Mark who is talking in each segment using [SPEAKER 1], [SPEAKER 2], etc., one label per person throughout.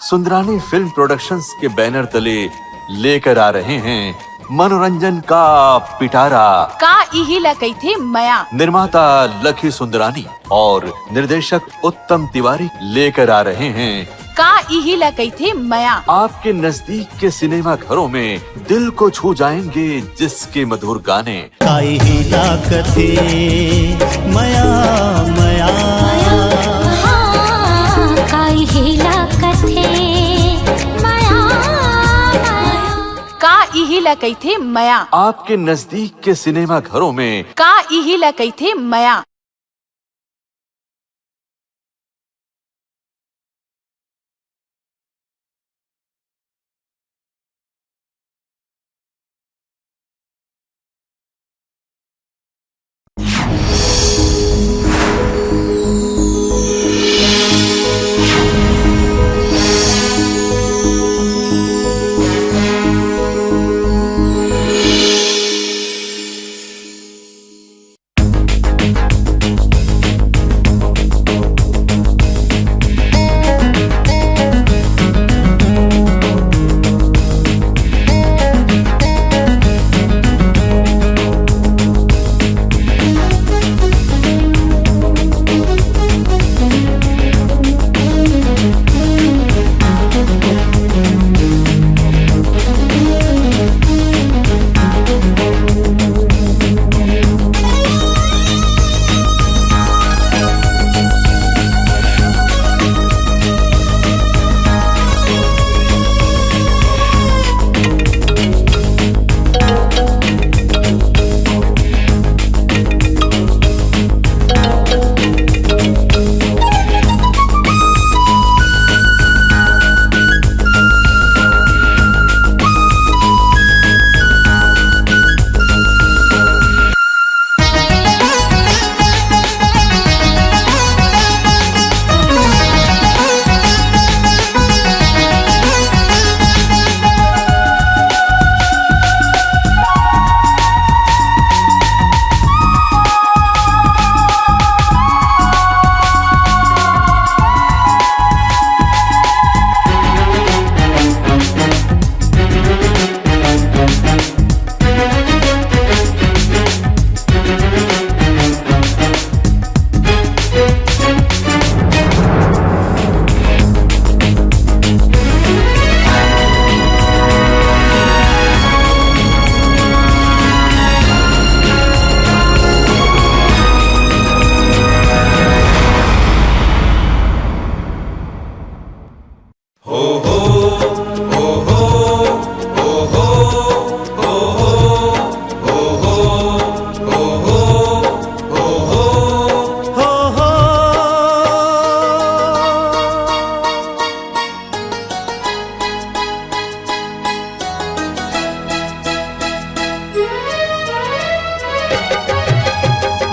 [SPEAKER 1] Sundarani film productions के banner तले लेकर आ रहे हैं मनोरंजन का पिटारा
[SPEAKER 2] का इहिला कइथे मया।
[SPEAKER 1] निर्माता लकी सुंदरानी और निर्देशक उत्तम तिवारी लेकर आ रहे हैं
[SPEAKER 2] का इहिला कइथे मया।
[SPEAKER 1] आपके नजदीक के सिनेमा घरों में दिल को छू जाएंगे जिसके मधुर गाने।
[SPEAKER 3] का इहिला कथे मया मया
[SPEAKER 4] का इहिला कथे मया
[SPEAKER 2] का इहिला कइथे मया।
[SPEAKER 1] आपके नजदीक के सिनेमा घरों में
[SPEAKER 2] का इहिला कइथे मया।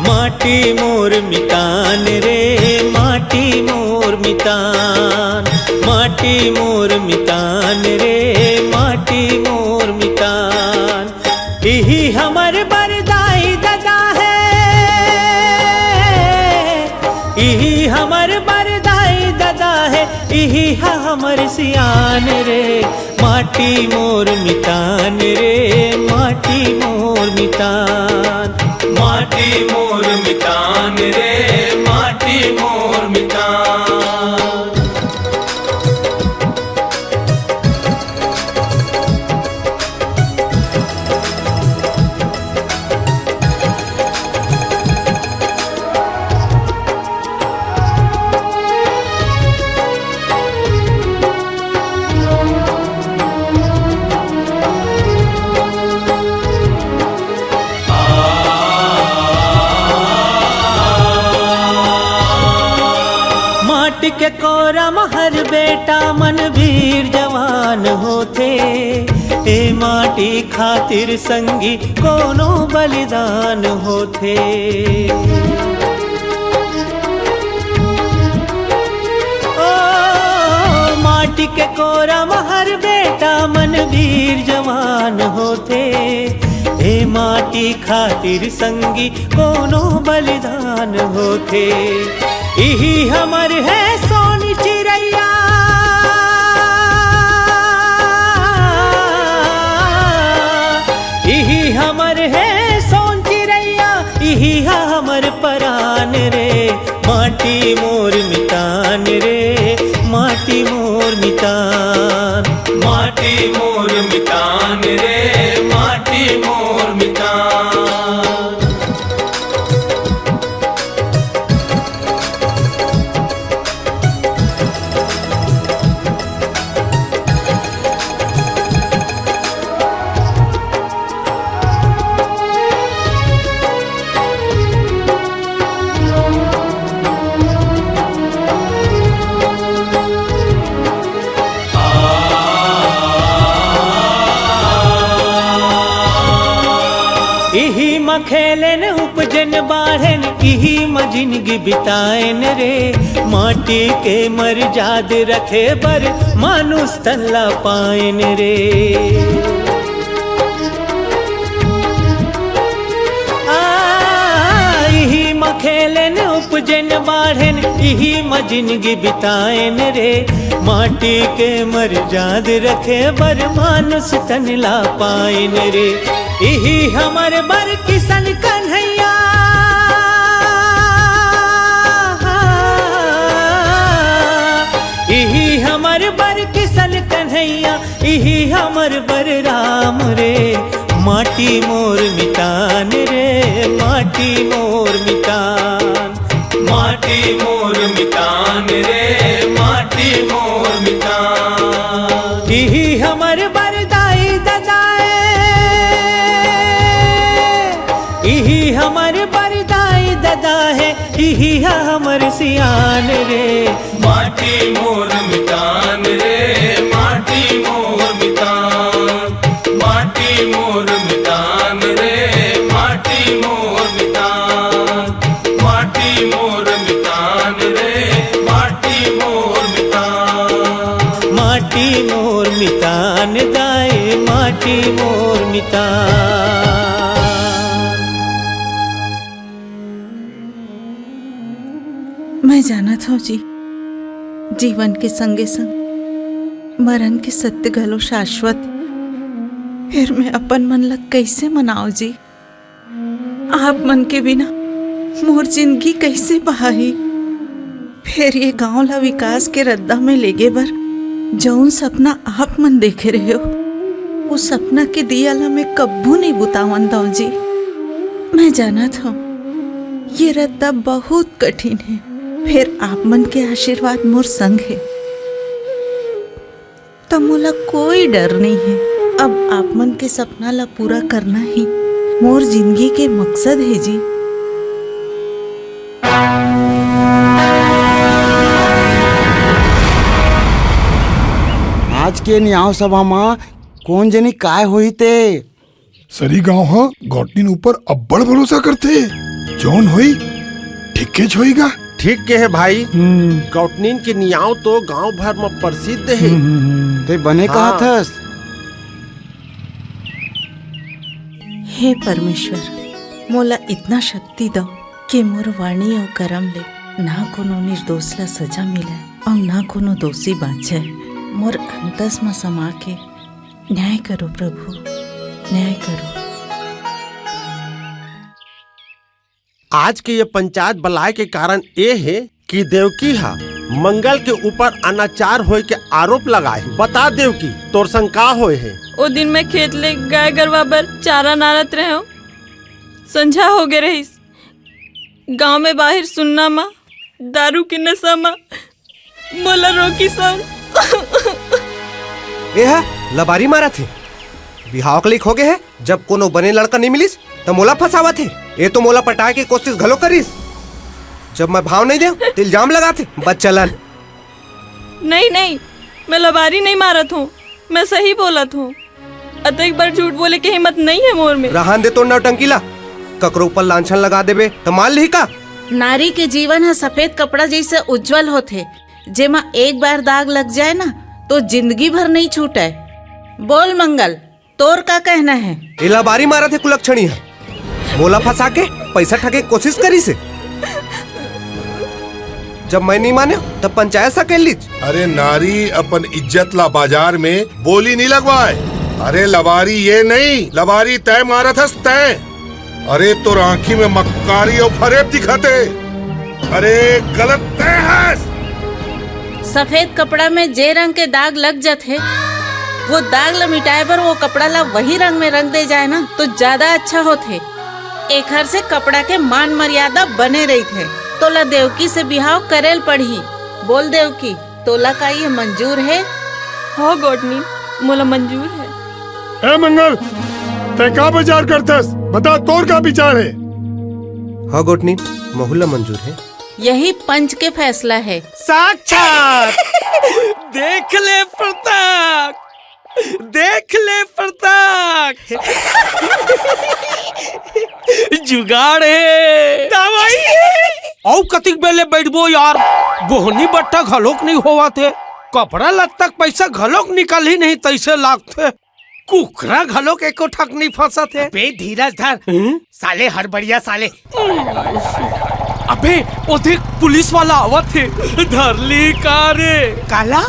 [SPEAKER 3] माटी मोर मितान रे माटी मोर मितान माटी मोर मितान रे माटी मोर मितान इही हमर बरदाई दादा है इही हमर बरदाई दादा है इही हमर सियान रे माटी मोर मितान रे माटी मोर मितान माटी मोर मितान रे माटी मोर मितान। माटी के कोरा महर बेटा मन वीर जवान होते ए माटी खातिर संगी कोनो बलिदान होते। ओ माटी के कोरा महर बेटा मन वीर जवान होते ए माटी खातिर संगी कोनो बलिदान होते इही हमर है सोन चिड़ैया माटी मोर मितान रे, माटी मोर मितान, माटी मोर मितान रे, माटी मोर मितान। इही मखेलन उपजन बाढ़न, इही जिंदगी बिताएन रे, माटी के मर्याद रखे बर मानुष तल्ला पाएन रे। इही मखेलन उपजन बाढ़न, इही जिंदगी बिताएन रे, माटी के मर्याद रखे बर मानुष तल्ला पाएन रे। इही हमर बर किसन कन्हैया, इही हमर बर किसन कन्हैया, इही हमर बर राम रे, माटी मोर मितान रे, माटी मोर मितान, माटी मोर मितान रे, माटी मोर मितान। इही हमर बर दाई ददाए, इही हमर बरदाई ददा है, इही हमर सियान रे, माटी मोर मितान रे, माटी मोर मितान, माटी मोर मितान रे, माटी मोर मितान, माटी मोर मितान रे, माटी मोर मितान, माटी मोर मितान दाए, माटी मोर मितान।
[SPEAKER 5] मैं जानत हूँ जी, जीवन के संगे संग मरण के सत्य घलो शाश्वत। फिर मैं अपन मन लग कैसे मनाओ जी? आप मन के बिना मोर जिंदगी कैसे बहाई? फिर ये गांव ला विकास के रद्दा में लेगे बर जौन सपना आप मन देखे रहे हो, वो सपना के दिया ला मैं कब्बू नहीं बुतावन दो जी। मैं जानत हूँ ये रद्दा बहुत कठिन है, फिर आप मन के आशीर्वाद मोर संग है तो मोला कोई डर नहीं है। अब आप मन के सपना ला पूरा करना ही मोर जिंदगी के मकसद है जी।
[SPEAKER 6] आज के न्याय सभा में कौन जनी काय हुई ते?
[SPEAKER 7] सरी गांव ह गौटनीन ऊपर अब्बड़ भरोसा करते, जौन होई ठीक होईगा।
[SPEAKER 8] ठीक के है भाई, गौटनीन के नियाव तो गांव भर में प्रसिद्ध है।
[SPEAKER 6] ते बने कहा थस?
[SPEAKER 5] हे परमेश्वर, मोला इतना शक्ति दो कि मोर वाणी और कर्म ले ना कोनो निर्दोष ला सजा मिले और ना कोनो दोषी बाँचे। मोर अंतस में समा के न्याय करो प्रभु, न्याय करो।
[SPEAKER 8] आज के ये पंचायत बलाय के कारण ये है कि देवकी हा मंगल के ऊपर अनाचार होए के आरोप लगाए। बता देवकी, तोर शंका होए है?
[SPEAKER 9] ओ दिन में खेत ले गाय गरवा बर चारा नारत रहे हो, संझा हो गए रहीस। गांव में बाहर सुनना माँ दारू की नशा माँ मोला रोकी सन।
[SPEAKER 10] यह लबारी मारा थे, बिहाव क्लिक हो गए है। जब कोनो बने लड़का नहीं मिलिस तो मोला फंसावा थे। ये तो मोला पटाए के कोशिश घलो करिस। जब मैं भाव नहीं दे तो इल्जाम लगाते बच्चलन।
[SPEAKER 9] नहीं नहीं, मैं लबारी नहीं मारत हूँ, मैं सही बोलत हूँ। अतः बार झूठ बोले की हिम्मत नहीं है मोर में।
[SPEAKER 10] रहन दे तो नौटंकीला, ककरो ऊपर लांछन लगा देबे तो मान ली का।
[SPEAKER 5] नारी के जीवन है सफेद कपड़ा जैसे उज्जवल होते, जेमा एक बार दाग लग जाए ना तो जिंदगी भर नहीं छूटे। बोल मंगल, तोर का कहना है?
[SPEAKER 10] इलाबारी मारा थे कुलक्षणी है, मोला फंसा के पैसा ठगे कोशिश करी से। जब मैं नहीं माने तब पंचायत सा कर लीज।
[SPEAKER 7] अरे नारी अपन इज्जत ला बाजार में बोली नहीं लगवाए। अरे लबारी ये नहीं, लबारी तय मारा था तय। अरे तो आँखी में मक्कारी और फरेब दिखाते। अरे गलत तय है।
[SPEAKER 5] सफेद कपड़ा में जे रंग के दाग लग जाते वो दाग ला मिटाए पर वो कपड़ा ला वही रंग में रंग दे जाए ना तो ज्यादा अच्छा होते। एक हर से कपड़ा के मान मर्यादा बने रही थे। तोला देवकी से बिहाव करेल पड़ी। बोल देवकी तोला का ये मंजूर है?
[SPEAKER 9] हो गोटनी मोला मंजूर है।
[SPEAKER 7] ए मंगल ते का विचार करतस? बता तोर का विचार है?
[SPEAKER 10] हाँ गोटनी मोहुल्ला मंजूर है।
[SPEAKER 5] यही पंच के फैसला है।
[SPEAKER 3] साक्षात देख ले प्रताप, देख ले प्रताप, जुगाड़ है, दवाई है। औ कतिक बेले बैठबो यार, गोहनी बट्टा घलोक नहीं होवा थे, कपड़ा लत्ता पैसा घलोक निकल ही नहीं तैसे लागथे, कुकरा घलोक एको ठक नहीं फंसा थे।
[SPEAKER 11] बे धीरज धर साले हड़बड़िया साले।
[SPEAKER 3] अबे ओथे पुलिस वाला आवत थे, धर ली का रे
[SPEAKER 11] काला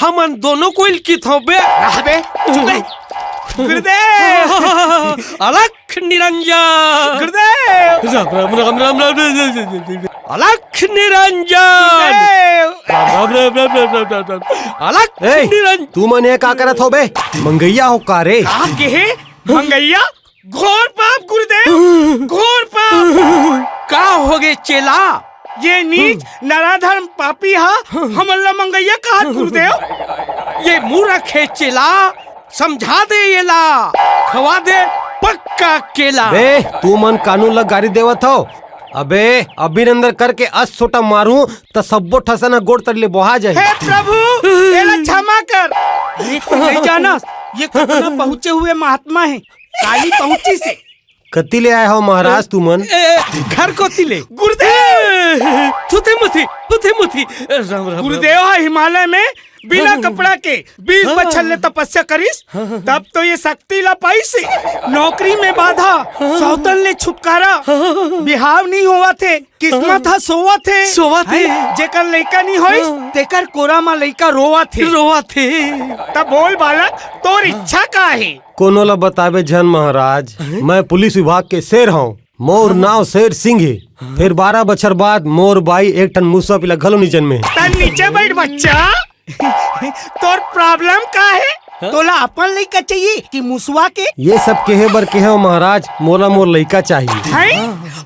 [SPEAKER 3] हमन दोनों को इल्कित हो बे।
[SPEAKER 11] बे
[SPEAKER 3] गुरुदेव अलख निरंजन,
[SPEAKER 11] गुरुदेव
[SPEAKER 3] राम राम राम राम राम, अलख निरंजन, राम राम राम राम राम राम राम, अलख निरंजन।
[SPEAKER 10] तू मने का करत हो बे? मंगैया हो का रे?
[SPEAKER 11] आपके है मंगैया? घोर पाप गुरुदेव, घोर पाप।
[SPEAKER 3] का हो गए चेला?
[SPEAKER 11] ये नीच नराधर्म पापी हा हमल्ला मंगैया कहा गुरुदेव।
[SPEAKER 3] ये मूर्ख है चेला, समझा दे ये ला, खवा दे पक्का केला।
[SPEAKER 10] बे तू मन कानून लग गाड़ी देवत हो? अबे अभिनंदन करके अस छोटा मारू तो सब्बो ठसना गोड़ तरले बोहा जाए।
[SPEAKER 11] हे प्रभु एला क्षमा कर। ये तो नहीं जाना ये कतना पहुँचे हुए महात्मा है, काली पहुँची से।
[SPEAKER 10] कति ले आए हो महाराज तू मन?
[SPEAKER 3] घर को तिले
[SPEAKER 11] गुरुदेव
[SPEAKER 3] थुथे मुथी राम राम
[SPEAKER 11] गुरुदेव हिमालय में बिना कपड़ा के 20 बछर ले तपस्या करिस, तब तो ये शक्ति ला पाई से। नौकरी में बाधा, सौतन ले छुटकारा, बिहाव नहीं हुआ थे, किस्मत हा सोवा थे, जेकर लइका नहीं होइस तेकर कोरा मा लइका रोवा थे। तब बोल बालक तोर इच्छा का है?
[SPEAKER 10] कोनो ला बतावे जन महाराज, मैं पुलिस विभाग के शेर हूँ। मोर नाव शेर सिंह है। फिर 12 बछर बाद मोर बाई एक टन मूसा पिला घलो निजन में।
[SPEAKER 11] तन नीचे बैठ बच्चा। तोर प्रॉब्लम का है? तोला अपन लइका चाहिए कि मुसवा के?
[SPEAKER 10] ये सब केहे बर के हो महाराज, मोला मोर लइका चाहिए।
[SPEAKER 11] हैं?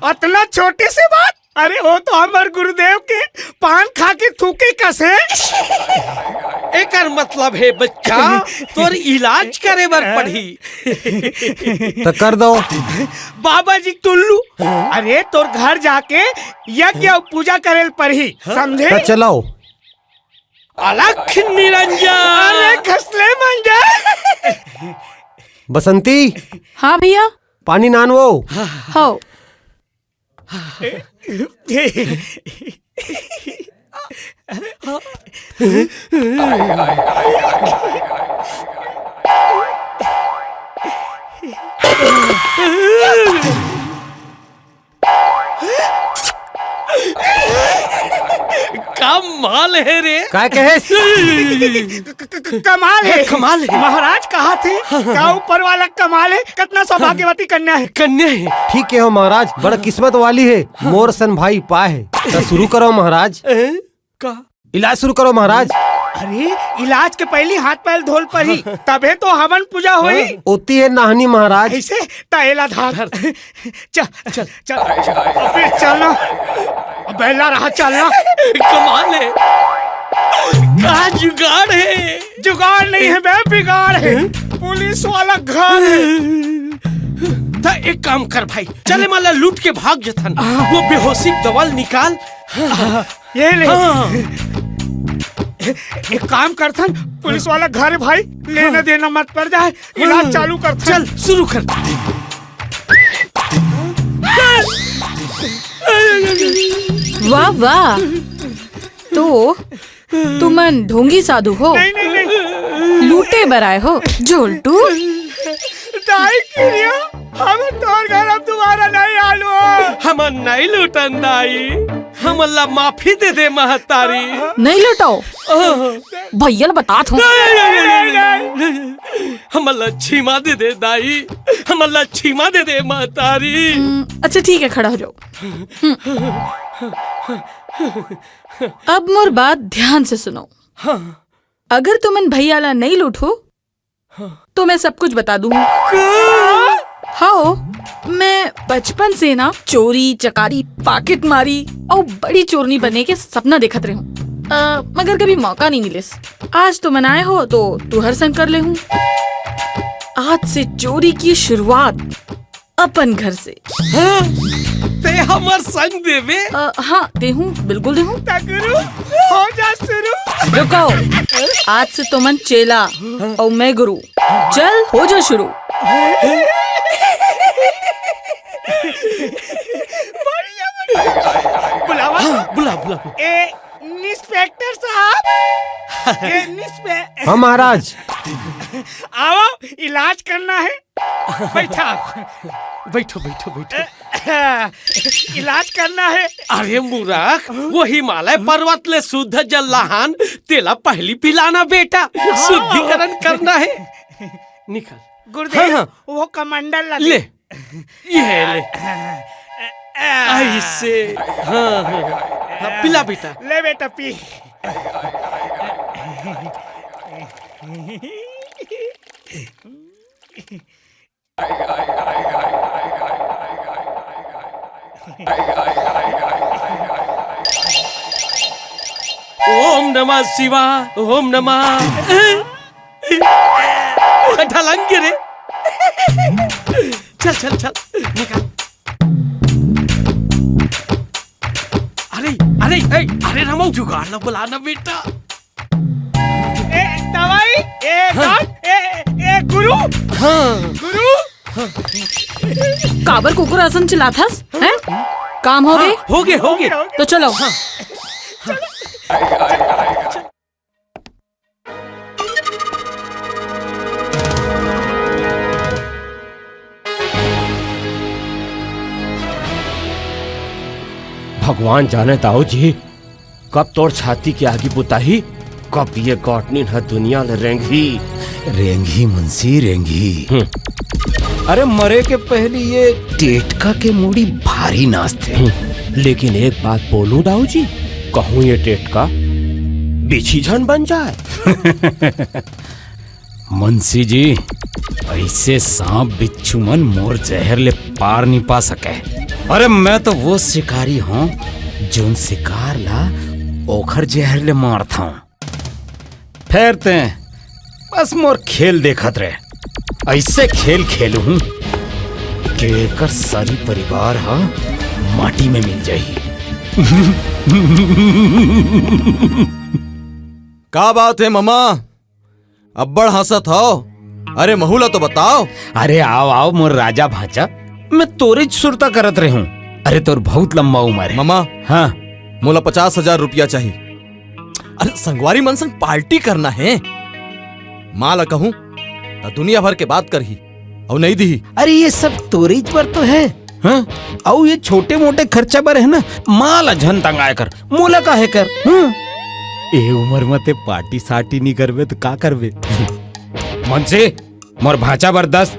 [SPEAKER 11] इतना छोटी सी बात? अरे वो तो हमारे गुरुदेव के पान खा के थूके कसे।
[SPEAKER 3] एकर मतलब है बच्चा तोर इलाज करे बर पड़ी
[SPEAKER 10] तो कर दो
[SPEAKER 11] बाबा जी टुल्लू। अरे तोर घर जाके यज्ञ और पूजा करेल पड़ी, समझे?
[SPEAKER 10] तो चलाओ।
[SPEAKER 3] अलख निरंजन।
[SPEAKER 11] अरे खसले मंजर।
[SPEAKER 10] बसंती
[SPEAKER 2] हाँ भैया।
[SPEAKER 10] पानी नानवो।
[SPEAKER 2] हो
[SPEAKER 3] कमाल है रे।
[SPEAKER 10] काय कहे?
[SPEAKER 11] कमाल है,
[SPEAKER 3] कमाल है।
[SPEAKER 11] महाराज कहा थे का ऊपर वाला कमाल है, कितना सौभाग्यवती कन्या है।
[SPEAKER 3] कन्या है।
[SPEAKER 10] ठीक है हो महाराज, बड़ा किस्मत वाली है, मोर सन भाई पा है। तो शुरू करो महाराज।
[SPEAKER 3] का
[SPEAKER 10] इलाज शुरू करो महाराज।
[SPEAKER 11] अरे इलाज के पहले हाथ पैर धोल पड़ी, तबे तो हवन पूजा हुई।
[SPEAKER 10] होती है नाहनी महाराज।
[SPEAKER 11] ऐसे ताएला धार। चल चल चल अबे चलना, बेला रहा चलना।
[SPEAKER 3] कमाल है। का जुगाड़ है?
[SPEAKER 11] जुगाड़ नहीं है बे, बिगाड़ है। पुलिस वाला घर है।
[SPEAKER 3] तो एक काम कर भाई, चले माला लूट के भाग जथन, वो बेहोशी दवाल निकाल।
[SPEAKER 11] ये ले। एक काम करथन, पुलिस वाला घर है भाई, लेना देना मत पड़ जाए, इलाज चालू कर।
[SPEAKER 3] चल शुरू कर।
[SPEAKER 2] वाह वाह, तो तुमन ढोंगी साधु हो?
[SPEAKER 11] नहीं नहीं नहीं,
[SPEAKER 2] लूटे बराए हो झोलटू।
[SPEAKER 11] दाई किरिया, हम तोर घर अब दोबारा नहीं आलू।
[SPEAKER 3] हम नहीं लूटन दाई, हम अल्लाह माफी दे दे महतारी।
[SPEAKER 2] नहीं लुटाओ भैया बतात हूँ।
[SPEAKER 3] हम अल्लाह क्षमा दे दे दाई, हम अल्लाह क्षमा दे दे महतारी।
[SPEAKER 2] अच्छा ठीक है, खड़ा हो जाओ।
[SPEAKER 9] अब मोर बात ध्यान से सुनो। अगर तुम इन भैया ला नहीं लूटो तो मैं सब कुछ बता दूंगी। हाँ, मैं बचपन से ना चोरी चकारी पाकेट मारी और बड़ी चोरनी बनने के सपना देखत रही हूँ, मगर कभी मौका नहीं मिले। आज तो मनाए हो तो तू हर संग कर ले हूँ। आज से चोरी की शुरुआत अपन घर से।
[SPEAKER 11] ते हमर संग देवे।
[SPEAKER 9] हाँ दे हूँ, बिल्कुल दे हूँ।
[SPEAKER 11] हो जा शुरू।
[SPEAKER 9] रुको, आज से तुमन चेला और मैं गुरु। चल हो जा शुरू।
[SPEAKER 11] बुलावा। बुला बुला। इंस्पेक्टर साहब।
[SPEAKER 10] हाँ महाराज।
[SPEAKER 11] आओ, इलाज करना है। बैठा। बैठो बैठो बैठो। इलाज करना है।
[SPEAKER 12] अरे मूर्ख, वो हिमालय पर्वत ले शुद्ध जल लहान तेला पहली पिलाना बेटा। शुद्धिकरण करना है। निकल
[SPEAKER 11] गुरुदेव।
[SPEAKER 12] हाँ।
[SPEAKER 11] वो कमंडल
[SPEAKER 12] ले, ये ले। ऐसे। हाँ हाँ, पिला बेटा।
[SPEAKER 11] ले बेटा पी।
[SPEAKER 12] ओम नमः शिवाय। ओम नमः। ढलंग गिरे। चल चल चल निकल। अरे अरे अरे रमो जुगाड़ ना बुलाना बेटा।
[SPEAKER 11] दवाई। गुरु।
[SPEAKER 12] हाँ
[SPEAKER 11] गुरु।
[SPEAKER 9] काबर कुकुर आसन चिल्लाथस हैं? काम हो गए?
[SPEAKER 12] हो गए।
[SPEAKER 9] तो चलो।
[SPEAKER 12] हाँ।
[SPEAKER 8] भगवान जाने ताऊ जी, कब तोड़ छाती की आगे बुताही, कब ये गॉटनी न दुनिया ल रेंगी।
[SPEAKER 6] रेंगी मुंशी रेंगी। अरे मरे के पहले ये टेटका के मूड़ी भारी नाच थे।
[SPEAKER 8] लेकिन एक बात बोलूं दाऊ जी, कहूं ये टेटका बिछी झन बन जाए।
[SPEAKER 6] मुंशी जी, ऐसे सांप बिच्छू मन मोर जहर ले पार नहीं पा सके। अरे मैं तो वो शिकारी हूँ जोन शिकार ला ओखर जहर ले मारता हूँ। फेरते बस मोर खेल देखत रहे। ऐसे खेल खेलू हूँ कि एकर सारी परिवार हा माटी में मिल जाही।
[SPEAKER 1] का बात है मामा, अब्बड़ हंसत हो? अरे महूला तो बताओ।
[SPEAKER 6] अरे आओ आओ मोर राजा भाचा, मैं तोरे सुरता करत रहे हूँ। अरे तोर बहुत लंबा उम्र है
[SPEAKER 1] मामा।
[SPEAKER 6] हाँ,
[SPEAKER 1] मोला 50,000 रुपया चाहिए। अरे संगवारी मन संग पार्टी करना है। माँ ला कहूँ तो दुनिया भर के बात करही और नहीं दी।
[SPEAKER 6] अरे ये सब तोरे पर तो है। हाँ? और ये छोटे मोटे खर्चा पर है ना, माला झन तंगाए कर, मोला काहे कर। हाँ? ए उम्र में ते पार्टी साटी नहीं करबे तो का करबे। मन से मोर भाचा बर 10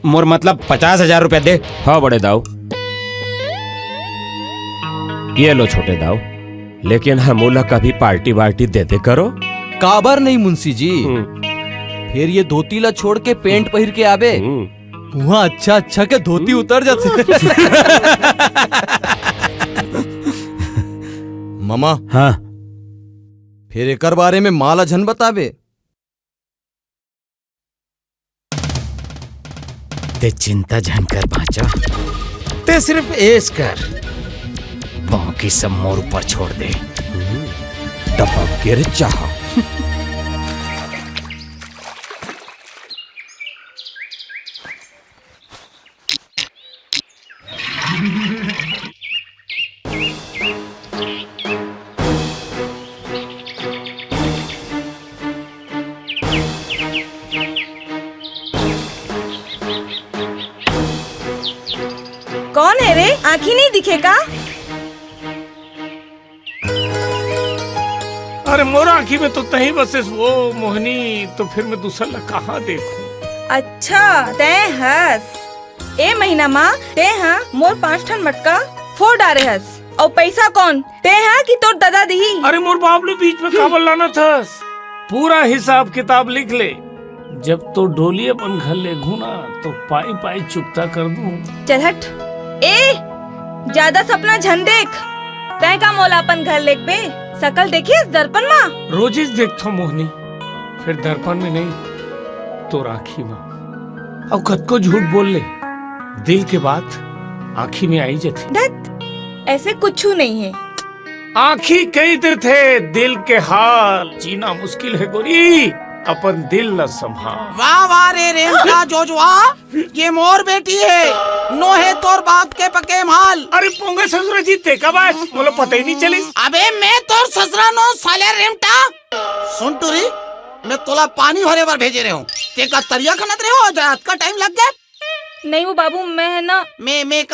[SPEAKER 6] मोर मतलब 50,000 रुपया दे। हाँ बड़े दाऊ, ये लो छोटे दाऊ।
[SPEAKER 8] लेकिन हमोला कभी पार्टी वार्टी देते करो।
[SPEAKER 1] काबर नहीं मुंशी जी, फिर ये धोती ला छोड़ के पेंट पहिर के आबे, वहाँ अच्छा अच्छा के धोती उतर जाते। मामा।
[SPEAKER 6] हाँ,
[SPEAKER 1] फिर एकर बारे में माला झन बताबे।
[SPEAKER 6] ते चिंता झन कर भाचा, ते सिर्फ ऐश कर, बाकी सब मोर ऊपर छोड़ दे।
[SPEAKER 8] टपक गिर चाह।
[SPEAKER 9] कौन है रे? आँखी नहीं दिखेगा?
[SPEAKER 11] अरे मोर आँखी में तो तही बसेस वो मोहनी, तो फिर मैं दूसरा ला कहाँ देखूं?
[SPEAKER 9] अच्छा तै हस। ए महीना माँ ते हाँ मोर 5 ठन मटका फोड़ डारे हस। और पैसा कौन ते है कि तोर दादा दी?
[SPEAKER 12] अरे मोर बाबलू बीच में का बोलाना था। पूरा हिसाब किताब लिख ले। जब तो डोली अपन घर ले घूना तो पाई पाई चुकता कर दूं।
[SPEAKER 9] चल हट। ए ज्यादा सपना झन देख। तय का मोला अपन घर लेक बे सकल देखिए दर्पण माँ।
[SPEAKER 12] रोज ही देखता मोहनी, फिर दर्पण में नहीं तो राखी में। अब खुद को झूठ बोल ले, दिल के बात आँखी में आई जाती।
[SPEAKER 9] धत ऐसे कुछ नहीं है।
[SPEAKER 12] आँखी कई देर थे, दिल के हाल जीना मुश्किल है गोरी, अपन दिल न संभाल।
[SPEAKER 13] वाह वाह रे रेमका जोजवा, ये मोर बेटी है, नो है तोर बाप के पके माल।
[SPEAKER 12] अरे पोंगे ससुर जी ते कब आए? बोलो पता ही नहीं चली।
[SPEAKER 13] अबे मैं तोर ससुरा नो साले रेमटा। सुन टूरी, मैं तोला पानी होने पर भेजे रहे हूँ, ते का तरिया खनत रहे हो, जात का टाइम लग गया।
[SPEAKER 9] नहीं वो बाबू मैं है ना।
[SPEAKER 13] मैं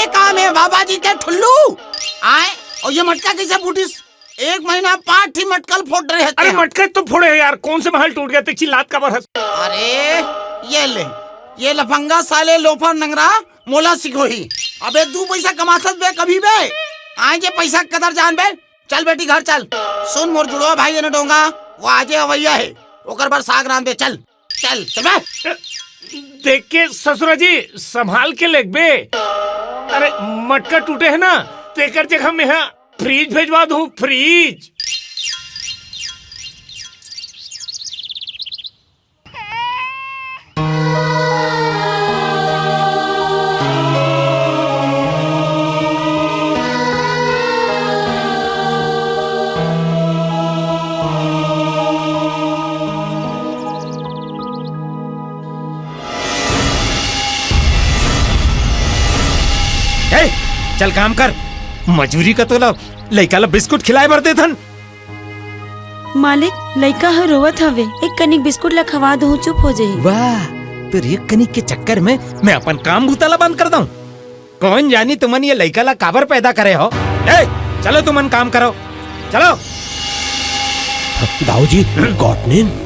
[SPEAKER 13] का मैं बाबा जी के ठुल्लू आए। और ये मटका कैसे फूटिस? 1 महीना 5 ही मटकल फोड़ रहे।
[SPEAKER 12] अरे मटके तो फोड़े है यार, कौन से महल टूट गया? चिल्लात का बरस।
[SPEAKER 13] अरे ये लफंगा साले लोफर नंगरा मोला सिखोही। अबे 2 पैसा कमासत बे कभी बे, आए जे पैसा कदर जान बे। चल बेटी घर चल। सुन मोर जुड़वा भाई ने डोंगा, वो आजे अवैया है, ओकर बर साग राम बे। चल चल चल बे।
[SPEAKER 12] देख के ससुरा जी संभाल के लेग बे। अरे मटका टूटे है ना, तेकर जगह में है फ्रीज भेजवा दूं, फ्रीज।
[SPEAKER 6] चल काम कर, मजूरी का तो लइका ला बिस्कुट खिलाए बर देथन।
[SPEAKER 14] मालिक लइका ह रोवत हवे, एक कनिक बिस्कुट ला खवा दो, चुप हो जाई।
[SPEAKER 6] वाह, तो एक कनिक के चक्कर में मैं अपन काम भूताला बंद कर दूं। कौन जानी तुमन ये लइका ला काबर पैदा करे हो। ए, चलो तुमन काम करो, चलो।
[SPEAKER 8] दाऊजी गॉटनिन।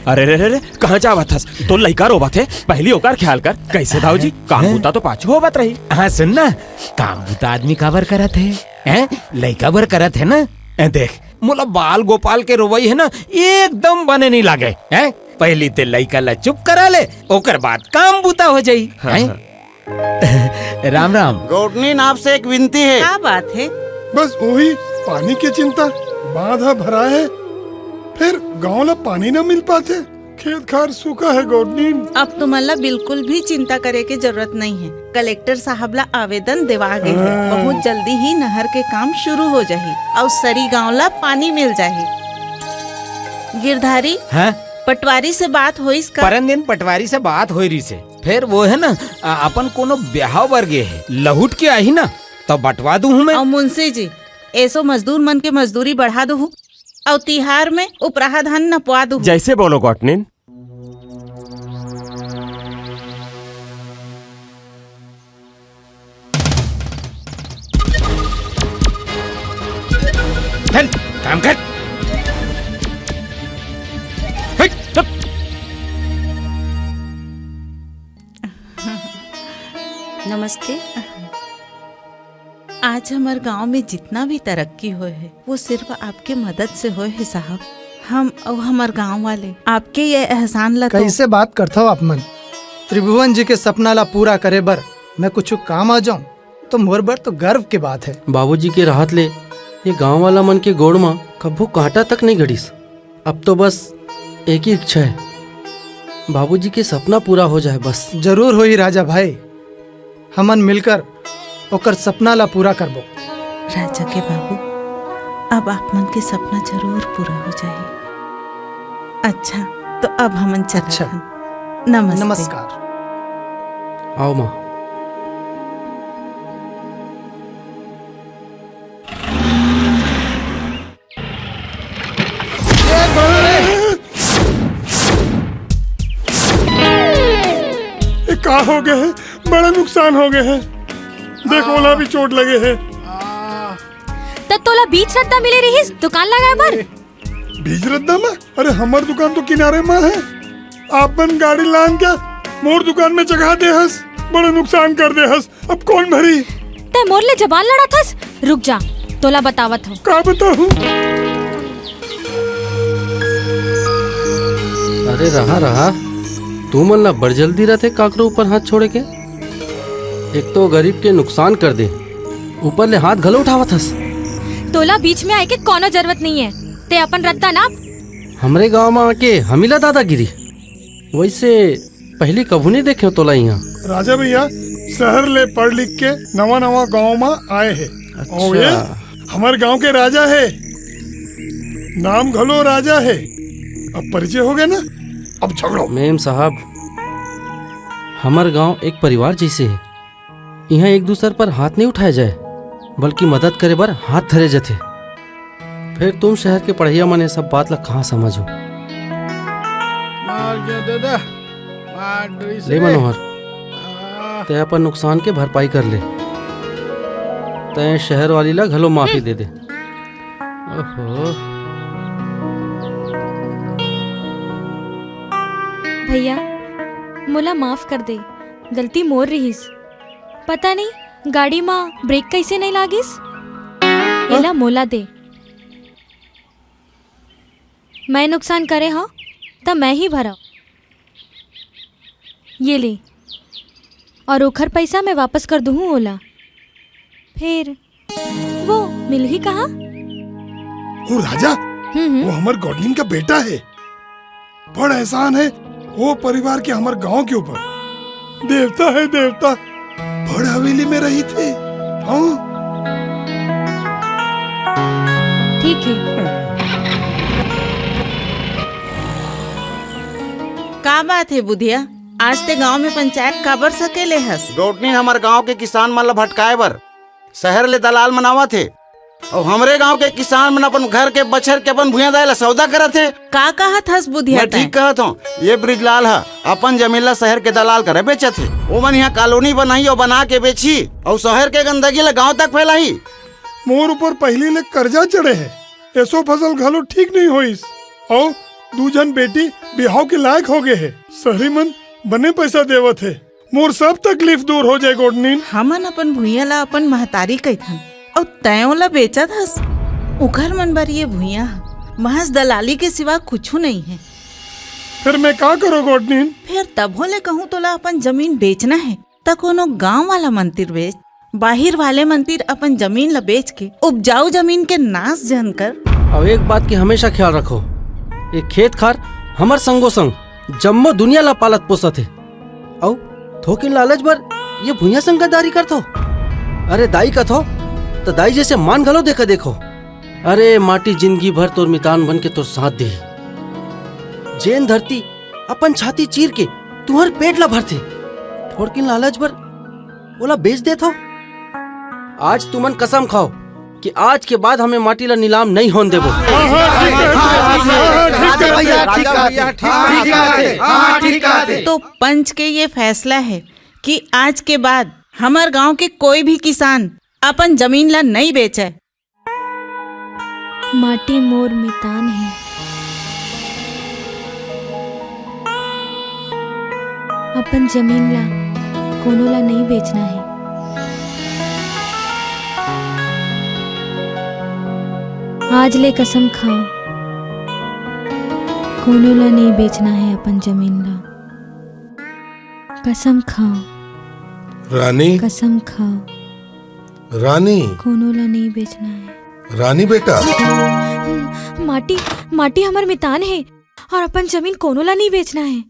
[SPEAKER 15] अरे रे रे कहाँ जावत हस? तो लइका रोवत है, पहली ओकर ख्याल कर। कैसे दाऊजी, काम बूता तो पाछू होवत रही।
[SPEAKER 6] हाँ सुन ना, काम बूता आदमी काबर करत है, लइका बर करत है ना। देख मोला बाल गोपाल के रोवई है ना, एकदम बने नहीं लागे। पहली ते लइका ला चुप करा ले, ओकर बाद काम बूता हो जाई। राम राम।
[SPEAKER 13] गॉटनिन आपसे एक विनती है।
[SPEAKER 5] क्या बात है?
[SPEAKER 16] बस वही पानी की चिंता, बांधा भरा है, फिर गाँव ला पानी न मिल पाते, खेत खार सूखा है गॉटनिन।
[SPEAKER 5] अब तुम्हारा बिल्कुल भी चिंता करे की जरूरत नहीं है। कलेक्टर साहब ला आवेदन देवा गए है, बहुत जल्दी ही नहर के काम शुरू हो जाही और सरी गाँव ला पानी मिल जाही। गिरधारी पटवारी से बात हुई इसका?
[SPEAKER 6] परन दिन पटवारी से बात हो रही से, फिर वो है ना अपन कोनो ब्याह वर्गे है, लहुट के आई ना तो बटवा दूं मैं।
[SPEAKER 5] और मुंशी जी ऐसो मजदूर मन के मजदूरी बढ़ा दू और तिहार में उपराहा धान नपवा दू।
[SPEAKER 15] जैसे बोलो गॉटनिन।
[SPEAKER 6] चल काम कर।
[SPEAKER 14] नमस्ते।
[SPEAKER 5] आज हमारे गांव में जितना भी तरक्की हुए है वो सिर्फ आपके मदद से हुए है साहब। हम और हमारे गांव वाले आपके ये एहसान ला।
[SPEAKER 17] कैसे बात करता हो आप मन? त्रिभुवन जी के सपना ला पूरा करे बर मैं कुछ काम आ जाऊं तो मोर बर तो गर्व की बात है।
[SPEAKER 18] बाबूजी के राहत ले ये गांव वाला मन के गोड़ में कभू कांटा तक नहीं घड़ीस। अब तो बस एक ही इच्छा है, बाबूजी के सपना पूरा हो जाए बस।
[SPEAKER 17] जरूर हो ही राजा भाई, हमन मिलकर ओकर सपना ला पूरा करबो।
[SPEAKER 5] राजा के बाबू, अब आप मन के सपना जरूर पूरा हो जाए। अच्छा तो अब हमन चल। अच्छा नमस्ते।
[SPEAKER 17] नमस्कार।
[SPEAKER 18] आओ माँ।
[SPEAKER 16] क्या हो गए है? बड़ा नुकसान हो गए है। देख ओला भी चोट लगे है।
[SPEAKER 14] तो तोला बीच रद्दा मिले रही दुकान लगाए बर।
[SPEAKER 16] बीज रद्दा में? अरे हमार दुकान तो किनारे में है। आपन गाड़ी लान के मोर दुकान में जगह दे हस। बड़ा नुकसान कर दे हस। अब कौन भरी?
[SPEAKER 2] ते मोर ले जबान लड़ा थस। रुक जा, तोला बतावत हूँ।
[SPEAKER 16] का बताऊँ?
[SPEAKER 18] अरे रहा रहा, तू मन ला बड़ जल्दी रहते काकरो ऊपर हाथ छोड़े के। एक तो गरीब के नुकसान कर दे, ऊपर ले हाथ घलो उठावत हस।
[SPEAKER 2] तोला बीच में आए के कोनो जरूरत नहीं है। ते अपन रद्दा नाप।
[SPEAKER 18] हमरे गांव में आके हमीला दादागिरी, वैसे पहले कभू नहीं देखे तोला यहाँ।
[SPEAKER 16] राजा भैया शहर ले पढ़ लिख के नवा नवा गांव में आए हैं। और ये हमारे गांव के राजा है, नाम घलो राजा है। अब परिचय हो गया ना, अब झगड़ो।
[SPEAKER 18] मेम साहब, हमार गांव एक परिवार जैसे है। यहाँ एक दूसरे पर हाथ नहीं उठाया जाए, बल्कि मदद करे बर हाथ धरे जाते। फिर तुम शहर के पढ़िया मन सब बात ला कहाँ समझो। ले मनोहर, ते अपन नुकसान के भरपाई कर ले। ते शहर वाली ला घलो माफी दे दे। ओहो
[SPEAKER 2] भैया, मोला माफ कर दे, गलती मोर रहीस। पता नहीं गाड़ी में ब्रेक कैसे नहीं लागिस। एला मोला दे। मैं नुकसान करे हाँ तब मैं ही भरा। ये ले, और ओखर पैसा मैं वापस कर दूँ ओला। फिर वो मिल ही कहाँ?
[SPEAKER 16] वो राजा, वो हमारे गॉडलिन का बेटा है। बड़ा एहसान है वो परिवार के हमारे गांव के ऊपर। देवता है देवता। बड़ हवेली में रही थे। हाँ
[SPEAKER 2] ठीक है।
[SPEAKER 5] का बात है बुधिया, आज ते गांव में पंचायत काबर सकेले हस?
[SPEAKER 13] गौटनी हमारे गांव के किसान मन ला भटकाए बर शहर ले दलाल मनावा थे, और हमरे गांव के किसान मन अपन घर के बछर के अपन भुइयां दाए ला सौदा करत थे।
[SPEAKER 5] का कहत हस बुधिया?
[SPEAKER 13] मैं ठीक कहत हूँ। ये ब्रिजलाल है अपन जमीन ला शहर के दलाल करे बेचत थे। वो मन यहाँ कॉलोनी बनाई और बना के बेची, और शहर के गंदगी ला गाँव तक फैलाई।
[SPEAKER 16] मोर ऊपर पहले ले कर्जा चढ़े है। ऐसो फसल घलो ठीक नहीं होइस, और दूजन बेटी बिहाव के लायक हो गए है। शहरी मन बने पैसा देवत है। मोर सब तकलीफ दूर हो जाए गोडनीन।
[SPEAKER 5] हमन अपन भुइया ला अपन महतारी कहथन, और तयों ला बेचत हस। उखर मन बर ये भुइया महज दलाली के सिवा कुछ नहीं है।
[SPEAKER 16] फिर मैं का करो गोडनीन?
[SPEAKER 5] फिर तब होले कहूँ तोला अपन जमीन बेचना है त कोनो गांव वाला मंदिर बेच। बाहिर वाले मंदिर अपन जमीन ला बेच के उपजाऊ जमीन के नाश जन कर।
[SPEAKER 18] और एक बात की हमेशा ख्याल रखो, ये खेत खार हमार संगो संग जम्मो दुनिया ला पालत पोसत है। और थोकिन लालच बर ये भुइया संगदारी करतो। अरे दाई का थो तो दाई जैसे मान घलो देखा देखो। अरे माटी जिंदगी भर तोर मितान बन के तोर साथ दे। जेन धरती अपन छाती चीर के तुहर पेट ला भरते, थोड़किन लालच बर बोला बेच दे थो। आज तुमन कसम खाओ कि आज के बाद हमें माटी ला नीलाम नहीं होने देबो।
[SPEAKER 5] तो पंच के ये फैसला है कि आज के बाद हमार गांव के कोई भी किसान अपन जमीन ला नहीं बेचे।
[SPEAKER 2] माटी मोर मितान है, अपन जमीन ला कोनो ला नहीं बेचना है। आज ले कसम खाओ, कोनो ला नहीं बेचना है अपन जमीन ला। कसम खाओ
[SPEAKER 7] रानी,
[SPEAKER 2] कसम खाओ
[SPEAKER 7] रानी,
[SPEAKER 2] कोनो ला नहीं बेचना है।
[SPEAKER 7] रानी बेटा,
[SPEAKER 2] माटी माटी हमार मितान है और अपन जमीन कोनो ला नहीं बेचना है।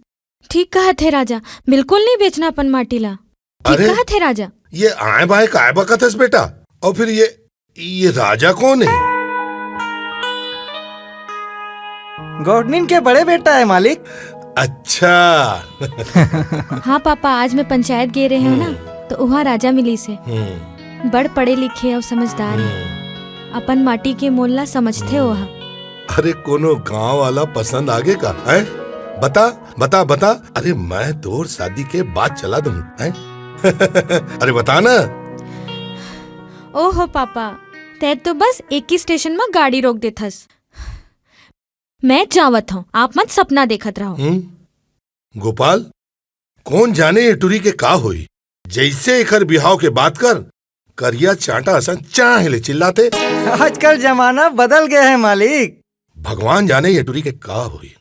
[SPEAKER 2] ठीक कहा थे राजा, बिल्कुल नहीं बेचना अपन माटी ला। ठीक कहा थे राजा।
[SPEAKER 7] ये आए बाए काय बकत है बेटा? और फिर ये राजा कौन है?
[SPEAKER 10] गॉडनिन के बड़े बेटा है मालिक।
[SPEAKER 7] अच्छा।
[SPEAKER 2] हाँ पापा, आज मैं पंचायत गए रहे हो ना, तो वहाँ राजा मिली से बड़ पढ़े लिखे और समझदार है। अपन माटी के मोल समझते हो।
[SPEAKER 7] अरे कोनो गांव वाला पसंद आगे का है? बता बता बता। अरे मैं तोर शादी के बाद चला दूं है? अरे बता ना।
[SPEAKER 2] ओहो पापा, ते तो बस एक ही स्टेशन में गाड़ी रोक देथस। मैं जावत हूँ, आप मत सपना देखत रहो।
[SPEAKER 7] गोपाल, कौन जाने ये टुरी के का होई? जैसे एकर बिहाव के बात कर करिया चाटा असन चाहे चिल्लाते।
[SPEAKER 17] आजकल जमाना बदल गया है मालिक।
[SPEAKER 7] भगवान जाने ये टूरी के का हुई।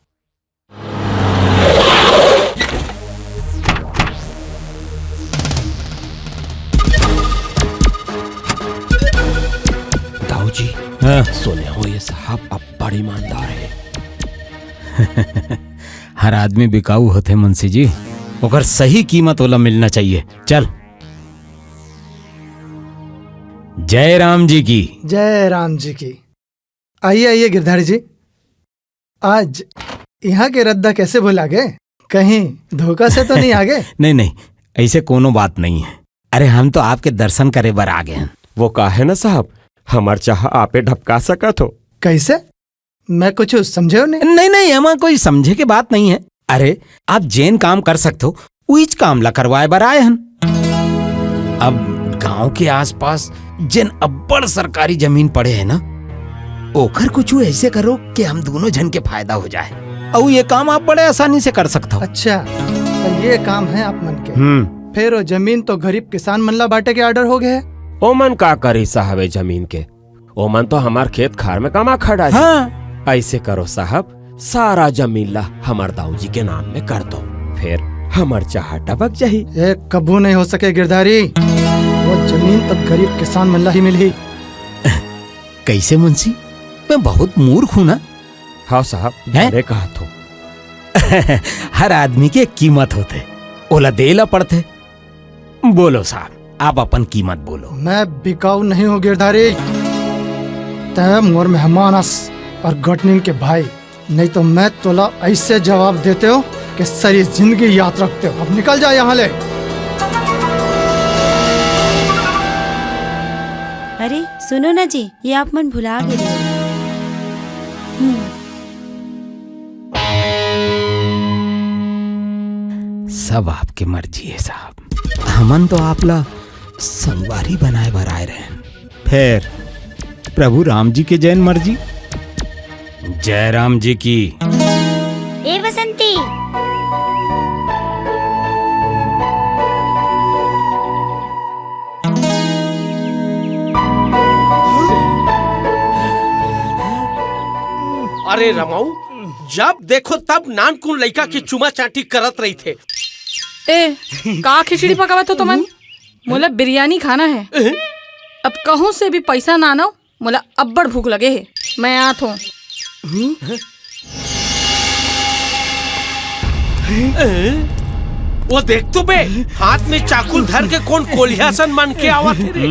[SPEAKER 15] दाऊ जी सुने हो ये साहब अब बड़ी ईमानदार है।
[SPEAKER 6] हर आदमी बिकाऊ होते मुंशी जी, ओकर सही कीमत वाला मिलना चाहिए। चल। जय राम जी की।
[SPEAKER 17] जय राम जी की। आइए आइए गिरधारी जी, आज यहाँ के रद्दा कैसे भुला गए? कहीं धोखा से तो नहीं आ गए?
[SPEAKER 6] नहीं नहीं, ऐसे कोनो बात नहीं है। अरे हम तो आपके दर्शन करे बर आ गए हैं।
[SPEAKER 15] वो का है ना साहब, हमार चाह आपे ढपका सकत हो।
[SPEAKER 17] कैसे? मैं कुछ समझे नहीं।
[SPEAKER 6] नहीं नहीं, हमारा कोई समझे के बात नहीं है। अरे आप जैन काम कर सकते हो, उच काम ला करवाए बर आए हन। अब गांव के आसपास जिन अब्बड़ सरकारी जमीन पड़े है ना, ओखर कुछ ऐसे करो कि हम दोनों जन के फायदा हो जाए, और ये काम आप बड़े आसानी से कर सकते हो।
[SPEAKER 17] अच्छा, तो ये काम है आप मन के। फिर वो जमीन तो गरीब किसान मन ला बांटे के ऑर्डर हो गए है।
[SPEAKER 15] ओमन का करी साहब जमीन के? ओमन तो हमार खेत खार में कमा खड़ा है।
[SPEAKER 6] हाँ।
[SPEAKER 15] ऐसे करो साहब, सारा जमीन ला हमार दाऊ जी के नाम में कर दो, फिर हमार चाह टपक जाही।
[SPEAKER 17] ये कबू नहीं हो सके गिरधारी, वो जमीन तो गरीब किसान मन ला ही मिली।
[SPEAKER 6] कैसे मुंशी, मैं बहुत मूर्ख हूँ ना?
[SPEAKER 15] हाँ साहब, मैंने कहा तो।
[SPEAKER 6] हर आदमी की एक कीमत होते, ओला देला पड़ते। बोलो साहब, आप अपन कीमत बोलो।
[SPEAKER 17] मैं बिकाऊ नहीं हूँ गिरधारी, तय मोर मेहमान और गटनिन के भाई, नहीं तो मैं तोला ऐसे जवाब देते हो कि सारी जिंदगी याद रखते हो। अब निकल जा यहाँ ले।
[SPEAKER 14] अरे सुनो ना जी, ये आप मन भुला गए।
[SPEAKER 6] सब आपकी मर्जी है साहब, हमन तो आपला संगवारी बनाए बर आए रहे। फिर प्रभु राम जी के जैन मर्जी। जय राम जी की।
[SPEAKER 4] ए बसंती,
[SPEAKER 8] अरे रमाऊ, जब देखो तब नानकुन लड़का की चुमा चाटी करत रही थे।
[SPEAKER 9] ए का खिचड़ी पकावत हो तुमन? मोला बिरयानी खाना है। अब कहूँ से भी पैसा ना नो, मोला अब्बड़ भूख लगे है। मैं आत हूँ।
[SPEAKER 8] वो देख तो बे, हाथ में चाकू धर के कौन कोलियासन मन के आवत रे।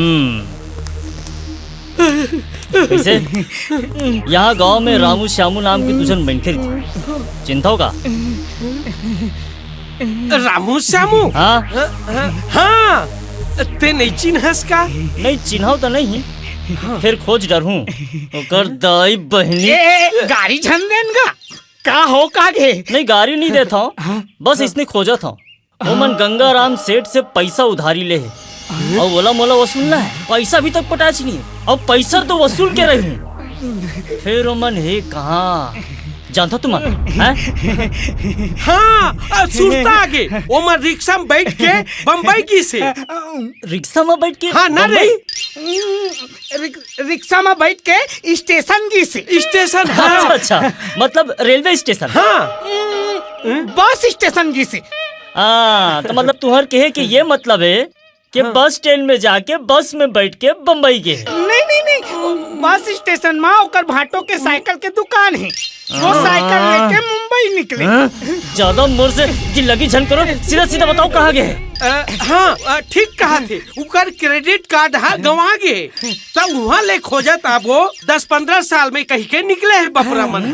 [SPEAKER 19] कैसे? यहाँ गांव में रामू श्यामू नाम की तुझन बनकर थी, चिंता होगा?
[SPEAKER 8] रामू श्यामू?
[SPEAKER 19] हाँ
[SPEAKER 8] हाँ, ते नहीं चिन्हस का?
[SPEAKER 19] नहीं चिन्हाव तो नहीं, फिर खोज डर हूँ। ओकर दाई बहनी
[SPEAKER 11] गाड़ी झन देनगा का हो कागे?
[SPEAKER 19] नहीं गाड़ी नहीं देता हूँ, बस इसने खोजा था। वो मन गंगा राम सेठ से पैसा उधारी ले है और बोला मोला वसूलना है। पैसा भी तक पटाच नहीं है और पैसा तो वसूल के रही हूँ। फिर वो मन है कहाँ जानता तुम?
[SPEAKER 8] हाँ, सुरता आगे वो मन रिक्शा में बैठ के बम्बई की से।
[SPEAKER 19] रिक्शा में बैठ के?
[SPEAKER 8] हाँ ना रे,
[SPEAKER 11] रिक्शा में बैठ के स्टेशन की से।
[SPEAKER 8] स्टेशन?
[SPEAKER 19] हाँ। अच्छा, मतलब रेलवे स्टेशन?
[SPEAKER 11] हाँ। बस स्टेशन की से।
[SPEAKER 19] तो मतलब तुम्हार कहे कि ये मतलब है कि बस स्टैंड में जाके बस में बैठ के बम्बई के?
[SPEAKER 11] नहीं, बस स्टेशन में ओकर भाटो के साइकिल के दुकान है। वो साइकिल लेके मुंबई निकले।
[SPEAKER 19] ज्यादा मोर से दिल लगी झन करो, सीधा सीधा बताओ कहाँ गए?
[SPEAKER 8] हाँ ठीक कहा थे, उकर क्रेडिट कार्ड हाँ गंवा गए, तब वहाँ ले खोजा था। वो 10-15 साल में कहीं के निकले है बपरा मन।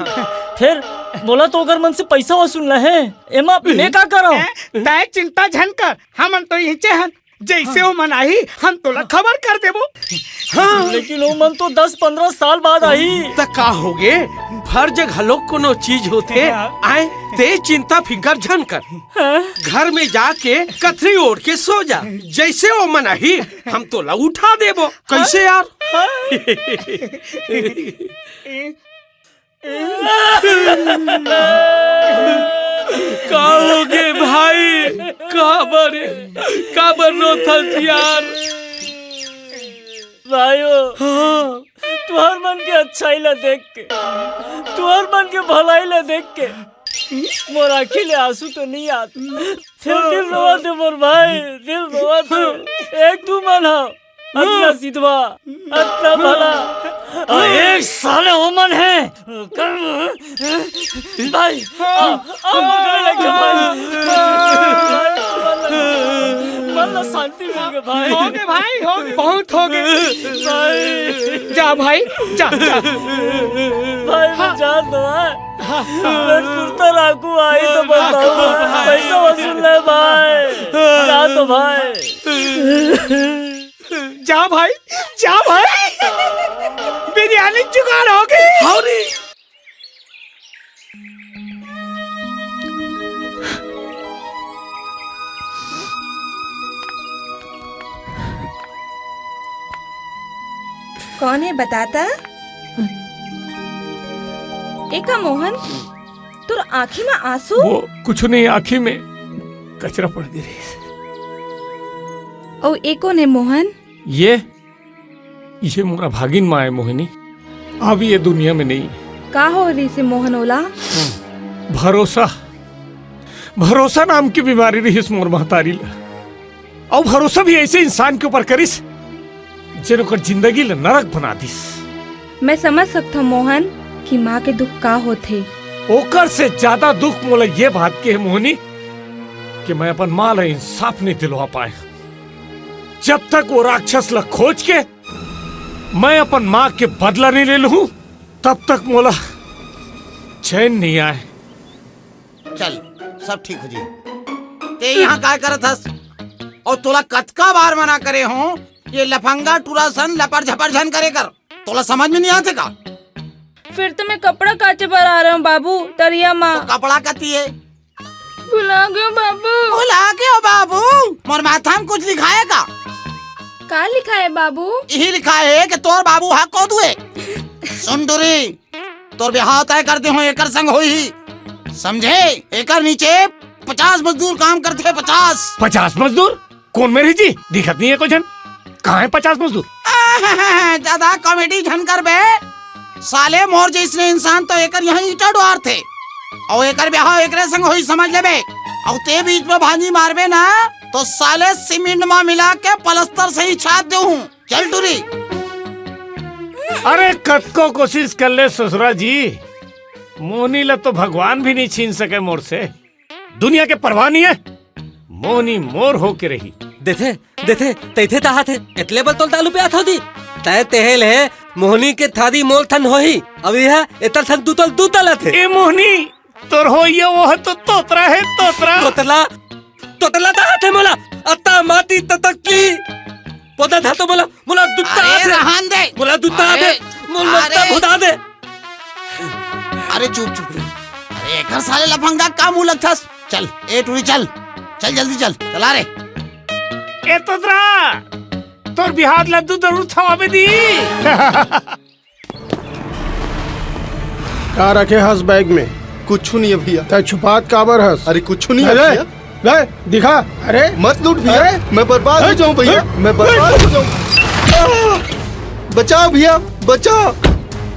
[SPEAKER 19] फिर बोला तो अगर मन से पैसा वसूलना है, एमा मैं क्या करो?
[SPEAKER 11] तय चिंता झन कर, हम तो यही चाहन जैसे वो मन आई हम तोला खबर कर देबो।
[SPEAKER 19] हाँ, लेकिन वो मन तो 10-15 साल बाद आई।
[SPEAKER 8] तो का हो गे, हर जगह लोग कोनो चीज होते आए, ते चिंता फिकर झन कर। घर में जाके कथरी ओढ़ के सो जा, जैसे वो मन आई हम तोला उठा देबो। कैसे यार? का हो गए भाई? काबर रो था यार?
[SPEAKER 19] भाइयों, तुम्हार मन के अच्छाई ला देख के, तुम्हार मन के भलाई ला देख के मोर आँखी ले आंसू तो नहीं आते, फिर दिल रोवा थे मोर भाई, दिल रोवा थे। एक तू मन हो अपना सिद्धवा, अपना भला, और एक साले वो मन है भाई। मन शांति मिल गई भाई।
[SPEAKER 11] हो गए भाई, हो गए, बहुत हो गए
[SPEAKER 19] भाई।
[SPEAKER 11] जा भाई, जा जा
[SPEAKER 19] भाई मैं जान दो, मैं सुनता राखू आई तो बताऊँ, पैसा वसूल ले भाई, जा तो भाई।
[SPEAKER 11] जा भाई, जा भाई, बिरयानी जुगाड़ हो गई।
[SPEAKER 9] कौन है बताता? एका मोहन, तुर आँखी में आंसू?
[SPEAKER 12] वो कुछ नहीं, आँखी में कचरा पड़ गई।
[SPEAKER 9] ओ ए कौन है मोहन?
[SPEAKER 12] ये मोरा भागिन माँ है मोहिनी, अब ये दुनिया में नहीं।
[SPEAKER 9] का हो रही से मोहन ओला?
[SPEAKER 12] भरोसा नाम की बीमारी रही मोर महतारी ला, और भरोसा भी ऐसे इंसान के ऊपर करिस जिन ओकर जिंदगी ला नरक बना दिस।
[SPEAKER 9] मैं समझ सकता मोहन कि माँ के दुख का होते।
[SPEAKER 12] ओकर से ज्यादा दुख मोला ये बात के है मोहिनी कि मैं अपन माँ ला इंसाफ नहीं दिलवा पाए। जब तक वो राक्षस ला खोज के मैं अपन माँ के बदला नहीं ले लूं, तब तक मोला चैन नहीं आए।
[SPEAKER 13] चल सब ठीक हो जी। ते यहाँ काय करत हस? और तोला कतका बार मना करे हो ये लफंगा टूरासन लपर झपर झन करे कर, तोला समझ में नहीं आते का?
[SPEAKER 9] फिर तो मैं कपड़ा काचे पर आ रहा हूँ बाबू, तरिया माँ।
[SPEAKER 13] तो कपड़ा कती है?
[SPEAKER 9] भुला गयो बाबू।
[SPEAKER 13] भुला गयो बाबू? मोर माथा में कुछ लिखा है का?
[SPEAKER 9] का लिखा है बाबू?
[SPEAKER 13] यही लिखा है कि तोर बाबू हा को दुए। सुन डोरी, तोर ब्याह तय करते हो एकर संग होई, समझे? एकर नीचे 50 मजदूर काम करते हैं।
[SPEAKER 12] 50 मजदूर? कौन मेरी जी दिखत नहीं है कोई जन? कहाँ है 50 मजदूर?
[SPEAKER 13] ज्यादा कॉमेडी झन कर बे साले, मोर जैसे इंसान तो एकर यहाँ ईटा डुआर थे, और एकर ब्याह एकरे संग होई, समझ ले बे। और ते बीच में भांजी मारबे ना तो साले सीमेंट में मिला के पलस्तर से ही छाप दे हूँ। चल टूरी।
[SPEAKER 12] अरे कद को कोशिश कर ले ससुरा जी, मोनी ला तो भगवान भी नहीं छीन सके मोर से। दुनिया के परवाह नहीं है, मोनी मोर हो के रही।
[SPEAKER 10] देथे देथे तैथे ताहा थे एतले बल तोल दालू पे आथो दी तय तेहेल है मोहनी के थादी मोल थन होही, अब यह एतल थन दू तल थे।
[SPEAKER 12] ए मोहनी तोर हो ये वो है तो तोतरा है,
[SPEAKER 10] तोतला ताहा थे मोला अत्ता माती ततकी पोदा था तो मोला दुत्ता
[SPEAKER 13] अरे रहन दे,
[SPEAKER 10] मोला दुत्ता दे, मोला भुदा दे।
[SPEAKER 13] अरे चुप चुप चुप। अरे एकर साले लफंगा का मुंह लगता? चल ए टूरी, चल चल जल्दी चल, चला रे।
[SPEAKER 12] ए तोतरा तोर बिहार लड्डू जरूर छवाबे दी।
[SPEAKER 17] का रखे हस बैग में?
[SPEAKER 16] कुछ नहीं है भैया।
[SPEAKER 17] तय छुपात काबर हस?
[SPEAKER 16] अरे कुछ नहीं है भैया।
[SPEAKER 17] ले दिखा। अरे
[SPEAKER 16] मत लूट भैया, मैं बर्बाद हो जाऊं भैया, मैं बर्बाद हो जाऊं। बचाओ भैया, बचाओ।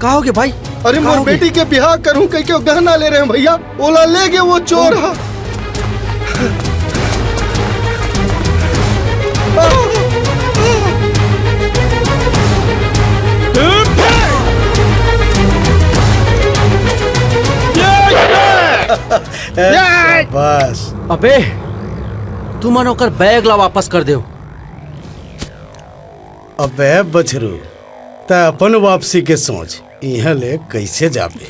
[SPEAKER 10] कहा हो गया भाई?
[SPEAKER 16] अरे मोर बेटी के बिहार करूं कह के गहना ले रहे हैं भैया, ओला ले गए, वो चोर है।
[SPEAKER 17] बस
[SPEAKER 18] अबे तू मानो कर बैग ला वापस कर दे।
[SPEAKER 17] अबे बछरू त अपन वापसी के सोच, यहाँ ले कैसे जाबे?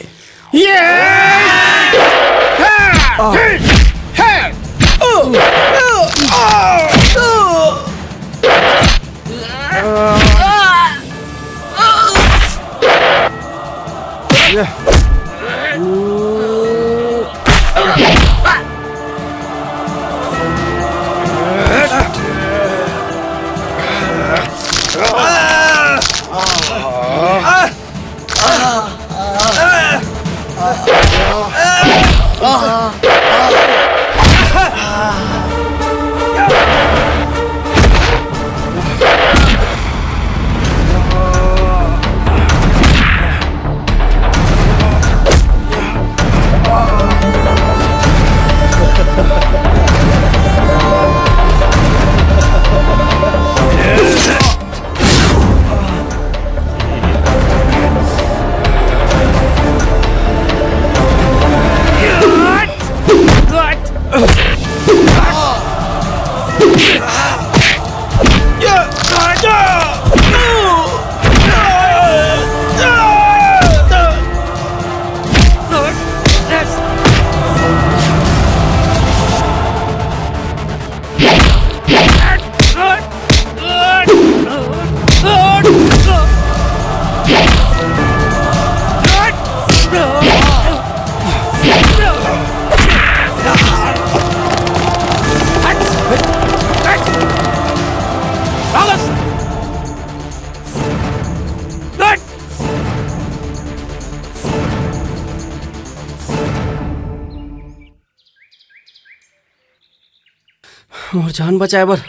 [SPEAKER 18] मोर जान बचाए बर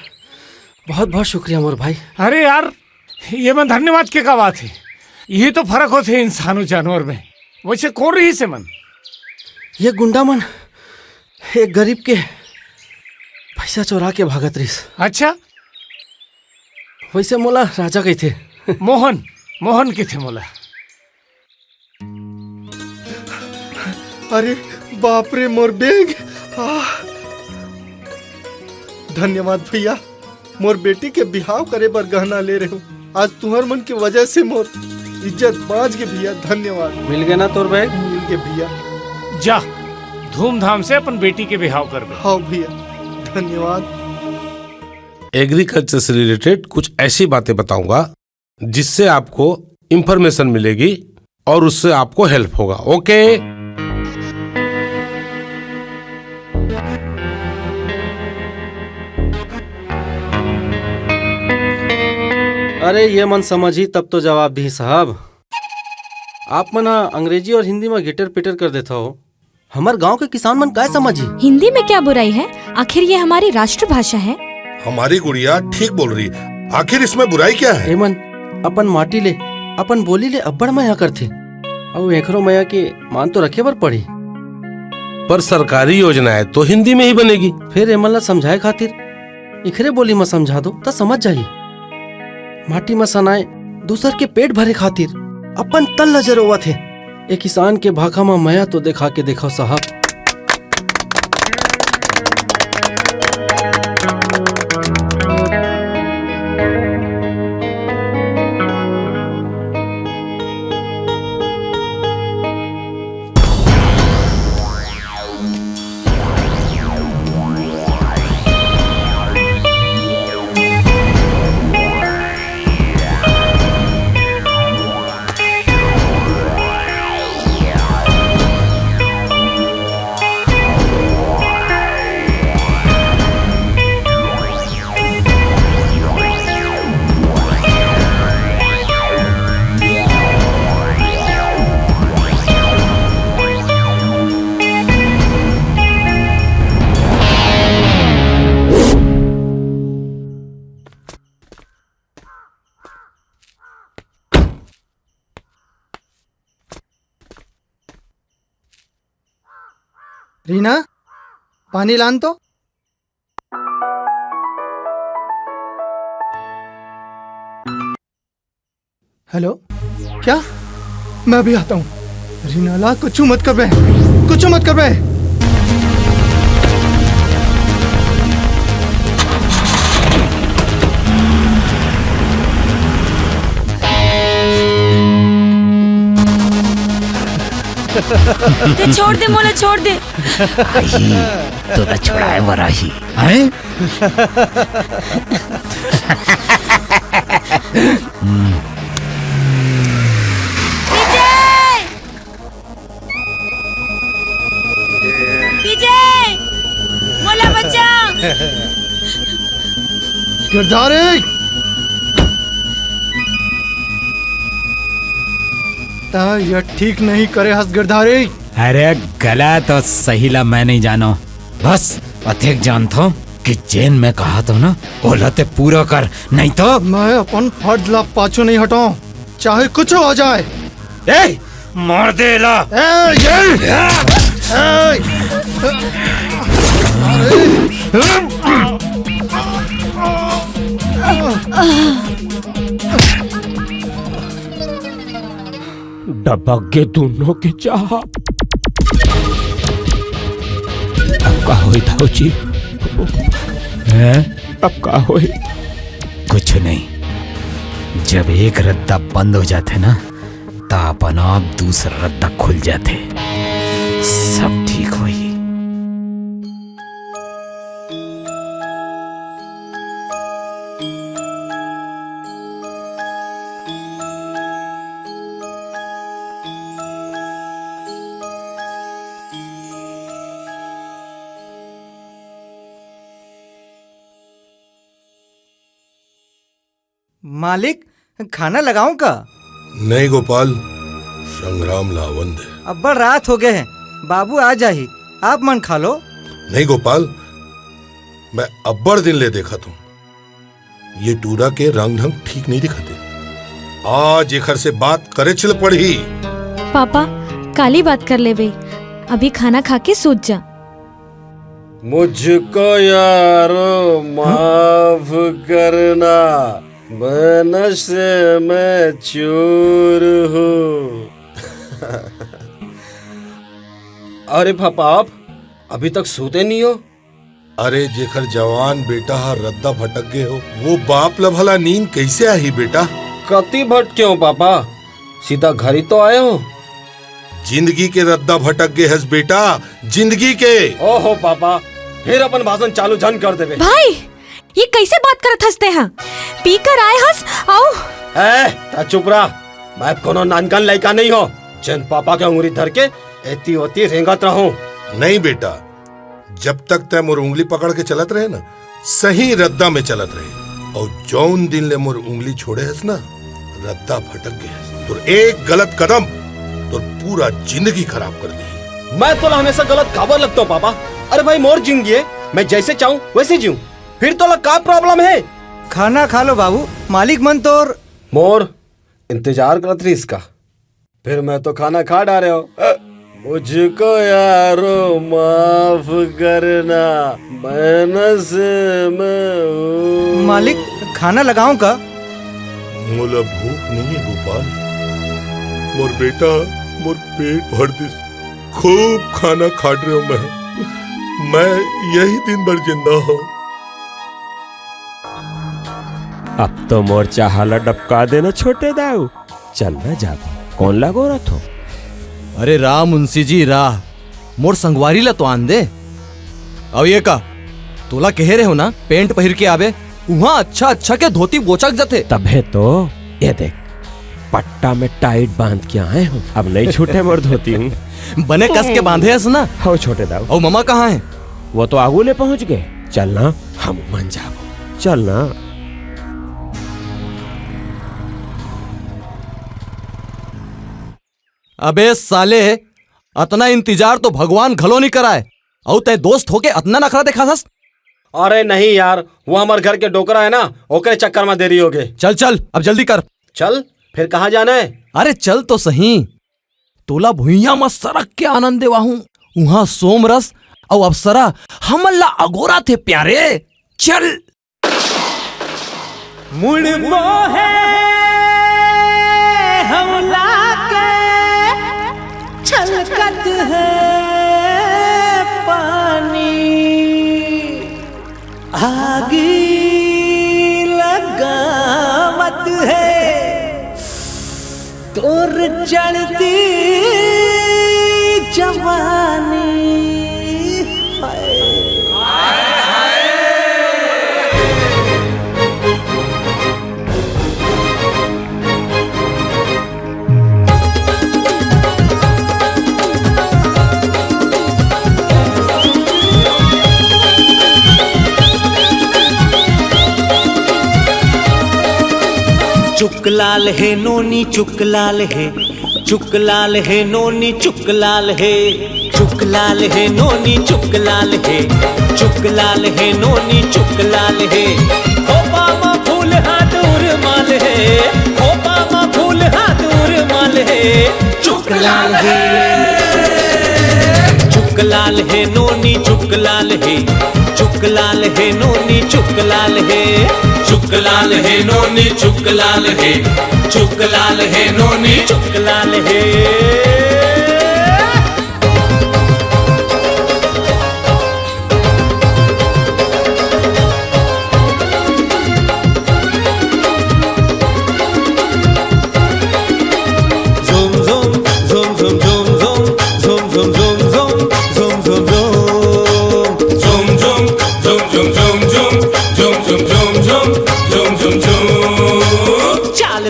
[SPEAKER 18] बहुत बहुत शुक्रिया मोर भाई।
[SPEAKER 12] अरे यार ये मन धन्यवाद के का बात है। ये तो फर्क होते इंसान और जानवर में। वैसे कौन रही से मन?
[SPEAKER 18] ये गुंडा मन एक गरीब के पैसा चोरा के भागत रही।
[SPEAKER 12] अच्छा
[SPEAKER 18] वैसे मोला राजा कही थे।
[SPEAKER 12] मोहन मोहन के थे मोला।
[SPEAKER 17] अरे बाप रे मोर बेग। धन्यवाद भैया, मोर बेटी के बिहाव करे बर गहना ले रहे हो। आज तुम्हार मन की वजह से मोर इज्जत बाज के भैया। धन्यवाद।
[SPEAKER 18] मिल गया ना तोर बैग?
[SPEAKER 17] मिल गया भैया।
[SPEAKER 12] जा धूमधाम से अपन बेटी के बिहाव कर दे।
[SPEAKER 17] हाँ भैया धन्यवाद।
[SPEAKER 7] एग्रीकल्चर से रिलेटेड कुछ ऐसी बातें बताऊंगा जिससे आपको इंफॉर्मेशन मिलेगी और उससे आपको हेल्प होगा। ओके?
[SPEAKER 18] अरे ये मन समझी तब तो जवाब दी साहब। आप मन अंग्रेजी और हिंदी में गिटर पिटर कर देता हो, हमारे गांव के किसान मन क्या समझी?
[SPEAKER 2] हिंदी में क्या बुराई है? आखिर ये हमारी राष्ट्रभाषा है।
[SPEAKER 7] हमारी गुड़िया ठीक बोल रही, आखिर इसमें बुराई क्या है?
[SPEAKER 18] हेमन अपन माटी ले अपन बोली ले अब्बड़ मया करथे और एकरो मया के मान तो रखे बर पड़ी।
[SPEAKER 7] पर सरकारी योजना है तो हिंदी में ही बनेगी।
[SPEAKER 18] फिर हेमन ला समझाए खातिर इखरे बोली में समझा दो तो समझ जाही। माटी में सनाए दूसर के पेट भरे खातिर अपन तल नजर थे। एक किसान के भाखा में मया तो देखा के देखो साहब।
[SPEAKER 17] रीना पानी लान तो। हेलो क्या? मैं भी आता हूँ। रीना ला कुछ मत कर बे, कुछ मत कर बे।
[SPEAKER 14] ते छोड़ दे मोला, छोड़ दे।
[SPEAKER 6] तो ना छुड़ाए वराही हैं?
[SPEAKER 14] विजय मोला बचा।
[SPEAKER 17] गिरधारी ता ये ठीक नहीं करे हस गिरधारी।
[SPEAKER 6] अरे गला तो सही ला मैं नहीं जानो, बस अधिक जानता हूँ कि जैन में कहा तो ना ओलते पूरा कर, नहीं तो
[SPEAKER 17] मैं अपन फर्ज ला पाछू नहीं हटाऊं चाहे कुछ हो जाए।
[SPEAKER 6] ए, मार दे ला।
[SPEAKER 12] डब्बा के दोनों के चाह। अब का होई था जी? अब का होई?
[SPEAKER 6] कुछ नहीं, जब एक रद्दा बंद हो जाते ना तो अपन आप दूसरा रद्दा खुल जाते, सब ठीक होई।
[SPEAKER 10] मालिक खाना लगाऊं का?
[SPEAKER 7] नहीं गोपाल, संग्राम लावंद।
[SPEAKER 10] अब बड़ रात हो गए हैं, बाबू आ जाही, आप मन खा लो।
[SPEAKER 7] नहीं गोपाल, मैं अब्बड़ दिन ले देखा तुम ये टूरा के रंग ढंग ठीक नहीं दिखाते। आज एक से बात करे चल पड़ी।
[SPEAKER 2] पापा काली बात कर ले बे, अभी खाना खा के सूत जा।
[SPEAKER 18] मुझको यारो माफ करना, मैं नशे में चूर हूँ। अरे पापा आप अभी तक सोते नहीं हो?
[SPEAKER 7] अरे जेखर जवान बेटा रद्दा भटक गए हो, वो बाप ला भला नींद कैसे आई बेटा?
[SPEAKER 18] कति भटके हो पापा, सीधा घर ही तो आए हो।
[SPEAKER 7] जिंदगी के रद्दा भटक गए हस बेटा, जिंदगी के।
[SPEAKER 18] ओहो पापा फिर अपन भाषण चालू झन कर देवे।
[SPEAKER 2] भाई ये कैसे बात करत हंसते हैं? पी कर आए हंस आओ।
[SPEAKER 18] ता चुप रहा, मैं कोनो नानकन लड़का नहीं हो जन पापा के उंगली धर के एती ओती रेंगत रहूं।
[SPEAKER 7] नहीं बेटा, जब तक तय मोर उंगली पकड़ के चलत रहे ना, सही रद्दा में चलत रहे, और जौन दिन ले मोर उंगली छोड़े हस ना, रद्दा भटक गए। तो एक गलत कदम तो पूरा जिंदगी खराब कर दी।
[SPEAKER 18] मैं तो हमेशा गलत खबर लगता हूँ पापा। अरे भाई मोर जिंदगी है, मैं जैसे चाहूँ वैसे जीऊँ, फिर तो का प्रॉब्लम है?
[SPEAKER 10] खाना खा लो बाबू, मालिक मन तोर
[SPEAKER 18] मोर इंतजार करत रही इसका, फिर मैं तो खाना खा डाले हो। मुझको यारो माफ करना, मैं नशे में हूँ।
[SPEAKER 10] मालिक खाना लगाऊं का?
[SPEAKER 7] मोला भूख नहीं है गोपाल, मोर बेटा मोर पेट भर दिस, खूब खाना खाट रहे हो। मैं यही दिन भर जिंदा हूँ।
[SPEAKER 15] अब तो मोर चाहाला डबका देना छोटे दाऊ, चल ना जा, कौन लगो रहा थो?
[SPEAKER 1] अरे राम मुंशी जी राह, मोर संगवारी ला तो आन दे। अब ये का तोला कह रहे हो ना पेंट पहिर के आवे, वहाँ अच्छा अच्छा के धोती बोचक जाते।
[SPEAKER 15] तबे तो ये देख पट्टा में टाइट बांध के आए हूँ, अब नहीं छूटे मोर धोती हूँ।
[SPEAKER 1] बने कस के बांधे हस ना।
[SPEAKER 15] हो छोटे दाऊ।
[SPEAKER 1] और ममा कहाँ है?
[SPEAKER 15] वो तो आगू ले पहुँच गए। चल ना हम मन जाओ, चल ना।
[SPEAKER 1] अबे साले, अतना इंतजार तो भगवान घलो नहीं कराए, और तय दोस्त होके अतना नखरा देखा हस।
[SPEAKER 18] अरे नहीं यार, वो हमारे घर के डोकरा है ना, ओकरे चक्कर में देरी हो गई।
[SPEAKER 1] चल चल अब जल्दी कर।
[SPEAKER 18] चल फिर कहाँ जाना है?
[SPEAKER 1] अरे चल तो सही, तोला भुइया में सरक के आनंद देवाहूं, वहां सोमरस और अप्सरा हमला अगोरा थे प्यारे। चल
[SPEAKER 3] मुड़ मोहे हमला के छलकत है पानी, आगी लगावत है तोर चढ़ती जवानी। चुकलाल है नोनी चुकलाल है, चुकलाल है नोनी चुकलाल है, चुकलाल है नोनी चुकलाल है, चुकलाल है नोनी चुकलाल है। खोपा मा फूल हाथ उर्माल है, खोपा मा फूल हाथ उर्माल है। चुकलाल है, चुकलाल है नोनी चुकलाल है, चुकलाल है नोनी चुकलाल है, चुकलाल है नोनी चुकलाल है, चुकलाल है नोनी चुकलाल है।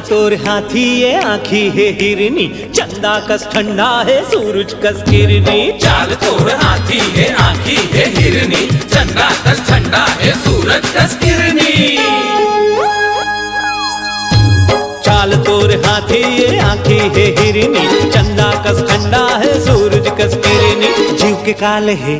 [SPEAKER 3] तोर हाथी ये आँखी है हिरनी, चंदा कस ठंडा है सूरज कस किरनी।
[SPEAKER 20] चाल तोर हाथी है आँखी है हिरनी, चंदा कस ठंडा है सूरज कस किरनी।
[SPEAKER 3] चाल तोर हाथी ये आँखी है हिरनी, चंदा कस ठंडा है सूरज कस किरनी। जीव के काल है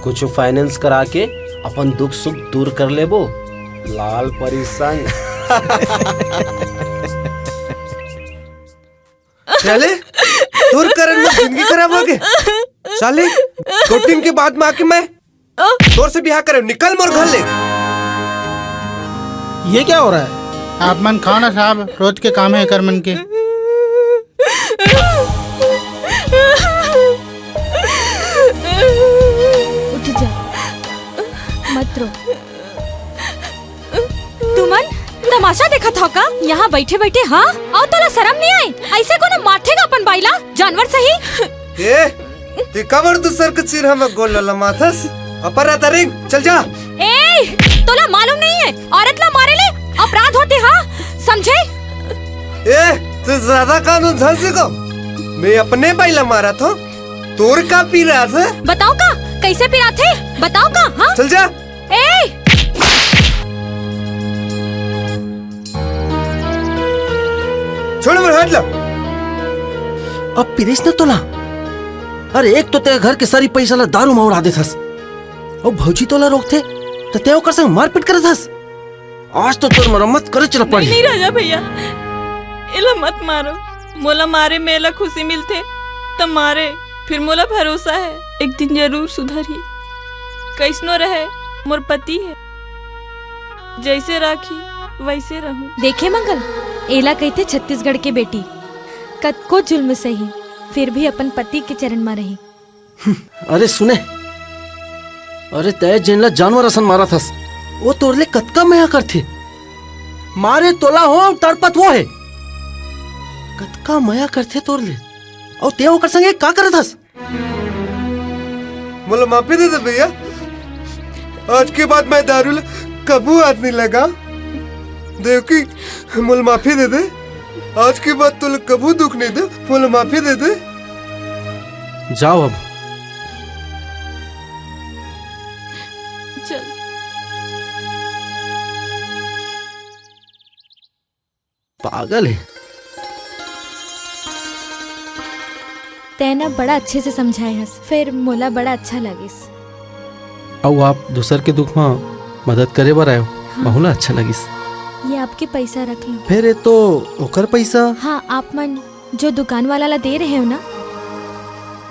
[SPEAKER 18] कुछ फाइनेंस करा के अपन दुख सुख दूर कर लेबो लाल परी संग।
[SPEAKER 10] चले दूर करन में जिंदगी खराब हो गई साले। 2 दिन के बाद में आके मैं तोर से ब्याह करे निकल मोर घर ले।
[SPEAKER 17] ये क्या हो रहा है? आप मन खाओ ना साहब, रोज के काम है कर मन के।
[SPEAKER 2] उठ जा, मत रो। तुमन तमाशा देखा था का? यहाँ बैठे बैठे हाँ और तोला शर्म नहीं आई? ऐसे को ना माथेगा अपन बाइला जानवर सही।
[SPEAKER 10] ए ते कबर दूसर के सिर हम गोल लला माथस अपरा तरिंग चल जा।
[SPEAKER 2] ए तोला मालूम नहीं है औरत ला मारे ले अपराध होते हाँ, समझे?
[SPEAKER 10] ए तू ज्यादा कानून झांसे को मैं अपने बाइला मारा था तोर का पी रहा था।
[SPEAKER 2] बताओ का कैसे पिरा थे? बताओ का हाँ?
[SPEAKER 10] चल जा।
[SPEAKER 2] ए
[SPEAKER 10] छोड़ मेरे हाथ ला।
[SPEAKER 18] अब पिरेस न तोला। अरे एक तो तेरे घर के सारी पैसा ला दारू में उड़ा देथस और भौजी तोला रोकते तो ते ओकर संग मारपीट करत हस। आज तो तोर मरम्मत करे चला पड़ी।
[SPEAKER 9] नहीं राजा भैया, एला मत मारो। मोला मारे में एला खुशी मिलते तब मारे, फिर मोला भरोसा है एक दिन जरूर सुधरी। कैसनो रहे मोर पति है, जैसे राखी वैसे रहूं।
[SPEAKER 2] देखे मंगल, एला कहते छत्तीसगढ़ के बेटी कतको जुल्म सही फिर भी अपन पति के चरण में रही।
[SPEAKER 18] अरे सुने, अरे तय जेनला जानवर असन मारा थस वो तोरले कतका मया करथे। मारे तोला हो तड़पत वो है कतका मया करथे तोरले और ते ओकर संगे का करत हस?
[SPEAKER 10] मुझे माफी दे दे भैया, आज के बाद मैं दारू कबू हाथ नहीं लगा। देवकी मुझे माफी दे दे, आज के बाद तुल कबू दुख नहीं दे, मुझे माफी दे दे।
[SPEAKER 18] जाओ अब।
[SPEAKER 9] चल
[SPEAKER 18] पागल है।
[SPEAKER 2] तैना बड़ा अच्छे से समझाए हस, फिर मोला बड़ा अच्छा लगिस।
[SPEAKER 18] अब आप दूसर के दुख में मदद करे बर आयो, बहुत अच्छा लगिस।
[SPEAKER 2] ये आपके पैसा रख लो।
[SPEAKER 18] फिर ये तो ओकर पैसा।
[SPEAKER 2] हाँ आप मन जो दुकान वाला ला दे रहे हो ना,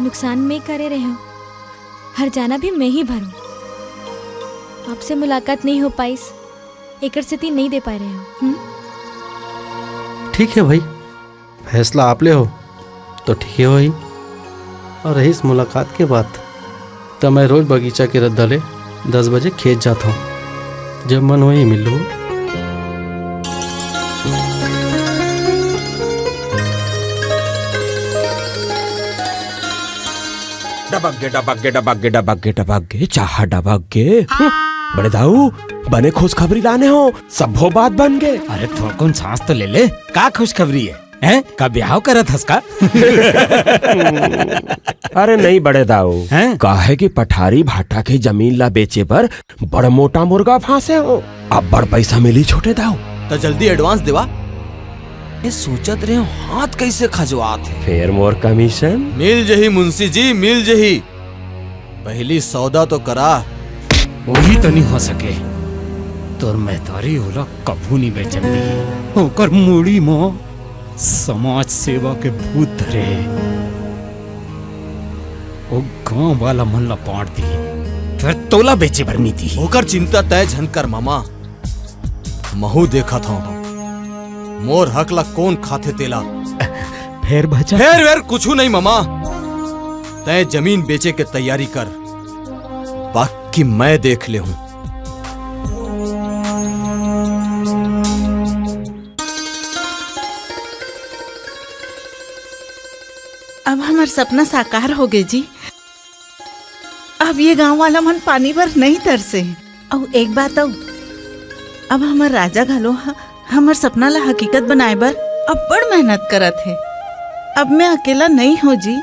[SPEAKER 2] नुकसान में करे रहे हो, हर जाना भी मैं ही भरूं। आपसे मुलाकात नहीं हो पाई, एकर स्थिति नहीं दे पा रहे हो।
[SPEAKER 18] ठीक है भाई, फैसला आप ले हो तो ठीक है भाई। और रही इस मुलाकात के बाद तो मैं रोज बगीचा के रद्दा ले 10 बजे खेत जाता हूँ, जब मन वही मिल लो।
[SPEAKER 15] डबग्गे डबग्गे डबग्गे डबग्गे डबग्गे चाह डबग्गे। बड़े दाऊ बने खुशखबरी लाने हो, सब हो बात बन गए।
[SPEAKER 6] अरे थोड़ा सांस तो ले ले, का खुशखबरी है? हैं का ब्याह करत हस का?
[SPEAKER 15] अरे नहीं बड़े दाऊ, काहे की पठारी भाटा के जमीन ला बेचे पर बड़ मोटा मुर्गा फांसे हो, अब बड़ पैसा मिली छोटे दाऊ।
[SPEAKER 1] तो जल्दी एडवांस देवा। ये सोचत रहे हो हाथ कैसे खजवात है।
[SPEAKER 15] फिर मोर कमीशन
[SPEAKER 1] मिल जही मुंशी जी, मिल जही। पहली सौदा तो करा।
[SPEAKER 6] वही तो नहीं हो सके। तोर महतारी होला कभू नहीं बेचन दी, ओकर मूड़ी में समाज सेवा के भूत धरे। ओ गांव वाला मन ला पाट दी, फिर तोला बेचे भरनी थी।
[SPEAKER 1] होकर चिंता तय झनकर मामा, महू देखा था मोर हक ला कौन खाते तेला।
[SPEAKER 15] फिर बचा
[SPEAKER 1] फेर वेर कुछू नहीं मामा, तय जमीन बेचे के तैयारी कर, बाकी मैं देख ले हूं।
[SPEAKER 5] अब हमार सपना साकार हो गए जी। अब ये गांव वाला मन पानी पर नहीं तरसे। और एक बात और, अब हमार राजा घालो हमार सपना ला हकीकत बनाए बर अब बड़ मेहनत करत है। अब मैं अकेला नहीं हो जी।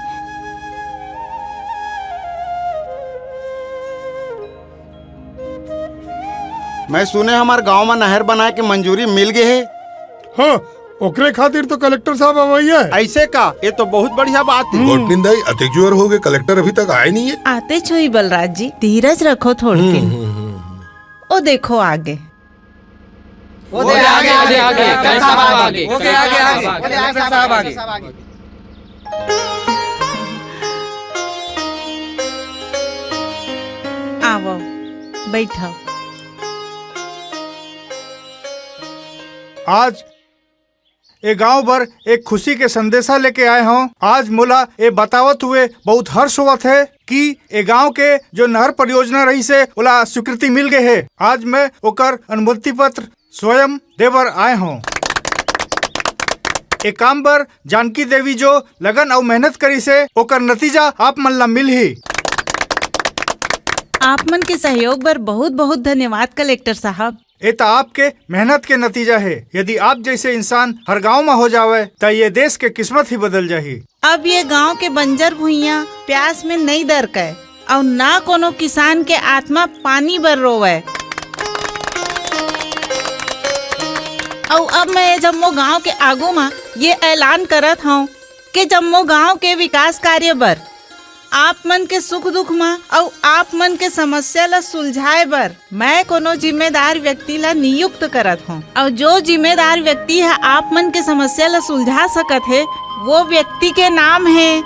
[SPEAKER 13] मैं सुने हमारे गांव में नहर बनाए के मंजूरी मिल गई है।
[SPEAKER 16] हाँ, ओकरे खातिर तो कलेक्टर साहब अवैया है।
[SPEAKER 13] ऐसे का, ये तो बहुत बढ़िया बात है।
[SPEAKER 7] गोटनिन दाई अतिक जोर हो गए, कलेक्टर अभी तक आए नहीं है।
[SPEAKER 5] आते छुई बलराज जी, धीरज रखो थोड़ी दिन। ओ देखो आगे। आओ बैठो।
[SPEAKER 11] आज ए गांव भर एक खुशी के संदेशा लेके आए हूँ। आज मोला ये बतावत हुए बहुत हर्ष होवत है कि ए गांव के जो नहर परियोजना रही से ओला स्वीकृति मिल गए है। आज मैं ओकर अनुमति पत्र स्वयं देवर आए हूँ। ए काम पर जानकी देवी जो लगन और मेहनत करी से ओकर नतीजा आप मन ला मिल ही।
[SPEAKER 5] आप मन के सहयोग पर बहुत बहुत धन्यवाद कलेक्टर साहब।
[SPEAKER 11] ये तो आपके मेहनत के नतीजा है। यदि आप जैसे इंसान हर गांव में हो जावे तो ये देश के किस्मत ही बदल जाही।
[SPEAKER 5] अब ये गांव के बंजर भुइयां प्यास में नहीं दरके और ना कोनो किसान के आत्मा पानी बर रोवे। और अब मैं जम्मू गांव के आगू में ये ऐलान करत हूँ कि जम्मू गांव के विकास कार्य बर आप मन के सुख दुख में और आप मन के समस्या ला सुलझाए बर मैं कोनो जिम्मेदार व्यक्ति ला नियुक्त करत हूँ। और जो जिम्मेदार व्यक्ति है आप मन के समस्या ला सुलझा सकत है, वो व्यक्ति के नाम है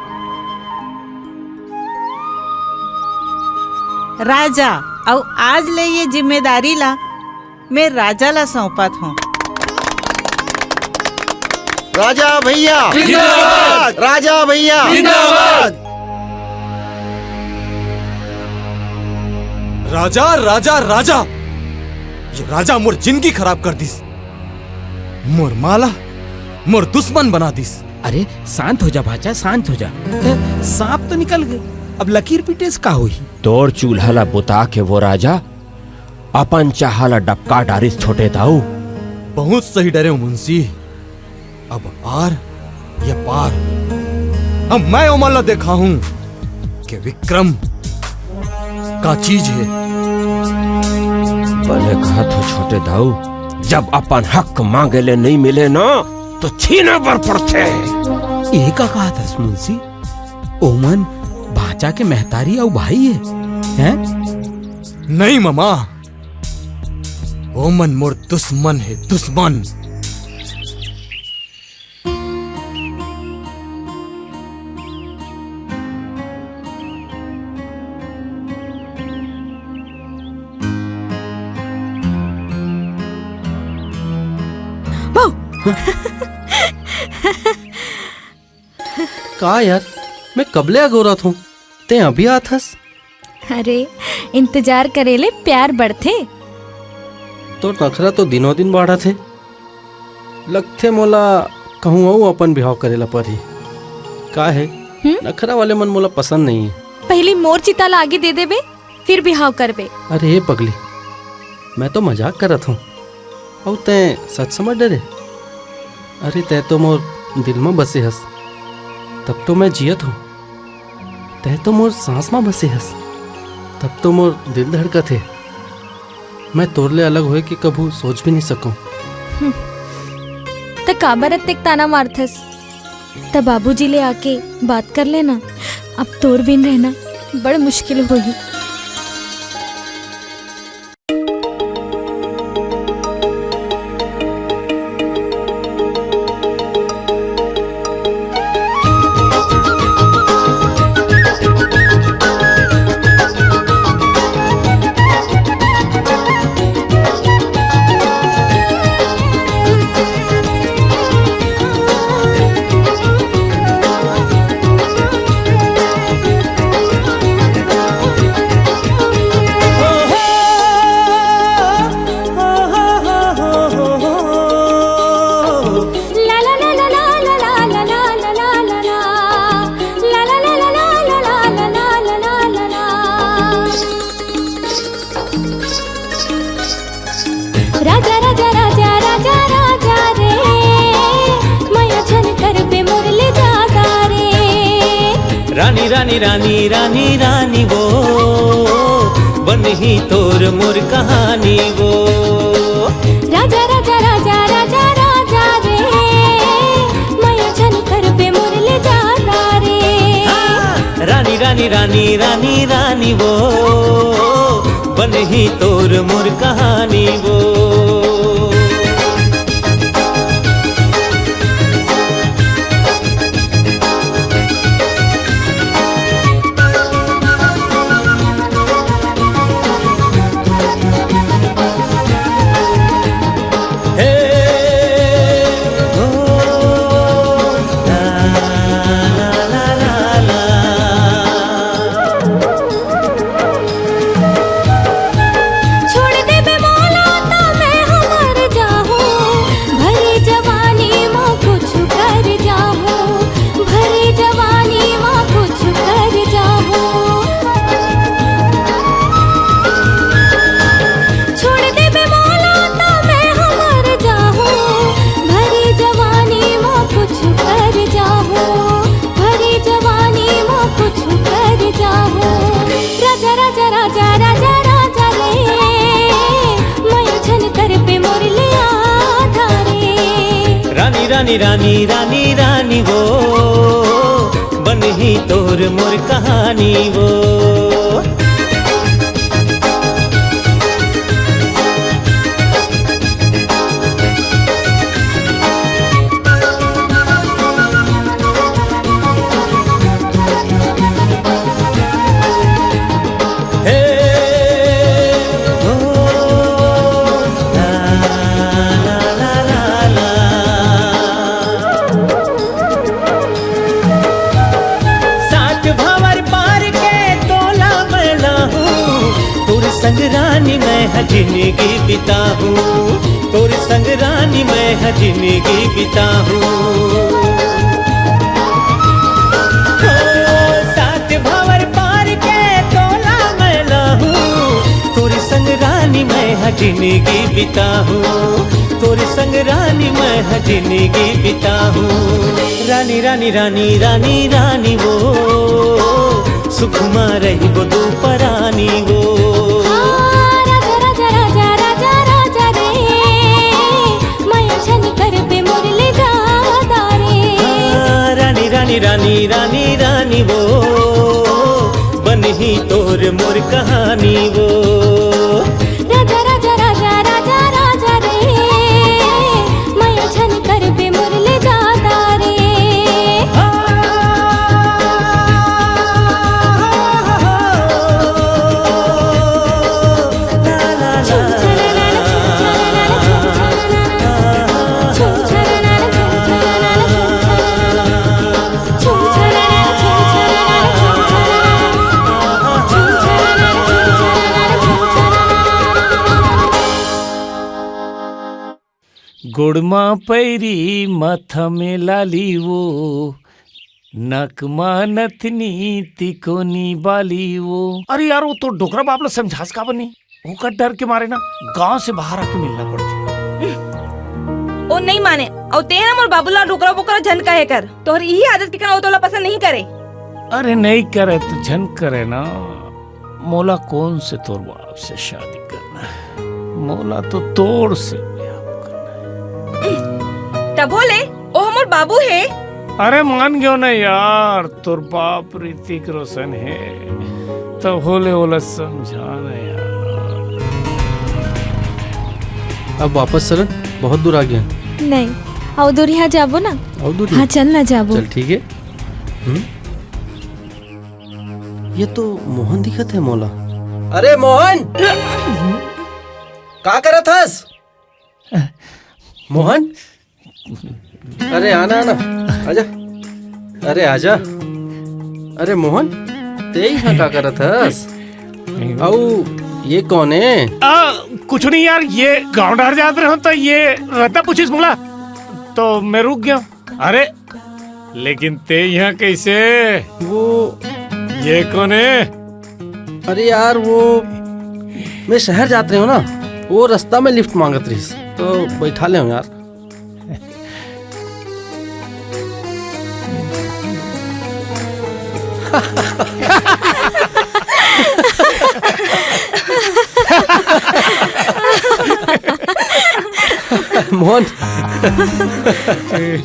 [SPEAKER 5] राजा। और आज ले ये जिम्मेदारी ला मैं राजा ला सौंपत हूँ।
[SPEAKER 13] राजा भैया जिंदाबाद, राजा भैया जिंदाबाद।
[SPEAKER 1] राजा राजा राजा, ये राजा मोर जिंदगी खराब कर दिस, मोर माला मोर दुश्मन बना दिस।
[SPEAKER 6] अरे शांत हो जा भाचा, शांत हो जा। सांप तो निकल गए, अब लकीर पीटे का हुई।
[SPEAKER 15] तोर चूल्हा ला बुता के वो राजा अपन चाहा ला डबका डारिस छोटे ताऊ।
[SPEAKER 1] बहुत सही डरे हो मुंशी। अब आर या पार, अब मैं उमर देखा हूँ कि विक्रम का चीज है।
[SPEAKER 15] भले कहा तो छोटे दाऊ, जब अपन हक मांगे ले नहीं मिले ना तो छीने पर पड़ते।
[SPEAKER 6] एक का कहा था मुंशी, ओमन भाचा के महतारी और भाई है?
[SPEAKER 1] नहीं मामा, ओमन मोर दुश्मन है, दुश्मन।
[SPEAKER 18] का यार, मैं कबले अगोरा हूँ, ते अभी आथस।
[SPEAKER 2] अरे इंतजार करेले प्यार बढ़ते।
[SPEAKER 18] तो नखरा तो दिनों दिन बढ़ा थे। लगथे मोला कहूँ आऊ अपन बिहाव करेला परी। का है नखरा वाले मन मोला पसंद नहीं है।
[SPEAKER 2] पहली मोर चिता आगे दे देबे, फिर बिहाव करबे।
[SPEAKER 18] अरे पगली, मैं तो मजाक करत हूँ और ते सच समझ डरे। अरे तै तो मोर दिल में बसे हस, तब तो मैं जियत हूँ। तै तो मोर सांस में बसे हस, तब तो मोर दिल धड़कत है। मैं तोरले अलग होए कि कभू सोच भी नहीं सकूं।
[SPEAKER 2] तो काबर अत्तेक ताना मारथस, तब बाबूजी ले आके बात कर लेना। अब तोर बिन रहना बड़ मुश्किल होगी।
[SPEAKER 3] रानी रानी रानी रानी रानी वो बन ही तोर मोर कहानी वो।
[SPEAKER 2] राजा राजा राजा राजा राजा रे
[SPEAKER 3] रानी रानी रानी रानी वो बन ही तोर मोर कहानी वो। रानी रानी रानी रानी वो बन ही तोर मोर कहानी वो। संग रानी मैं जिंदगी बिता हूँ, तोर संग रानी मैं जिंदगी बिता हूँ। सात भंवर पार के तोला मैं लाहूँ, तोर संग रानी मैं जिंदगी बिता हूँ, तोर संग रानी मैं जिंदगी बिता हूँ। रानी रानी रानी रानी रानी वो सुखमा रही वो दोपरानी वो। रानी रानी रानी वो बन ही तोर मोर कहानी वो।
[SPEAKER 2] राजा राजा राजा राजा राजा रे मैं छन कर पे मोर ले जाता रे।
[SPEAKER 12] गुड़मा पैरी माथा में लाली वो नकमा नथनी तिकोनी बाली वो। अरे यार वो तो डोकरा बाप लोग समझास का बनी वो का डर के मारे ना गांव से बाहर आके मिलना पड़ती।
[SPEAKER 9] ओ नहीं माने और तेरा मोर बाबूलाल डोकरा बोकरा झन कहे कर तोहर यही आदत के कारण वो तोला पसंद नहीं करे।
[SPEAKER 12] अरे नहीं करे तो झन करे ना, मोला कौन से तोर बाप से शादी करना है, मोला तो तोड़ से
[SPEAKER 9] तब बोले ओ हमर बाबू है।
[SPEAKER 12] अरे मान गयो ना यार, तोर बाप ऋतिक रोशन है तो होले ओला समझाना यार।
[SPEAKER 18] अब वापस चलन, बहुत दूर आ गया।
[SPEAKER 2] नहीं और दूर यहाँ जाबो ना।
[SPEAKER 18] और दूर
[SPEAKER 2] हाँ चल ना जाबो।
[SPEAKER 18] चल ठीक है। ये तो मोहन दिखत है मोला। अरे मोहन का करत हस? मोहन अरे आना आना आजा। अरे आजा। अरे मोहन ते यहाँ का करत हस? औ ये कौन है?
[SPEAKER 12] कुछ नहीं यार, ये गांव डार जाते रहो तो ये रहता पूछिस मोला तो मैं रुक गया। अरे लेकिन ते यहाँ कैसे?
[SPEAKER 18] वो
[SPEAKER 12] ये कौन है?
[SPEAKER 18] अरे यार वो मैं शहर जाते रहो ना, वो रास्ता में लिफ्ट मांगत रही तो बैठा ले यार। मोहन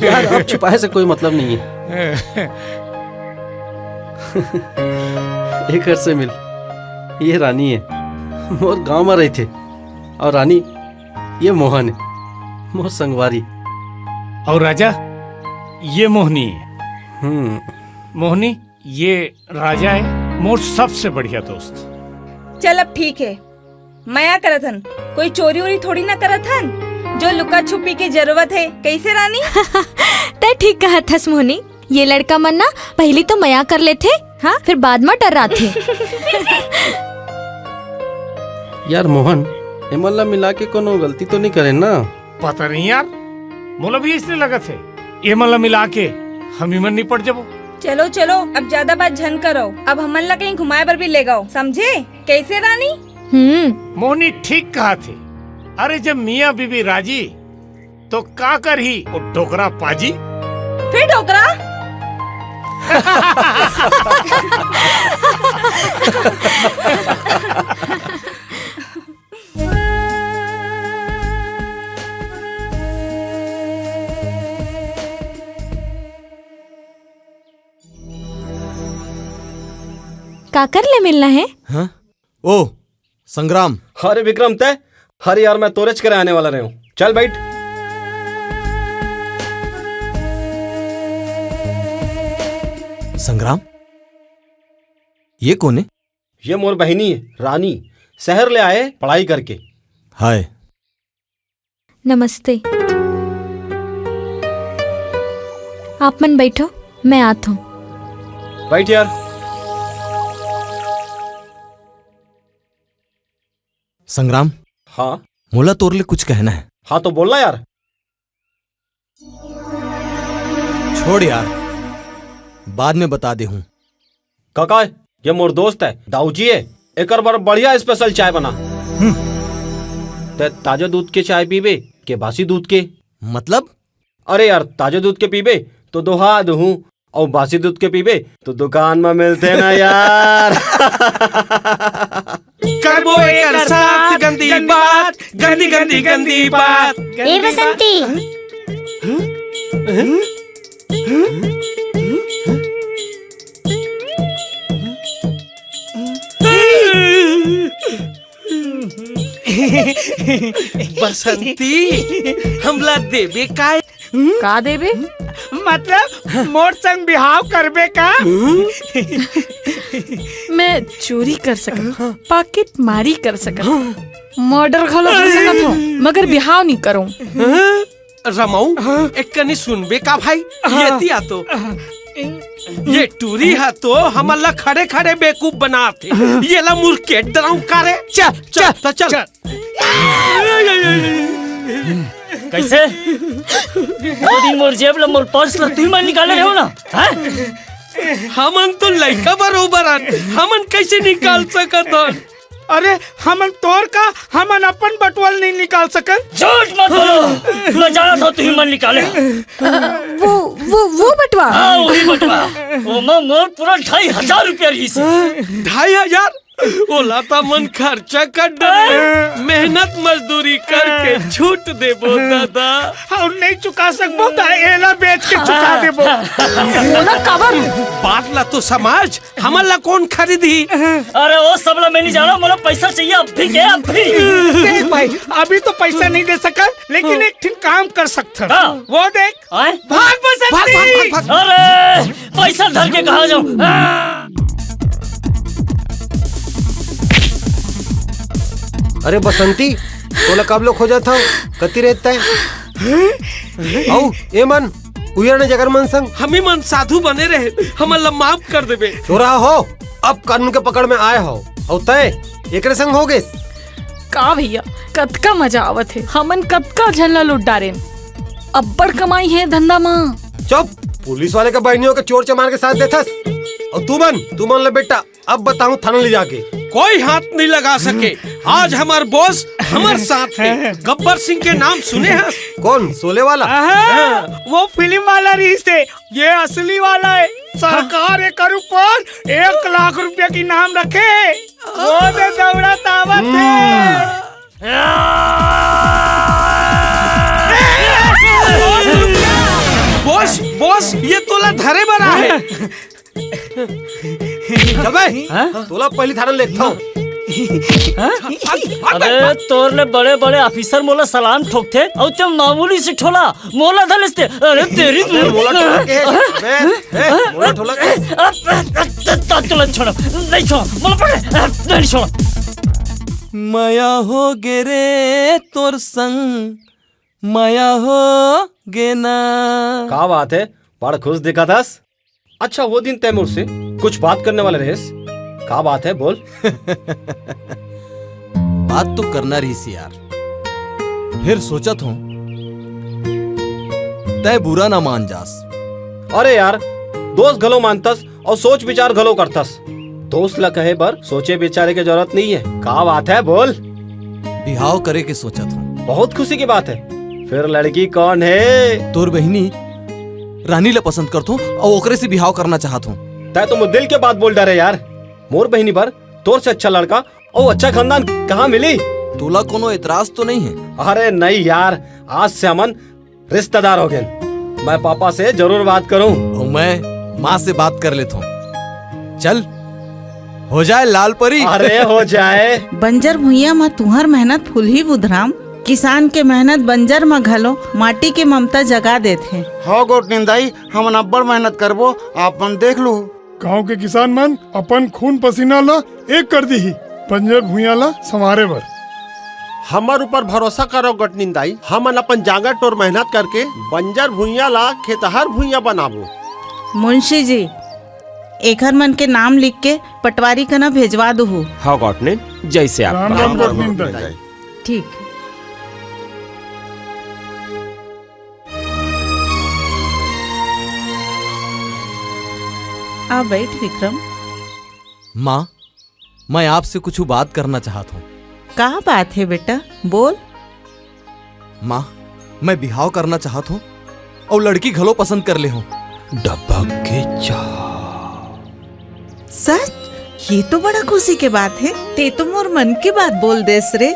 [SPEAKER 18] यार अब छुपाए से कोई मतलब नहीं है। एक से मिल, ये रानी है, मोर गांव में रही थे। और रानी ये मोहन है, मोर संगवारी।
[SPEAKER 12] और राजा ये मोहनी है। मोहनी ये राजा है, मोर सबसे बढ़िया दोस्त।
[SPEAKER 9] चल अब ठीक है, मया करत हन, कोई चोरी वोरी थोड़ी ना करत हन, जो लुका छुपी की जरूरत है। कैसे रानी?
[SPEAKER 2] तय ठीक कहा थस मोहनी, ये लड़का मन ना पहली तो मया कर लेते, हाँ फिर बाद में डराते।
[SPEAKER 18] यार मोहन, एमल्ला मिला के कोनो गलती तो नहीं करे ना?
[SPEAKER 12] पता नहीं यार, मोला भी इसलिए लगा थे ये मतलब मिला के हम ही मन नहीं पड़ जाबो।
[SPEAKER 9] चलो चलो अब ज्यादा बात झन करो, अब हमन ला कहीं घुमाए पर भी ले गाओ, समझे? कैसे रानी?
[SPEAKER 12] मोहनी ठीक कहा थे। अरे जब मियाँ बीबी राजी तो का कर ही वो डोकरा पाजी।
[SPEAKER 9] फिर डोकरा?
[SPEAKER 2] काकर ले मिलना है?
[SPEAKER 1] हाँ? ओ संग्राम।
[SPEAKER 10] अरे विक्रम तय, अरे यार मैं तोरेच करे आने वाला रहा हूँ, चल बैठ।
[SPEAKER 1] संग्राम, ये कौन है?
[SPEAKER 10] ये मोर बहनी है रानी, शहर ले आए पढ़ाई करके।
[SPEAKER 1] हाय।
[SPEAKER 2] नमस्ते। आप मन बैठो, मैं आता हूँ।
[SPEAKER 10] बैठ यार।
[SPEAKER 1] संग्राम।
[SPEAKER 10] हाँ
[SPEAKER 1] मोला तोरले कुछ कहना है।
[SPEAKER 10] हाँ तो बोलना यार।
[SPEAKER 1] छोड़ यार, बाद में बता दे हूँ।
[SPEAKER 10] काका ये मोर दोस्त है दाऊजी है, एक बार बढ़िया स्पेशल चाय बना। ते ताजा दूध के चाय पीबे के बासी दूध के?
[SPEAKER 1] मतलब?
[SPEAKER 10] अरे यार ताजा दूध के पीबे तो दोहा दूं, और बासी दूध के पीबे तो दुकान में मिलते ना यार।
[SPEAKER 8] करबो एकर साथ गंदी बात, गंदी गंदी गंदी बात।
[SPEAKER 4] ए बसंती,
[SPEAKER 8] बसंती हमला देबे
[SPEAKER 9] का देबे? मतलब मोर संग बिहाव करबे का?
[SPEAKER 21] मैं चोरी कर सकत, पॉकेट मारी कर सकत, मर्डर घलो कर सकत हूँ, मगर बिहाव नहीं करूँ।
[SPEAKER 8] रमाऊ एक कनी सुनबे का भाई? ये आ तो ये टूरी है तो हमला खड़े खड़े बेवकूफ बनाते, ये ला मुर्के डराऊ करे। चल चल चल।
[SPEAKER 19] कैसे? वो दिन मोर जेब ला मोर पर्स ला तुम निकाले रहो ना?
[SPEAKER 8] हमन तो लड़का बरोबर हमन कैसे निकाल सकत हो?
[SPEAKER 11] अरे हमन तोर का हमन अपन बटवाल नहीं निकाल सकत।
[SPEAKER 19] झूठ मत बोलो, मैं जाना था तुम मन निकाले।
[SPEAKER 21] वो बटवा?
[SPEAKER 19] हाँ वही बटवा, वो मोर पूरा 2500 रुपया रही से।
[SPEAKER 8] 2500? ओ लाता मन खर्चा कर डरे, मेहनत मजदूरी करके छूट देबो दादा।
[SPEAKER 11] हम नहीं चुका सकबो त एला बेच के चुका देबो।
[SPEAKER 8] मोला कबर बात ला तो समाज हमला कौन खरीदी?
[SPEAKER 19] अरे वो सब ला मैं नहीं जाना, मोला पैसा चाहिए अभी के अभी।
[SPEAKER 11] देख भाई अभी तो पैसा नहीं दे सका, लेकिन एक ठीक काम कर सकते। वो देख भाग बसंती।
[SPEAKER 19] अरे पैसा धर के कहाँ जाऊँ?
[SPEAKER 10] अरे बसंती तोला कब लोग खोजा था कति रहता है? आओ ए मन उयर ने जगर मन संग
[SPEAKER 8] हम ही मन साधु बने रहे, हमला माफ कर देबे।
[SPEAKER 10] चोरा हो अब कानून के पकड़ में आए हो, और तय एकरे संग हो गए
[SPEAKER 21] का भैया? कतका मजा आवत है, हमन कतका झल्ला लुट डारे, अब्बड़ कमाई है धंधा माँ।
[SPEAKER 10] चुप, पुलिस वाले का बहनियों के चोर चमार के साथ देथस, और तू मन ले बेटा अब बताऊं थाना ले जाके।
[SPEAKER 8] कोई हाथ नहीं लगा सके, आज हमार बॉस हमारे साथ है। गब्बर सिंह के नाम सुने हैं?
[SPEAKER 10] कौन? शोले वाला?
[SPEAKER 11] वो फिल्म वाला रीस है, ये असली वाला है। सरकार एक ऊपर 1 लाख रुपया की नाम रखे, वो दे दौड़ा तावत है।
[SPEAKER 8] बॉस ये तोला धरे बना है।
[SPEAKER 10] तोला पहली थारन लेखता हूँ।
[SPEAKER 19] अबे तोरले बड़े बड़े ऑफिसर मोला सलाम ठोकते और ते मामूली से ठोला मोला धलस्ते। अरे तेरी
[SPEAKER 10] मोला ठोला
[SPEAKER 19] तोला छोड़ नहीं छोड़ मोला पकड़ नहीं छोड़।
[SPEAKER 1] माया हो गे रे तोर संग माया हो गे ना।
[SPEAKER 10] क्या बात है, बड़ा खुश दिखा था। अच्छा वो दिन तैमूर से कुछ बात करने वाले रहेस, क्या बात है बोल।
[SPEAKER 1] बात तो करना रही सी यार, फिर सोचत हूँ तय बुरा ना मान जास।
[SPEAKER 10] अरे यार दोस्त घलो मानतस और सोच विचार घलो करतस। दोस्त ला कहे बर सोचे विचारे की जरूरत नहीं है। क्या बात है बोल।
[SPEAKER 1] बिहाव करे के सोचत हूँ।
[SPEAKER 10] बहुत खुशी की बात है। फिर लड़की कौन है?
[SPEAKER 1] तोर बहिनी रानी ला पसंद करत हूँ और ओकरे से बिहाव करना चाहत हूँ।
[SPEAKER 10] तय तुम दिल के बात बोल डरे यार। मोर बहिनी पर तोर से अच्छा लड़का और अच्छा खानदान कहाँ मिली?
[SPEAKER 1] तोला कोनो एतराज तो नहीं है?
[SPEAKER 10] अरे नहीं यार, आज से अमन रिश्तेदार हो गए। मैं पापा से जरूर बात करूं।
[SPEAKER 1] और मैं माँ से बात कर लेता हूँ। चल हो जाए लाल परी।
[SPEAKER 10] अरे हो जाए।
[SPEAKER 5] बंजर भुइया में तुहर मेहनत फूल ही बुधराम। किसान के मेहनत बंजर में घलो माटी के ममता जगा देते।
[SPEAKER 13] हाँ गोटनीन दाई, हम अब्बड़ मेहनत करबो, आपन देख लो।
[SPEAKER 16] गांव के किसान मन अपन खून पसीना ला एक कर दी, बंजर भुइया ला संवारे बर।
[SPEAKER 15] हमार ऊपर भरोसा करो गटनिन दाई, हमन अपन जांगर टोर मेहनत करके बंजर भुइया ला खेतहर भुइया बनाबो।
[SPEAKER 5] मुंशी जी एकर मन के नाम लिख के पटवारी का ना भेजवा दो।
[SPEAKER 15] हाँ गटनिन, जैसे आप
[SPEAKER 16] राम राम गटनिन दाई।
[SPEAKER 5] ठीक। आ बैठ विक्रम।
[SPEAKER 1] माँ मैं आपसे कुछ बात करना चाहता हूँ।
[SPEAKER 5] क्या बात है बेटा, बोल।
[SPEAKER 1] माँ मैं बिहाव करना चाहता हूँ और लड़की घलो पसंद कर ले हूँ।
[SPEAKER 15] डब्बा के चाह।
[SPEAKER 5] सच? ये तो बड़ा खुशी के बात है। ते तो मोर मन की बात बोल देस रे।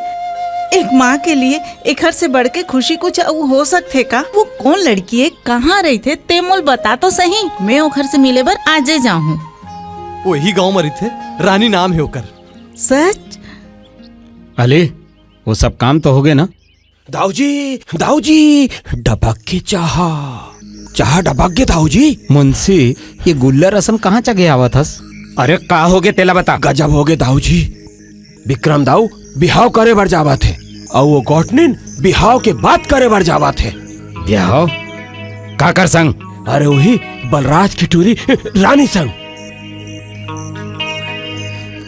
[SPEAKER 5] एक माँ के लिए एक हर से बढ़ के खुशी कुछ हो सकते का? वो कौन लड़की है, कहाँ रही थे, ते मोल बता तो सही। मैं ओखर से मिले बर आजे जाऊँ।
[SPEAKER 1] वही गांव में रही थे, रानी नाम है ओकर।
[SPEAKER 5] सच?
[SPEAKER 6] अले वो सब काम तो हो गए ना?
[SPEAKER 15] दाऊजी डबक के चाह डबक के दाऊजी।
[SPEAKER 6] मुंशी ये गुल्ला रसम कहाँ चगे आवा थस? अरे का हो गए तेला बता।
[SPEAKER 15] गजब हो गए दाऊजी। विक्रम दाऊ बिहाव करे बर जावा थे और वो गॉटनिन बिहाव के बात करे बर जावा थे।
[SPEAKER 6] बिहाव का कर संग?
[SPEAKER 15] अरे वही बलराज की टूरी रानी संग।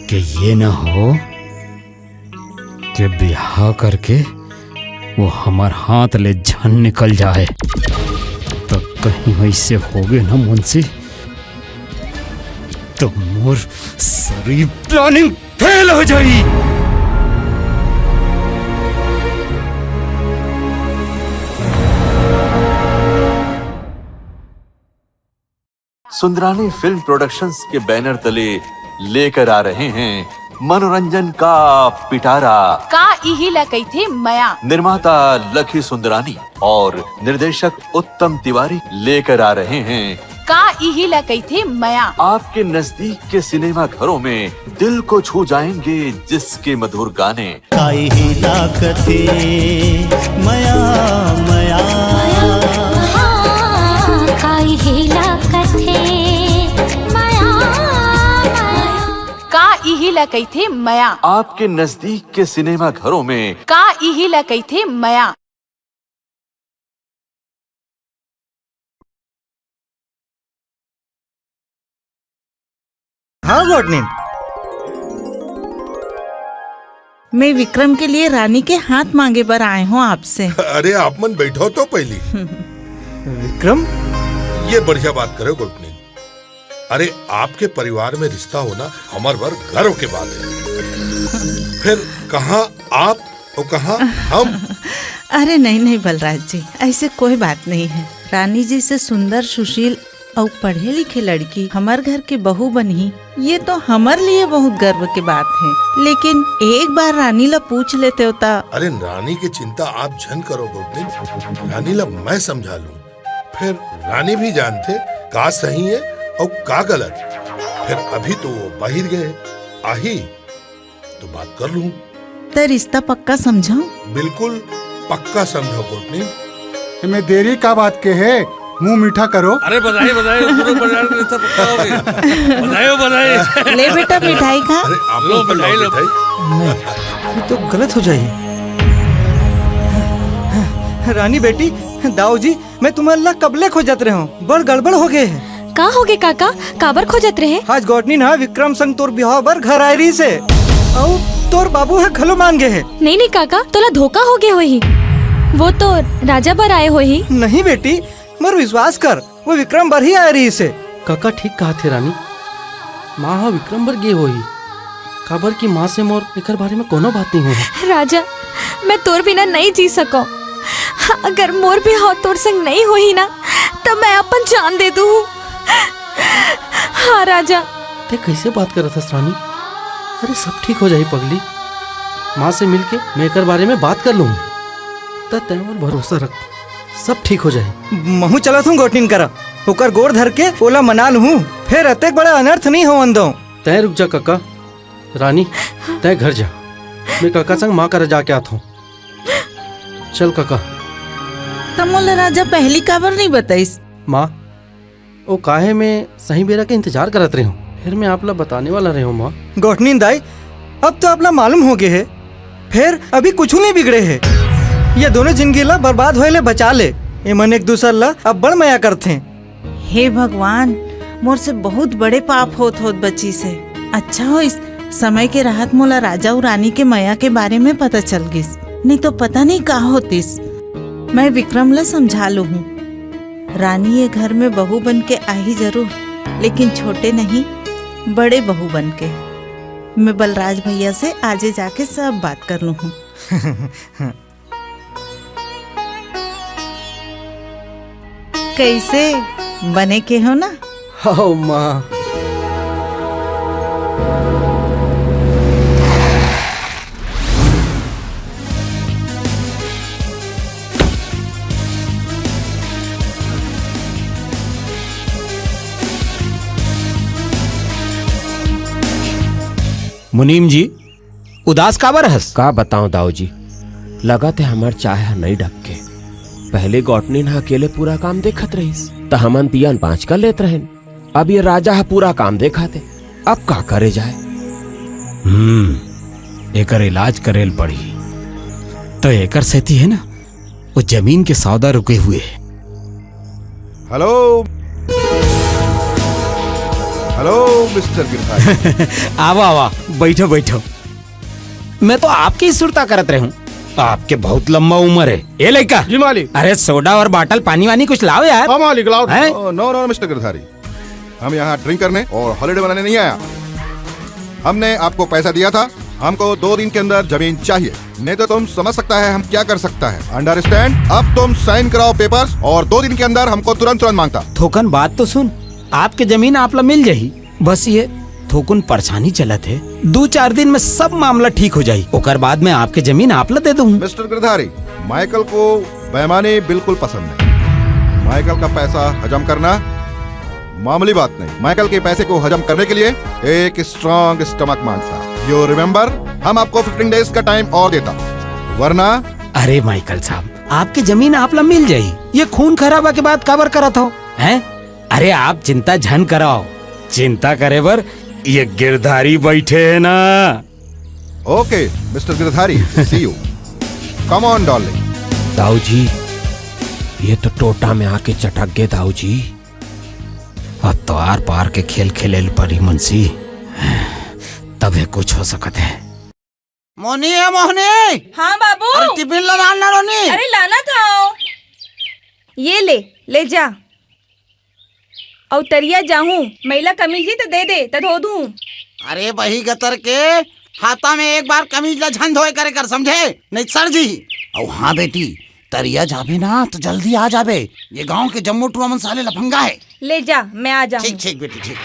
[SPEAKER 6] कि ये ना हो कि बिहाव करके वो हमार हाथ ले जान निकल जाए, तो कहीं वैसे हो गए ना मुंशी तो मोर सारी प्लानिंग फेल हो जाई।
[SPEAKER 14] सुंदरानी फिल्म प्रोडक्शंस के बैनर तले लेकर आ रहे हैं मनोरंजन का पिटारा।
[SPEAKER 21] का इही लकई थे मया।
[SPEAKER 14] निर्माता लखी सुंदरानी और निर्देशक उत्तम तिवारी लेकर आ रहे हैं
[SPEAKER 21] का इही लकई थे मया।
[SPEAKER 14] आपके नजदीक के सिनेमा घरों में दिल को छू जाएंगे जिसके मधुर गाने।
[SPEAKER 3] का इही लकथे मया मया,
[SPEAKER 4] का इही लकथे मया,
[SPEAKER 21] का इही लकई थे मया।
[SPEAKER 14] आपके नजदीक के सिनेमा घरों में
[SPEAKER 21] का इही लकई थे मया।
[SPEAKER 13] हाँ गॉटनिन।
[SPEAKER 5] मैं विक्रम के लिए रानी के हाथ मांगे बर आए हूँ आपसे।
[SPEAKER 7] अरे आप मन बैठो तो पहली।
[SPEAKER 10] विक्रम
[SPEAKER 7] ये बढ़िया बात करे गॉटनिन। अरे आपके परिवार में रिश्ता होना हमारे बार गर्व के बात है। फिर कहाँ आप और कहाँ हम?
[SPEAKER 5] अरे नहीं बलराज जी, ऐसे कोई बात नहीं है। रानी जी से सुंदर सुशील और पढ़े लिखे लड़की हमार घर के बहू बनी, ये तो हमारे लिए बहुत गर्व की बात है। लेकिन एक बार रानी ला पूछ लेते होता।
[SPEAKER 7] अरे रानी की चिंता आप झन करो गॉटनिन, रानी ला मैं समझा लूं। फिर रानी भी जानते का सही है और का गलत। फिर अभी तो वो बाहर गए, आही तो बात कर लूं।
[SPEAKER 5] तो रिश्ता पक्का समझाओ।
[SPEAKER 7] बिल्कुल पक्का समझो कोटनी।
[SPEAKER 20] मैं देरी का बात के है, मुंह मीठा करो।
[SPEAKER 12] अरे बधाई बधाई, रिश्ता पक्का हो गया। बधाई बधाई।
[SPEAKER 5] ले बेटा मिठाई खा।
[SPEAKER 7] अरे आप
[SPEAKER 12] लो बधाई लो।
[SPEAKER 10] नहीं, ये तो गलत हो जाएगी। रानी बेटी, दाऊ जी, मैं तुम्हें अल्लाह कबले खोजत रहे हूँ, बड़ गड़बड़ हो गए है।
[SPEAKER 2] का हो गए काका, काबर खोजत रहे?
[SPEAKER 10] आज गौटनी ना विक्रम संग तोर बिहाव बर घर आए रही से, और तोर बाबू है खलो मान गए है।
[SPEAKER 2] नहीं नहीं काका, तोला धोखा हो गया होही, वो तो राजा बर आए होही।
[SPEAKER 10] नहीं बेटी, मर विश्वास कर, वो विक्रम बर ही आए रही से।
[SPEAKER 18] काका ठीक कहा थे रानी, माँ हा विक्रम बर गे होई, काबर की माँ से मोर एकर बारे में कोनो बात नहीं हुई।
[SPEAKER 2] राजा, मैं तोर बिना नहीं जी सको। अगर मोर भी हाथ तोर संग नहीं होही ना, तब मैं अपन जान दे दूँ। हाँ राजा।
[SPEAKER 18] ते कैसे बात करत हस रानी? अरे सब ठीक हो जाई पगली, माँ से मिलके मैं एकर बारे में बात कर लूँ। तय भरोसा रख, सब ठीक हो जाए।
[SPEAKER 10] महू चला थूँ गोटिन करा, होकर गोड़ धर के ओला मना लूँ, फिर अतेक बड़ा अनर्थ नहीं हो अंदो।
[SPEAKER 18] तय रुक जा काका, रानी तय घर जा, मैं काका संग माँ कर जाके आता हूँ। चल काका।
[SPEAKER 5] तमोला राजा पहली काबर नहीं बताइस?
[SPEAKER 18] माँ, वो काहे में सही बेरा के इंतजार करत रही हूँ, फिर मैं आपला बताने वाला रही हूँ। माँ
[SPEAKER 10] गोटनी दाई, अब तो आपला मालूम हो गए है, फिर अभी कुछ नहीं बिगड़े है। ये दोनों जिंदगी ला बर्बाद होए ले बचा ले, ये मन एक दूसर ला अब बड़ मया करते हैं।
[SPEAKER 5] हे भगवान, मोर से बहुत बड़े पाप होत बच्ची से। अच्छा हो इस समय के राहत मोला राजा और रानी के मया के बारे में पता चल गिस, नहीं तो पता नहीं कहा होतिस। मैं विक्रम ला समझा लू हूँ, रानी ये घर में बहू बन के आई जरूर, लेकिन छोटे नहीं बड़े बहू बन के। मैं बलराज भैया से आजे जाके सब बात कर लू हूँ। कैसे बने के हो ना?
[SPEAKER 10] हो माँ।
[SPEAKER 6] मुनीम जी, उदास काबर हस?
[SPEAKER 15] का बताऊं दाऊ जी, लगा थे हमार चाह नहीं ढक के। पहले गौटनी ना अकेले पूरा काम देखत रहीस, तो हमन तियन 5 कर लेत रहन। अब ये राजा है पूरा काम देखा थे, अब का करे जाए?
[SPEAKER 6] एकर इलाज करेल पड़ी, तो एकर सेती है ना वो जमीन के सौदा रुके हुए।
[SPEAKER 22] Hello hello mister Girdhari.
[SPEAKER 6] आवा आवा, बैठो बैठो। मैं तो आपकी सुरता करत रहे हूँ, आपके बहुत लंबा उम्र है। ये लड़का
[SPEAKER 22] जी मालिक।
[SPEAKER 6] अरे सोडा और बाटल पानी वानी कुछ लाओ यार।
[SPEAKER 22] हाँ मालिक लाओ। नो नो मिस्टर गिरधारी, हम यहाँ ड्रिंक करने और हॉलिडे बनाने नहीं आया। हमने आपको पैसा दिया था, हमको 2 दिन के अंदर जमीन चाहिए, नहीं तो तुम समझ सकता है हम क्या कर सकता है। अंडरस्टैंड? अब तुम साइन कराओ पेपर्स और 2 दिन के अंदर हमको तुरंत मांगता।
[SPEAKER 6] थोकन बात तो सुन, आपके जमीन आप ला मिल जाही, बस ये थोकुन परेशानी चलत है। 2-4 दिन में सब मामला ठीक हो जाये, ओकर बाद में आपके जमीन आप ला दे दूँ।
[SPEAKER 22] मिस्टर गिरधारी, माइकल को बेईमानी बिल्कुल पसंद नहीं। माइकल का पैसा हजम करना मामूली बात नहीं। माइकल के पैसे को हजम करने के लिए एक स्ट्रॉन्ग स्टमक मांगता। यू रिमेम्बर, हम आपको 15 डेज का टाइम और देता, वरना।
[SPEAKER 6] अरे माइकल साहब, आपकी जमीन आप ला मिल जाये, ये खून खराबा के बाद काबर करत हो हैं? अरे आप चिंता झन कराओ, चिंता करे बर ये गिरधारी बैठे है ना।
[SPEAKER 22] Okay mister Girdhari, see you. Come on darling.
[SPEAKER 15] Dau ji, ये तो टोटा में आके चटक गए दाऊ जी।
[SPEAKER 6] अब तो आर पार के खेल खेले पड़ी मुंशी, तबे कुछ हो सकत है।
[SPEAKER 13] मोहनी है मोहनी।
[SPEAKER 21] हाँ बाबू।
[SPEAKER 13] अरे टिफिन लाना रोनी।
[SPEAKER 21] अरे लाना था। ये ले जा। और तरिया जाऊं, मैला कमीज ही तो दे दे, तो धो दूं।
[SPEAKER 13] अरे बही गतर के हाथा में एक बार कमीज ला झन धोए करे कर, समझे? नहीं सर जी। और हाँ बेटी, तरिया जाबे ना तो जल्दी आ जाबे, ये गांव के जम्मू टूअमन साले लफंगा है।
[SPEAKER 21] ले जा, मैं आ जाऊं।
[SPEAKER 13] ठीक ठीक बेटी ठीक।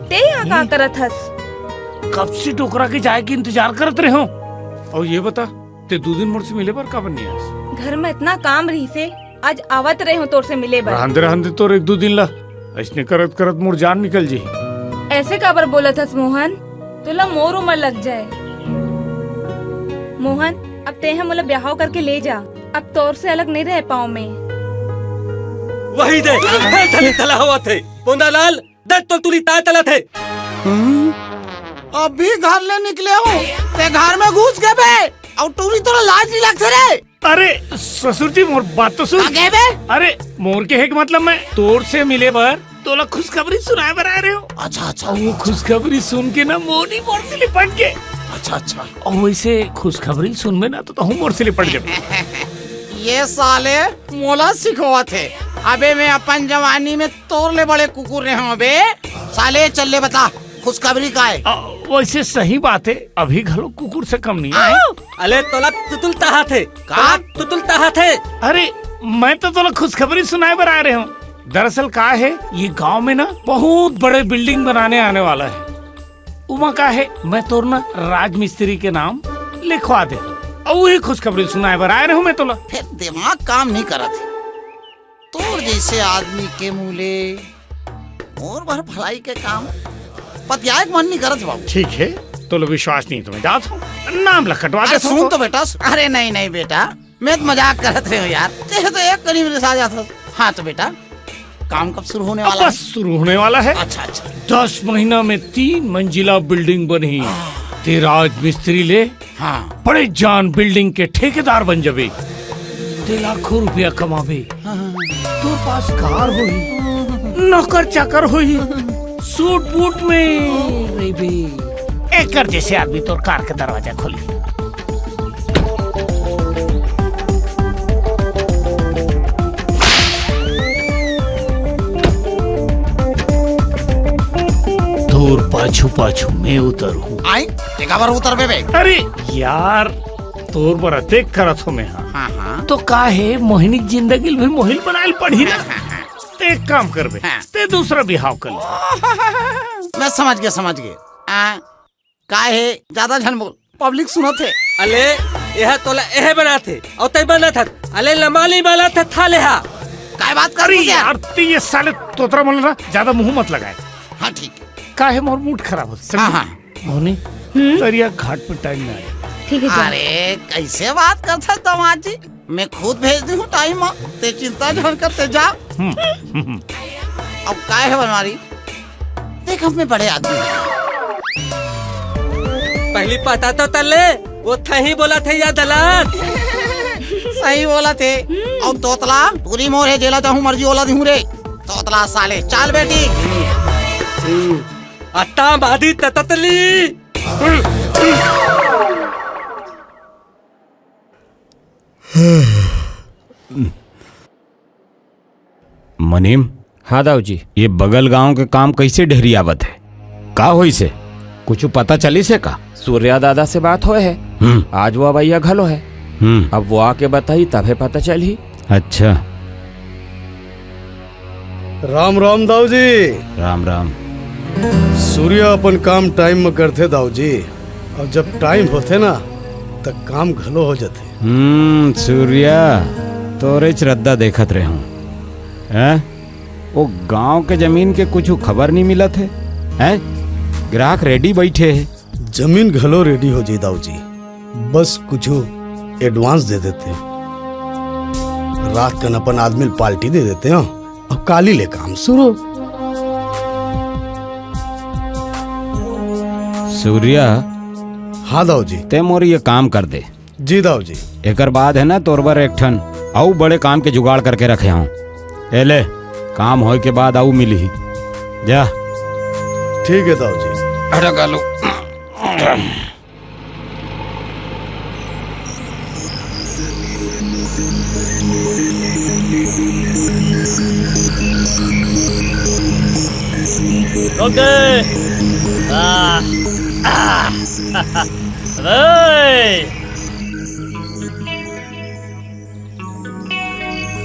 [SPEAKER 21] ते यहाँ का करत हस?
[SPEAKER 12] कब से टोकरा के चाय की इंतजार करते रहे हो। और ये बता, ते 2 दिन मोर से मिले पर का बन नहीं आस?
[SPEAKER 21] घर में इतना काम रही से आज आवत रहे हो तोर से मिले बा।
[SPEAKER 12] रहंदे रहंदे तो एक दो दिन ला ऐसने करत करत मोर जान निकल जी।
[SPEAKER 21] ऐसे काबर बोला था मोहन, तुला मोर उम्र लग जाए। मोहन अब ते मोला ब्याह करके ले जा, अब तोर से अलग नहीं रह पाऊँ मैं।
[SPEAKER 9] वही दे थली तला हुआ थे बोंदालाल, दे तो तुली ता तला थे।
[SPEAKER 13] अभी घर ले निकले हो ते घर में घुस गए बे और टूरी तो लाज नहीं लगते रे।
[SPEAKER 12] अरे ससुर जी मोर बात तो सुन। अरे मोर के है कि मतलब मैं तोर से मिले बर तोला खुशखबरी सुनाए बर आ रहे हो।
[SPEAKER 13] अच्छा
[SPEAKER 12] वो खुशखबरी सुन के ना मोनी मोर से लिपट के।
[SPEAKER 13] अच्छा
[SPEAKER 12] और वैसे खुशखबरी सुन में ना तो हूँ मोर से लिपट जाए।
[SPEAKER 13] ये साले मोला सिखवा थे। अबे मैं अपन जवानी में तोर ले बड़े कुकुर रहे हूँ बे। साले चल ले बता खुशखबरी का है।
[SPEAKER 12] वैसे सही बात है, अभी घरों कुकुर से कम नहीं है।
[SPEAKER 9] अले तोला तुतुल तहा थे का तुतुल तहा थे।
[SPEAKER 12] अरे मैं तो तोला खुशखबरी सुनाए बर आ रहे हूँ। दरअसल का है ये गांव में ना बहुत बड़े बिल्डिंग बनाने आने वाला है। उमा का है मैं तोर ना राजमिस्त्री के नाम लिखवा दे और वही खुशखबरी सुनाए बर आए रहे हूँ मैं तोला।
[SPEAKER 13] फिर दिमाग काम नहीं करा थे तोर जैसे आदमी के मूले और बार भलाई के काम पतियाए मन नहीं करत बाबू।
[SPEAKER 12] ठीक है तो विश्वास नहीं तुम्हें जात हो नाम लखटवा दे।
[SPEAKER 13] सुन तो बेटा, अरे नहीं बेटा मैं तो मजाक करत रहे हो यार। ते तो एक करीब रिसा जाता। हाँ तो बेटा काम कब शुरू होने वाला है?
[SPEAKER 12] बस शुरू होने वाला है।
[SPEAKER 13] अच्छा
[SPEAKER 12] 10 महीना में 3 मंजिला बिल्डिंग बनी। ते राजमिस्त्री ले बड़े जान बिल्डिंग के ठेकेदार बन जाबे। ते लाखों रुपया कमाबे। तो पास कार होई, नौकर चाकर होई, सूट बूट में एकर जैसे आदमी तो कार का दरवाजा खोली। दूर पाछू पाछू मैं उतरू।
[SPEAKER 13] आई बार उतर बे।
[SPEAKER 12] अरे यार तोर पर देख करत हो मैं। हाँ। तो का है मोहिनी जिंदगी भी मोहिल बनाइल पड़ी ना। ते एक काम कर बे, ते दूसरा बिहाव कर ले।
[SPEAKER 13] मैं समझ गया। का है ज्यादा झन बोल, पब्लिक सुनो थे।
[SPEAKER 9] अले यह तोला यह बना थे और तय बना था। अले लमाली वाला था ले हा।
[SPEAKER 13] काय बात कर
[SPEAKER 12] रही यार? ये साले तोतरा बोल रहा, ज्यादा मुंह मत लगाए।
[SPEAKER 13] हाँ ठीक
[SPEAKER 12] का है मोर मूड खराब हो।
[SPEAKER 13] हाँ
[SPEAKER 12] मोहनी दरिया घाट पे टाइम में आए।
[SPEAKER 21] ठीक है।
[SPEAKER 13] अरे कैसे बात करता है दामाद जी, मैं खुद भेज दी हूँ टाइम में। ते चिंता जन करते जा। अब का है बनवारी देख हम में बड़े आदमी
[SPEAKER 9] पहली पता तो तले वो था ही बोला थे या दलाल।
[SPEAKER 13] सही बोला थे। और तोतला पूरी मोर है जेला चाहूँ मर्जी ओला दी रे। तोतला साले चल बेटी।
[SPEAKER 9] अत्ता बादी ततली।
[SPEAKER 6] मनीम।
[SPEAKER 15] हाँ दाऊ जी।
[SPEAKER 6] ये बगल गांव के काम कैसे ढेरियावत है? का होई से कुछ पता चली से का?
[SPEAKER 15] सूर्या दादा से बात होए है। आज वो भैया घलो है। अब वो आके बताई तबे पता चली।
[SPEAKER 6] अच्छा
[SPEAKER 17] राम राम दाऊ जी।
[SPEAKER 6] राम राम।
[SPEAKER 17] सूर्या अपन काम टाइम में करते दाऊ जी, और जब टाइम होते ना तब काम घलो हो जाते।
[SPEAKER 6] सूर्या तोरे श्रद्धा देखत रहे हूँ। वो गांव के जमीन के कुछ खबर नहीं मिला थे। ग्राहक रेडी बैठे है।
[SPEAKER 17] जमीन घलो रेडी हो जी दाऊ जी, बस कुछ एडवांस दे देते। रात का अपन आदमी पार्टी दे देते हैं। अब काली ले काम शुरू।
[SPEAKER 6] सूर्या।
[SPEAKER 17] हाँ दाऊ जी।
[SPEAKER 6] ते मोर ये काम कर दे।
[SPEAKER 17] जी दाऊ जी।
[SPEAKER 6] एकर बाद है ना तोरबर एक ठन आऊ बड़े काम के जुगाड़ करके रखे हूँ। एले काम होए के बाद आऊ मिली ही जा।
[SPEAKER 17] ठीक है दाऊ जी।
[SPEAKER 6] अरे गालो।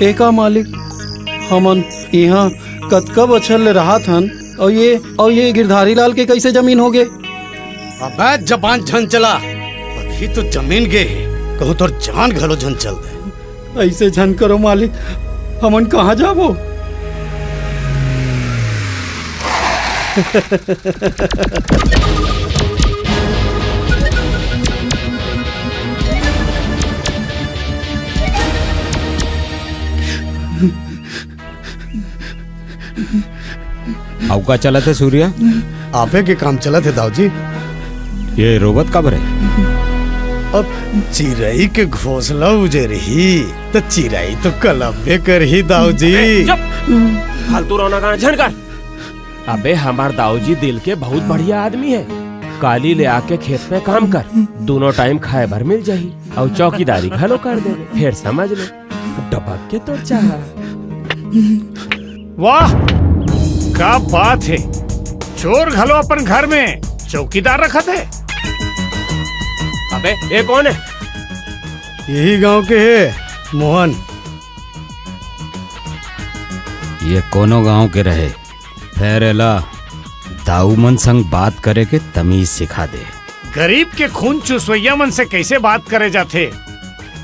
[SPEAKER 18] एका मालिक हमन यहाँ कतका बछर ले रहा थन और ये गिरधारी लाल के कैसे जमीन हो गए?
[SPEAKER 17] अबे जबान झन चला, अभी तो जमीन गे कहूँ तो जान घलो झन चल दे। ऐसे झन करो मालिक, हमन कहाँ जाबो?
[SPEAKER 6] अब का चला थे सूर्या?
[SPEAKER 17] आपे के काम चला थे दाऊजी।
[SPEAKER 6] ये रोबत कब रहे?
[SPEAKER 17] अब चिड़ई के घोंसला उजे रही तो चिड़ई तो कलब्बे कर ही दाऊजी।
[SPEAKER 15] फालतू रोना गाना झनकर। अबे हमार दाऊजी दिल के बहुत बढ़िया आदमी है। काली ले आके खेत पे काम कर, दोनों टाइम खाए भर मिल जाही और चौकीदारी घलो कर दे, फिर समझ ले डबक के तो चाह।
[SPEAKER 12] वाह क्या बात है, चोर घलो अपन घर में चौकीदार रखा थे।
[SPEAKER 15] अबे ये कौन है?
[SPEAKER 17] यही गांव के है मोहन।
[SPEAKER 6] ये कोनो गांव के रहे, फिर एला दाऊमन संग बात करे के तमीज सिखा दे।
[SPEAKER 12] गरीब के खून चुसवैया मन से कैसे बात करे जाते,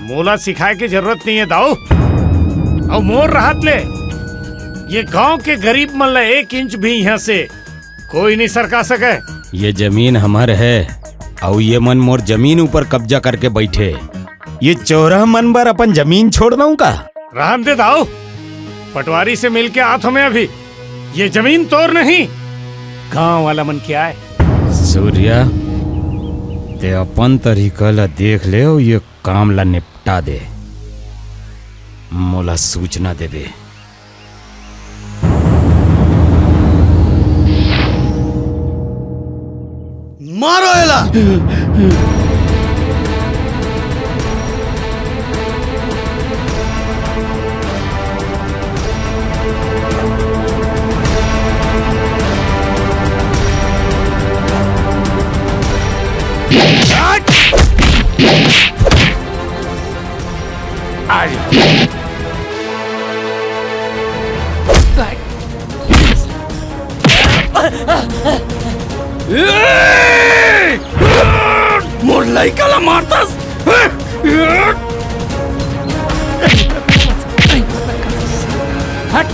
[SPEAKER 12] मोला सिखाए की जरूरत नहीं है दाऊ। और मोर राहत ले, ये गांव के गरीब मन ला 1 इंच भी यहाँ से कोई नहीं सरका सके।
[SPEAKER 6] ये जमीन हमार है और ये मन मोर जमीन ऊपर कब्जा करके बैठे। ये चौरा मन बर अपन जमीन छोड़ दूं का?
[SPEAKER 12] रहन दे दाऊ, पटवारी से मिलके आत हमें अभी। ये जमीन तोर नहीं, गांव वाला मन क्या है।
[SPEAKER 6] सूर्या ते अपन तरीका ला देख ले और ये काम ला निपटा दे, मोला सूचना दे दे।
[SPEAKER 17] मारो एला।
[SPEAKER 12] मोर लइका ला मारतस। हट।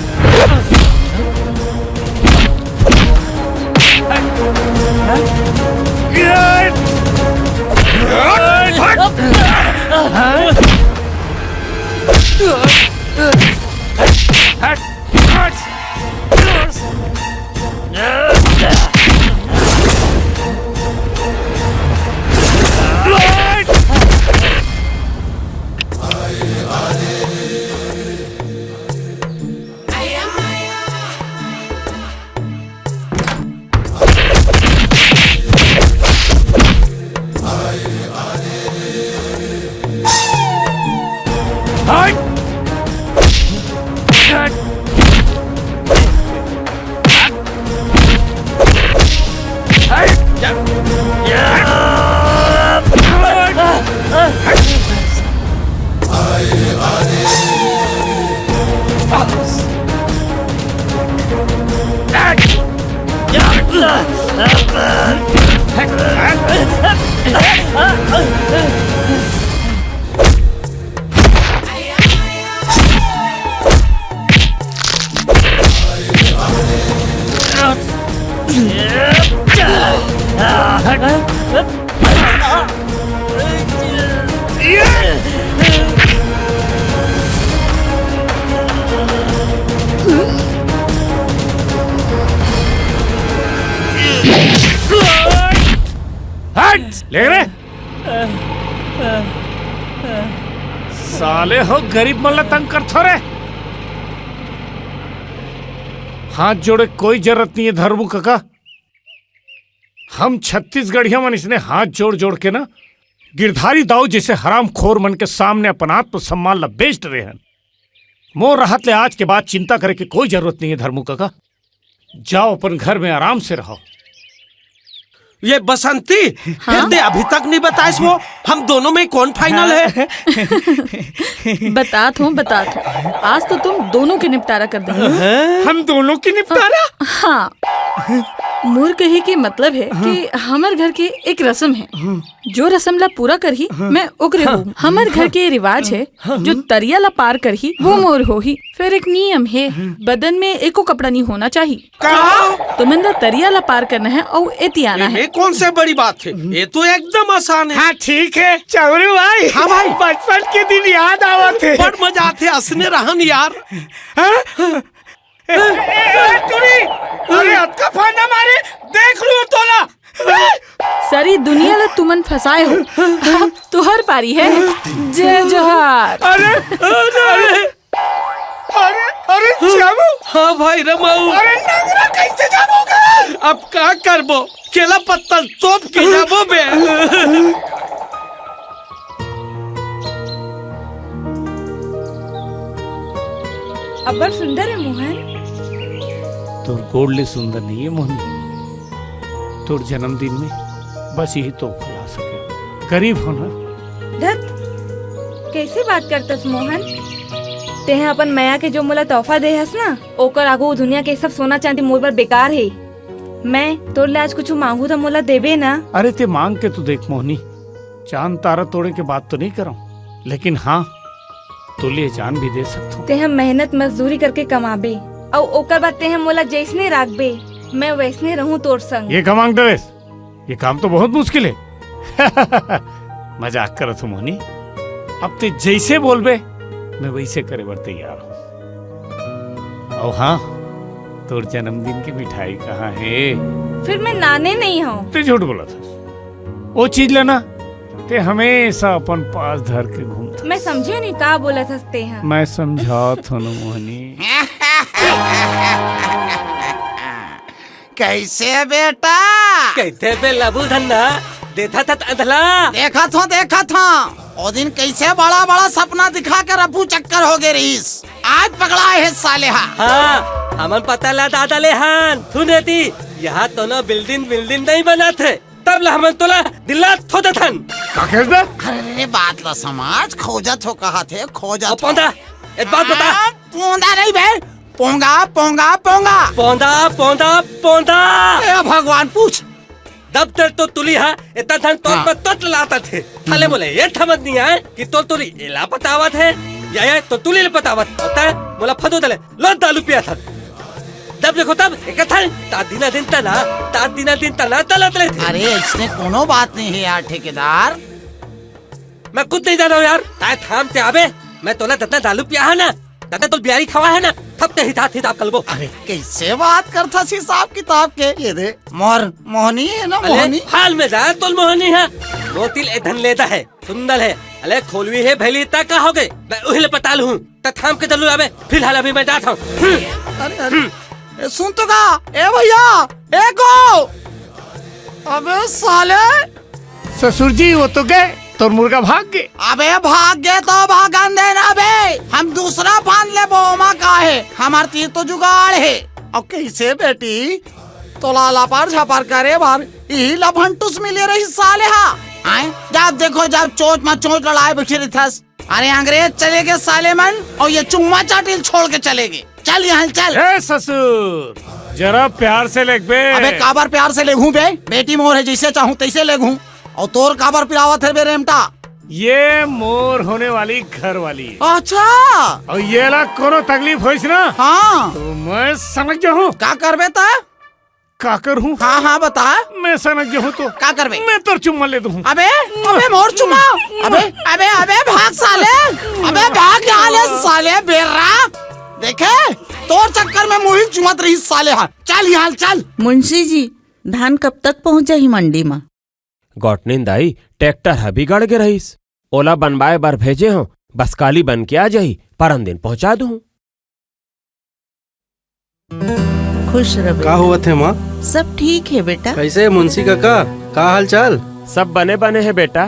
[SPEAKER 12] ले रे साले हो, गरीब मन ला तंग कर थोरे। हाथ जोड़े कोई जरूरत नहीं है धर्मू काका। हम छत्तीसगढ़िया मन इसने हाथ जोड़ जोड़ के ना गिरधारी दाऊ जैसे हराम खोर मन के सामने अपन आत्म सम्मान ला बेच रहे हैं। मोर राहत ले आज के बाद चिंता करे की कोई जरूरत नहीं है धर्मू काका। जाओ अपन घर में आराम से रहो।
[SPEAKER 18] ये बसंती, फिर दे अभी तक नहीं बताइस वो हम दोनों में कौन फाइनल है?
[SPEAKER 21] बतात हूँ आज तो तुम दोनों के निपटारा कर देंगे।
[SPEAKER 12] हम दोनों की निपटारा?
[SPEAKER 21] हाँ।
[SPEAKER 8] मोर कहे के मतलब है कि हमार घर के एक रस्म है, जो रस्म ला पूरा करही मैं ओकरे हूँ। हमार घर के रिवाज है जो तरिया ला पार करही वो मोर होही। फिर एक नियम है, बदन में एको कपड़ा नहीं होना चाहिए। तो मन तरिया ला पार करना है और एती आना है।
[SPEAKER 11] कौन से बड़ी बात है, ये तो एकदम आसान है।
[SPEAKER 12] हाँ ठीक है चौरू भाई।
[SPEAKER 11] हाँ भाई,
[SPEAKER 12] बचपन के दिन याद आवत है।
[SPEAKER 11] बड़ मजा आते हंसने रहन यार।
[SPEAKER 12] अरे अतका फाना मारे, देख लो तोला।
[SPEAKER 8] सारी दुनिया ला तुमन फसाए हो, अब तुहर पारी है। जय जोहार।
[SPEAKER 12] अरे अरे अरे अरे जामू।
[SPEAKER 11] हाँ भाई रमाऊ।
[SPEAKER 12] अरे नगरा कैसे जामोगे?
[SPEAKER 11] अब क्या करबो, केला पत्तल तोप के जाबो बे।
[SPEAKER 21] अब्बर सुंदर है मोहन।
[SPEAKER 12] तोर गोड़ले सुंदर नहीं है मोहन, तोर जन्मदिन में बस यही तो ला सके। गरीब हो ना।
[SPEAKER 21] धत कैसे बात करतस मोहन? तेहे अपन माया के जो मोला तोहफा दे हस ना, ओकर आगू दुनिया के सब सोना चांदी मोर पर बेकार है। मैं तोर ले आज कुछ मांगू तो मोला देबे ना?
[SPEAKER 12] अरे ते मांग के तो देख मोहनी, चांद तारा तोड़े के बात तो नहीं करूं, लेकिन हाँ तो लिए जान भी दे सकता हूँ।
[SPEAKER 21] ते हम मेहनत मजदूरी करके कमाबे और ओकर बाद ते हम मोला जैसने राखबे, मैं वैसने रहूं तोर संग।
[SPEAKER 12] ये का मांग डरेस? ये काम तो बहुत मुश्किल है। मजाक करत हूँ मोहनी, अब ते जैसे बोलबे मैं वैसे करे बर तैयार हूँ। और हाँ, तोर जन्मदिन की मिठाई कहाँ है?
[SPEAKER 21] फिर मैं नाने नहीं हूँ।
[SPEAKER 12] ते झूठ बोला था, वो चीज लेना ते हमेशा अपन पास धर के घूमता।
[SPEAKER 21] मैं समझे नहीं का बोला थसते हैं।
[SPEAKER 12] मैं समझात हूँ मोहनी।
[SPEAKER 13] कैसे बेटा?
[SPEAKER 11] कहते बे लबू धन्ना देखा था अधला।
[SPEAKER 13] देखा था ओ दिन कैसे बड़ा बड़ा सपना दिखा कर अबू चक्कर हो गए रहीस। आज पकड़ा है सालेहा।
[SPEAKER 11] हाँ हमन पता ला दादा ले हान तूने दी यहाँ तो ना बिल्डिंग नहीं बना थे, तब ला हमन तोला दिल्ला थोड़ा थन।
[SPEAKER 13] अरे बात ला समाज खोजत हो कहा थे खोजत।
[SPEAKER 11] पोंदा एक बात बता।
[SPEAKER 13] पोंदा नहीं बे, पोंगा पोंगा पोंगा
[SPEAKER 11] पोंदा पोंदा पोंदा।
[SPEAKER 13] ए भगवान पूछ।
[SPEAKER 11] दफ्तर तो तुली है इतना धन तो हाँ। तो लाता थे थाले बोले ये समझ नहीं आए कि तो तुली इला पतावत है या तो तुली ले पतावत होता है। बोला फदो दले लो दालू पिया था तब देखो तब एक था ता दिन तना तलत ले।
[SPEAKER 13] अरे इसने कोनो बात नहीं है यार ठेकेदार,
[SPEAKER 11] मैं खुद नहीं जाना हूँ यार। ताए थाम ते आबे मैं तोला दत्ता दालू पिया है ना, दादा तो बियारी खवा है ना, तब ते हिसाब कलबो।
[SPEAKER 13] अरे कैसे बात करता सी हिसाब किताब के? ये दे मोहनी है ना, मोहनी
[SPEAKER 11] हाल में जा तो मोहनी है। मोतिल ए धन लेता है सुंदर है, अले खोलवी है भैली तक का हो गए मैं उहिले पता लूं त थाम के चलू आबे। फिलहाल अभी मैं जाता हूँ।
[SPEAKER 13] अरे सुन तो का ए भैया ए को। अबे साले
[SPEAKER 12] ससुर जी वो तो गए तो मुर्गा भाग गए।
[SPEAKER 13] अबे भाग गए तो भागन देना बे, हम दूसरा फान ले बोमा का है, हमार तीर तो जुगाड़ है। अब कैसे बेटी तोला लापार छापार करे बार यही लभंटुस मिले रही साले हा। आए जब देखो जब चोट में चोट लड़ाए बैठे रही थस। अरे अंग्रेज चले गए साले मन और ये चुम्मा चाटिल छोड़ के चले गए। चल यहाँ चल।
[SPEAKER 12] ए ससुर जरा प्यार से लेग बे।
[SPEAKER 13] अबे काबर प्यार से लेगू बे, बेटी मोर है जैसे चाहूँ तैसे लेगू। और तोर काबर पिरावत है बे रेमटा?
[SPEAKER 12] ये मोर होने वाली घर वाली।
[SPEAKER 13] अच्छा
[SPEAKER 12] और ये ला कोनो तकलीफ होइस ना?
[SPEAKER 13] हाँ
[SPEAKER 12] तो मैं समझ जाऊँ
[SPEAKER 13] का करबे ता?
[SPEAKER 12] का करूँ?
[SPEAKER 13] हाँ बता।
[SPEAKER 12] मैं समझ जाऊँ तो
[SPEAKER 13] का करबे?
[SPEAKER 12] मैं तो चुम्मा ले दूँ।
[SPEAKER 13] अबे मोर चुम्मा। अबे भाग साले, अबे भाग यहाँ ले साले बेर्रा। देखे तोर चक्कर में मुहिम चुमत रही साले। हाँ चल यहाँ चल।
[SPEAKER 5] मुंशी जी धान कब तक पहुँच जाही मंडी में?
[SPEAKER 15] गौटनिन दाई ट्रैक्टर है बिगड़ के रहीस, ओला बनवाए बार भेजे हो, बस काली बन के आ जाही, परन दिन पहुंचा दूं।
[SPEAKER 5] खुश रहे।
[SPEAKER 18] का हुआ थे माँ?
[SPEAKER 5] सब ठीक है बेटा।
[SPEAKER 18] कैसे मुंशी काका का हाल चाल?
[SPEAKER 15] सब बने है बेटा,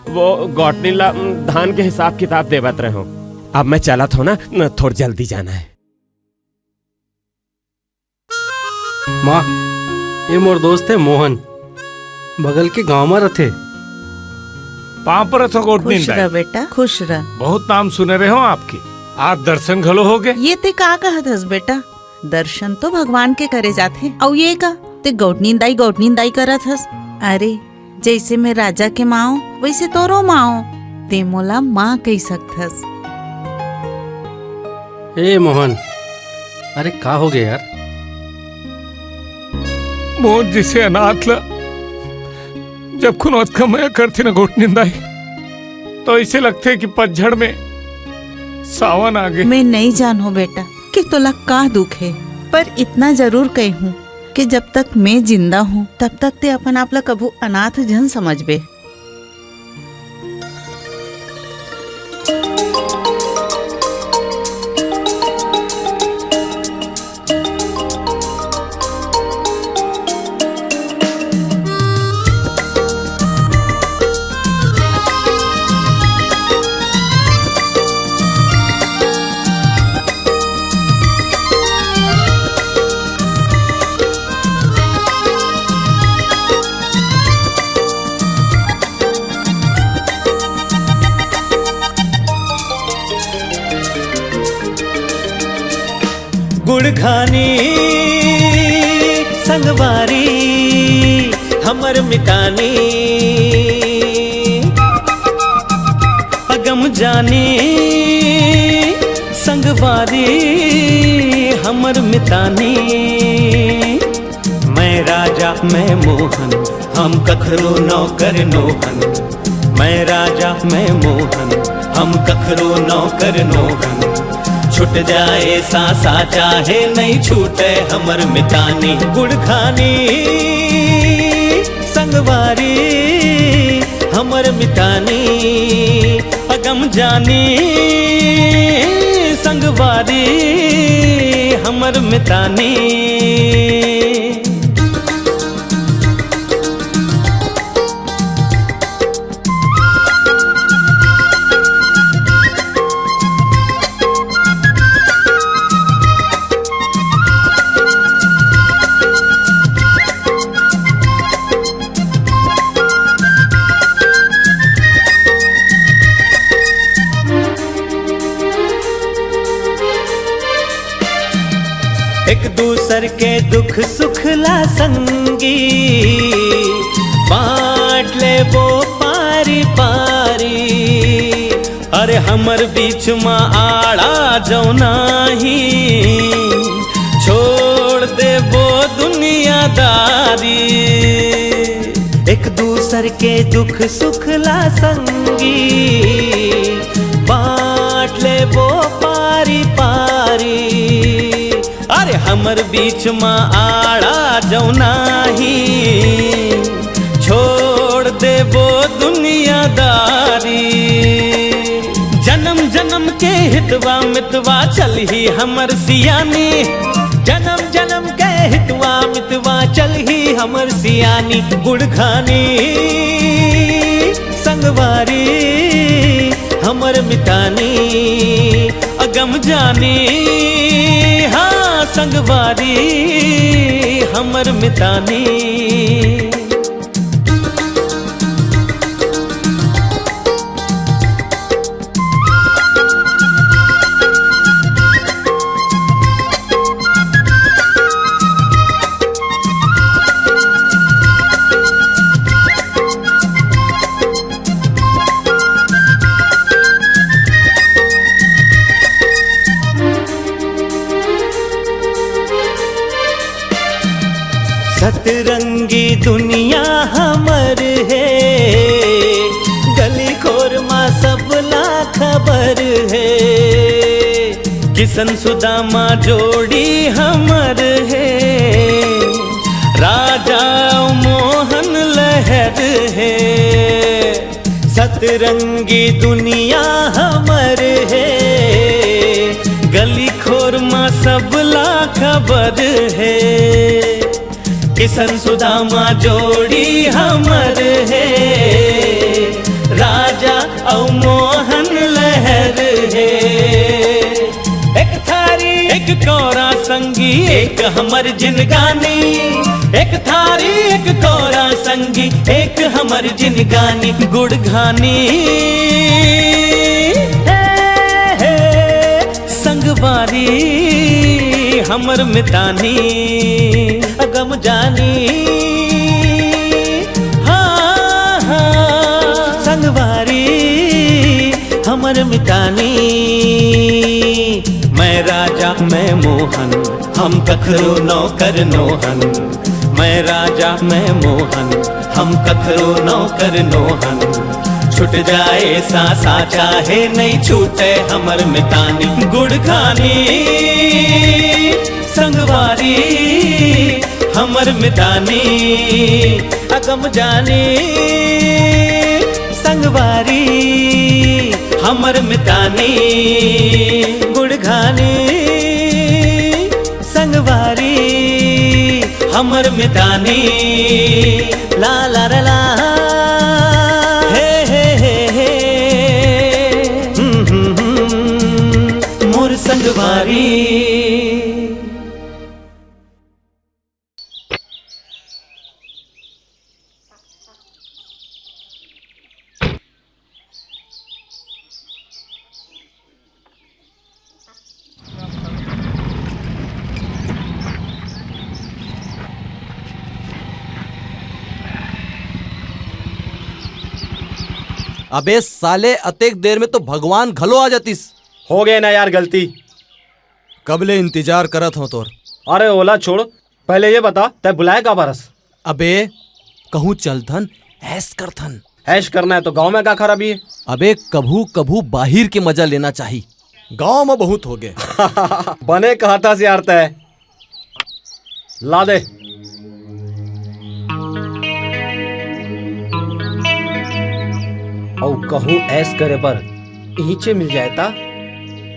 [SPEAKER 15] वो गौटनिन ला धान के हिसाब किताब देवत रहे हो। अब मैं चला था ना थोड़ा जल्दी जाना है।
[SPEAKER 18] माँ ये मोर दोस्त है मोहन, बगल के गांव में रहते।
[SPEAKER 12] पाँव पर रखो गौटनिन
[SPEAKER 5] खुश रह बेटा, खुश रह।
[SPEAKER 12] बहुत नाम सुने रहे हो आपके, आज दर्शन घलो हो गए।
[SPEAKER 5] ये ते का कहत हस बेटा, दर्शन तो भगवान के करे जाते और ये का ते गौटनींदाई करत हस। अरे जैसे मैं राजा के माँ हूँ वैसे तोरो माँ हूँ, ते मोला माँ कही सकथस।
[SPEAKER 18] ए मोहन, अरे का हो गया यार?
[SPEAKER 12] मोहन जिसे अनाथ ला जब खुनौत का मया करती ना घोटनिंदाई, तो ऐसे लगते कि पतझड़ में सावन आ गए।
[SPEAKER 5] मैं नहीं जानू बेटा कि तोला का दुख है, पर इतना जरूर कही हूँ कि जब तक मैं जिंदा हूँ तब तक ते अपन आपला कभू अनाथ जन समझबे।
[SPEAKER 3] गुड़खानी संगवारी हमर मितानी, अगम जानी संगवारी हमर मितानी। मैं राजा मैं मोहन हम कखरो नौकर नोहन, मैं राजा मैं मोहन हम कखरो नौकर नोहन। छुट जाए सासा चाहे नहीं छूटे हमर मितानी। गुड़खानी संगवारी हमर मितानी, अगम जानी संगवारी हमर मितानी। एक दूसर के दुख सुख ला संगी, बांट ले वो पारी पारी। अरे हमर बीच में आड़ा जौनाही, छोड़ दे वो दुनियादारी। एक दूसर के दुख सुख ला संगी, बांट ले वो पारी पारी। अरे हमर बीच में आड़ा जौनाही, छोड़ दे वो दुनियादारी। जन्म जन्म के हितवा मितवा चल ही हमर सियानी, जन्म जन्म के हितवा मितवा चल ही हमर सियानी। गुड़खानी संगवारी हमर मितानी, अगम जानी हाँ संगवारी हमर मितानी। सतरंगी दुनिया हमर है, गली खोर मा सबला खबर है। किसन सुदामा जोड़ी हमर है, राजा मोहन लहर है। सतरंगी दुनिया हमर है, गली खोर मा सबला खबर है। किसन सुदामा जोड़ी हमर है, राजा और मोहन लहर है। एक थारी एक कौरा संगी एक हमर जिनगानी, एक थारी एक कौरा संगी एक हमर जिनगानी। गुड़खानी संगवारी हमर मितानी अगम जानी हाँ हाँ संगवारी हमर मितानी मैं राजा मैं मोहन हम कखरो नौकर नोहन मैं राजा मैं मोहन हम कखरो नौकर नोहन छुट जाए सासा चाहे नहीं छूटे हमर मितानी गुड़ खानी संगवारी हमर मितानी अगम जानी संगवारी हमर मितानी गुड़ खानी संगवारी हमर मितानी ला ला ला ला मोर संगवारी।
[SPEAKER 1] अबे साले अतेक देर में तो भगवान घलो आ जातीस।
[SPEAKER 18] हो गए ना यार गलती।
[SPEAKER 1] कबले इंतजार करत हो तोर।
[SPEAKER 18] अरे ओला छोड़, पहले ये बता तय बुलाए का बारस।
[SPEAKER 1] अबे कहूँ चलथन ऐश करथन।
[SPEAKER 18] ऐश करना है तो गांव में क्या खराबी है?
[SPEAKER 1] अबे कभू कभू बाहिर के मजा लेना चाहिए, गांव में बहुत हो गए।
[SPEAKER 18] बने कहता से यार तय ला दे। और कहूँ ऐस करे पर नीचे मिल जाए ता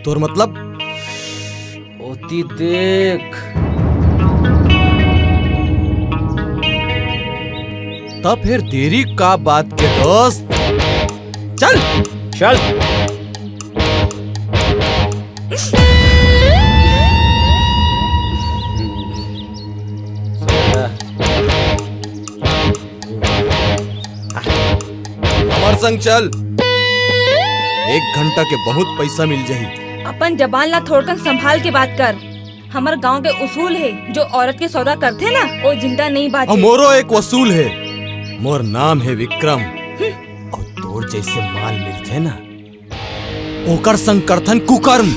[SPEAKER 1] तोर मतलब
[SPEAKER 18] ओती देख
[SPEAKER 1] तब फिर देरी का बात के दोस्त, चल
[SPEAKER 18] चल।
[SPEAKER 1] हमार संग चल, 1 घंटा के बहुत पैसा मिल जाही।
[SPEAKER 21] अपन जबान ला थोड़कन संभाल के बात कर। हमार गांव के उसूल है जो औरत के सौदा करते ना वो जिंदा नहीं बाजे।
[SPEAKER 1] मोरो एक वसूल है, मोर नाम है विक्रम। और तोर जैसे माल मिलते ना ओकर संग करथन कुकर्म।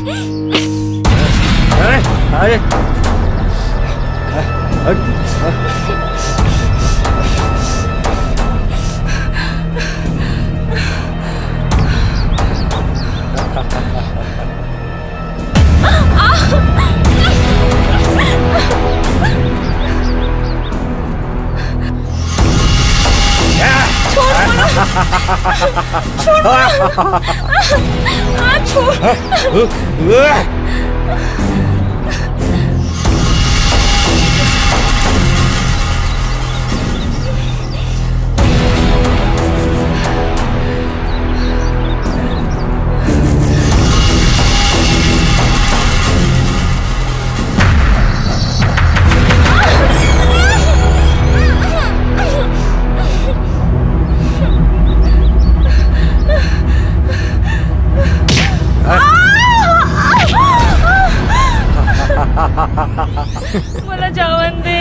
[SPEAKER 21] मला जावन दे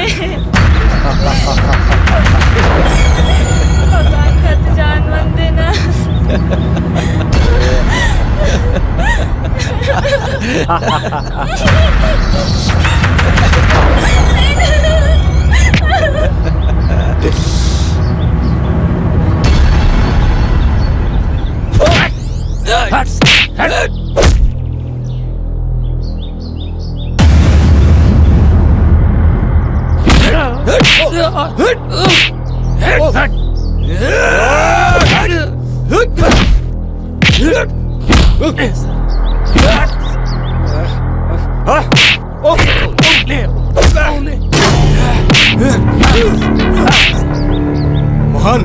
[SPEAKER 21] भगवान खातिर जान मन देना।
[SPEAKER 1] मोहन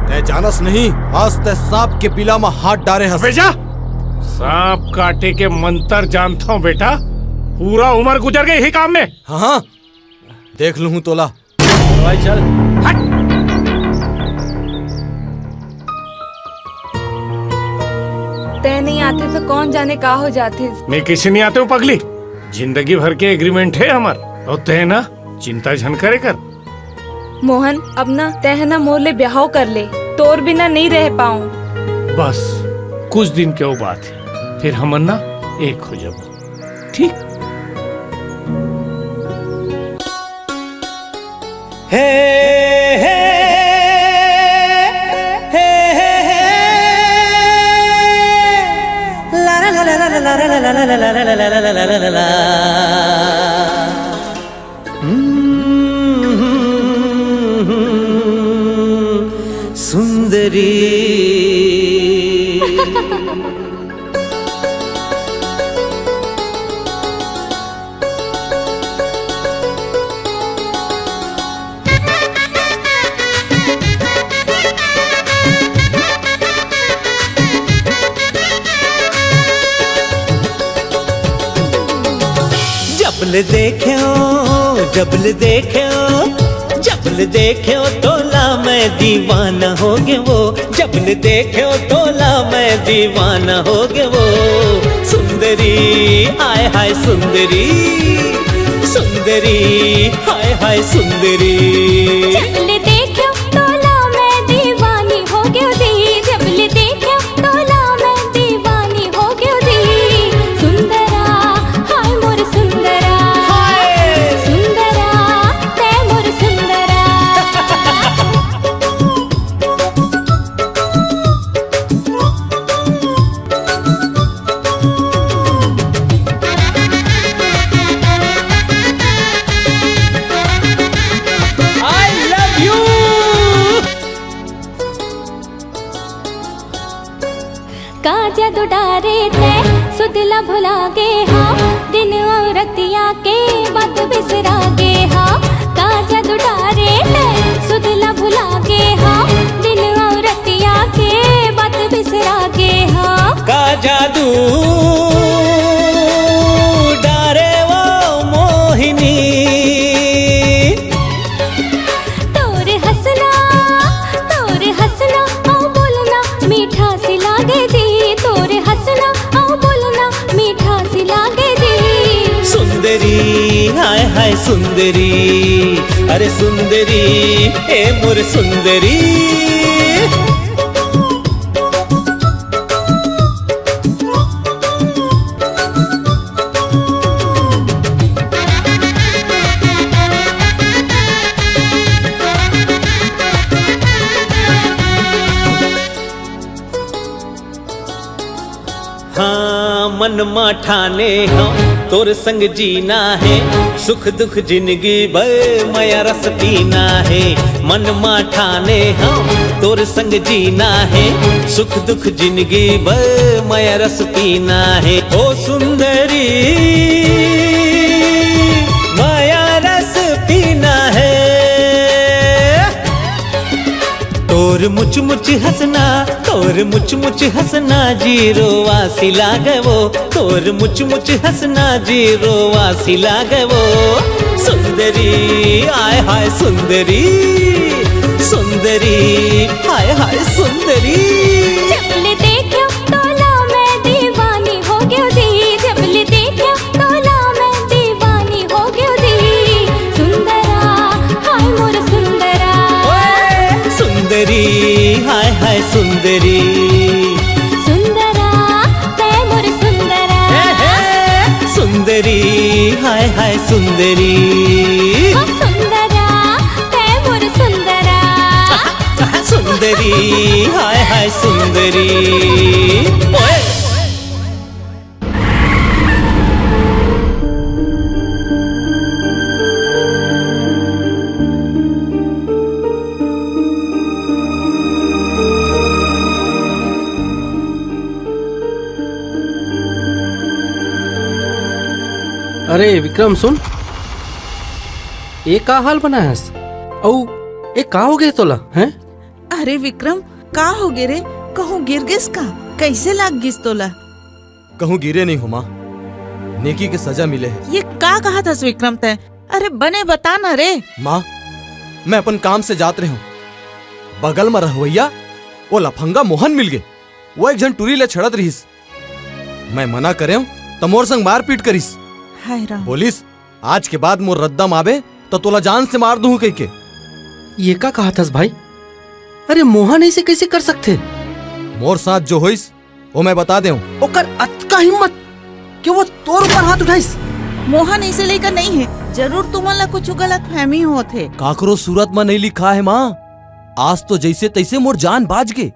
[SPEAKER 1] तय जानस नहीं, आज तय सांप के बिला में हाथ डारे हंस।
[SPEAKER 12] बेटा सांप काटे के मंत्र जानता हूँ बेटा, पूरा उम्र गुजर गई ही काम में।
[SPEAKER 1] हाँ देख लूँ तोला।
[SPEAKER 18] भाई चल हट।
[SPEAKER 21] तय नहीं आते तो कौन जाने का हो जाते।
[SPEAKER 12] मैं किसी नहीं आते हूँ पगली, जिंदगी भर के एग्रीमेंट है हमार। और तय ना चिंता झन करे कर।
[SPEAKER 21] मोहन अब ना तह ना मोर ले ब्याह कर ले, तोर बिना नहीं रह पाऊं।
[SPEAKER 12] बस कुछ दिन के वो बात है, फिर हमन ना एक हो जाओ। ठीक
[SPEAKER 3] हे हे हे हे हे ला ला ला ला ला ला ला ला ला ला ला ला ला। सुंदरी जबल देख्यो तोला मैं दीवाना हो गए वो। जबल देख्यो तोला मैं दीवाना हो गए वो। सुंदरी हाय हाय सुंदरी, सुंदरी हाय हाय सुंदरी।
[SPEAKER 4] जबल देख्यो तोला मैं दीवानी हो गयो दी। जबल देख्यो तोला मैं दीवानी हो गयो दी। सुंदरा हाय मोर सुंदरा, सुंदरा ते मोर सुंदरा।
[SPEAKER 3] I love you।
[SPEAKER 4] का जादू डारे ते सुधला भुला गे हाँ। दिन और रतिया के बात बिसरा गे हाँ। का जादू डारे ते सुधला भुला गे हाँ। दिन और रतिया के बात बिसरा गे हाँ।
[SPEAKER 3] का जादू डारे वो मोहिनी।
[SPEAKER 4] तोर हंसना औ बोलना मीठा सी लागे दी। तोर हंसना औ बोलना मीठा सी लागे दी।
[SPEAKER 3] सुंदरी हाय हाय सुंदरी, अरे सुंदरी ए मोर सुंदरी। हाँ मन मा ठाने हम तोर संग जीना है। सुख दुख जिंदगी भर माया रस पीना है। मन मा ठाने हम तोर संग जीना है। सुख दुख जिंदगी भर माया रस पीना है। ओ सुंदरी माया रस पीना है। तोर मुच मुच हंसना, तोर मुच मुच हंसना जीरो वासी लागे वो। तोर मुच मुच हंसना जीरो वासी लागे वो। सुंदरी हाय हाय सुंदरी, सुंदरी हाय हाय सुंदरी।
[SPEAKER 4] जबल देख्यो तोला मैं दीवानी हो गयो दी। जबल देख्यो तोला मैं दीवानी हो गयो दी। सुंदरा हाय मोर सुंदरा,
[SPEAKER 3] सुंदरी हाय हाय सुंदरी।
[SPEAKER 4] सुंदरा ते मोर सुंदरा,
[SPEAKER 3] सुंदरी हाय हाय सुंदरी।
[SPEAKER 4] ओ सुंदरा ते मोर सुंदरा।
[SPEAKER 3] सुंदरी हाय हाय सुंदरी। ओए
[SPEAKER 18] अरे विक्रम सुन, ये का हाल बना है? औ ये का हो गए तोला हैं?
[SPEAKER 5] अरे विक्रम का हो गे रे? कहूँ गिर गिस का? कैसे लाग गिस तोला?
[SPEAKER 1] कहूँ गिरे नहीं हुमा, नेकी के सजा मिले है।
[SPEAKER 5] ये का कहा था विक्रम तय? अरे बने बता ना रे।
[SPEAKER 1] माँ मैं अपन काम से जात रहे हूँ, बगल में रहुइया वो लफंगा मोहन मिल गए। वो एक जन टूरी ले छड़त रहीस, मैं मना करे हूँ तमोर संग मार पीट करीस।
[SPEAKER 5] हाय राम।
[SPEAKER 1] पुलिस आज के बाद मोर रद्दम आवे तो तोला जान से मार दूं कह के।
[SPEAKER 18] ये का कहा था भाई? अरे मोहन ऐसे कैसे कर सकते?
[SPEAKER 1] मोर साथ जो होइस वो मैं बता दे
[SPEAKER 18] ओकर अतका हिम्मत कि वो तोर ऊपर हाथ उठाइस।
[SPEAKER 5] मोहन ऐसे लेकर नहीं है, जरूर तुम्हारा कुछ गलत फहमी होते।
[SPEAKER 1] काकरो सूरत में नहीं लिखा है माँ। आज तो जैसे तैसे मोर जान बाज गे,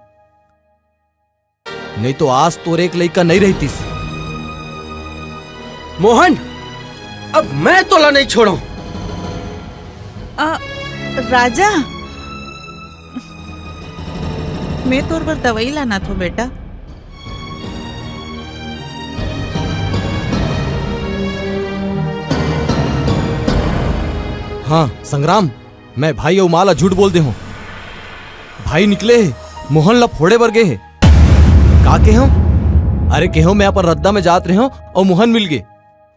[SPEAKER 1] नहीं तो आज तोर एक लड़का नहीं रहतीस।
[SPEAKER 18] मोहन अब मैं तोला नहीं छोड़ू।
[SPEAKER 5] राजा मैं तोर पर दवाई लाना था बेटा।
[SPEAKER 1] हाँ संग्राम, मैं भाई और माला झूठ बोल दे हूँ। भाई निकले है मोहन ला फोड़े बर गए है। का के हम? अरे के मैं अपन रद्दा में जात रहे हूँ और मोहन मिल गए।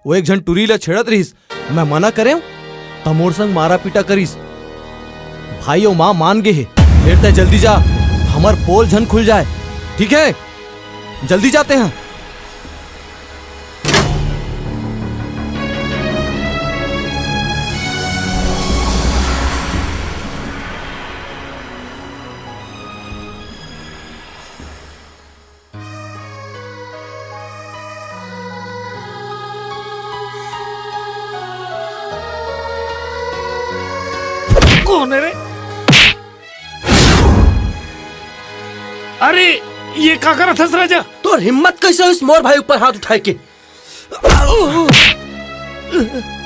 [SPEAKER 1] वो एक जन टुरी ला छेड़त रहीस, मैं मना करे तो मोर संग मारा पीटा करीस। भाई और माँ मान गए है। फिर तय जल्दी जा, हमार पोल झन खुल जाए। ठीक है, जल्दी जाते हैं।
[SPEAKER 12] कौन है रे? अरे ये क्या कर रहा था राजा?
[SPEAKER 18] तो हिम्मत कैसे हो इस मोर भाई ऊपर हाथ उठाए के?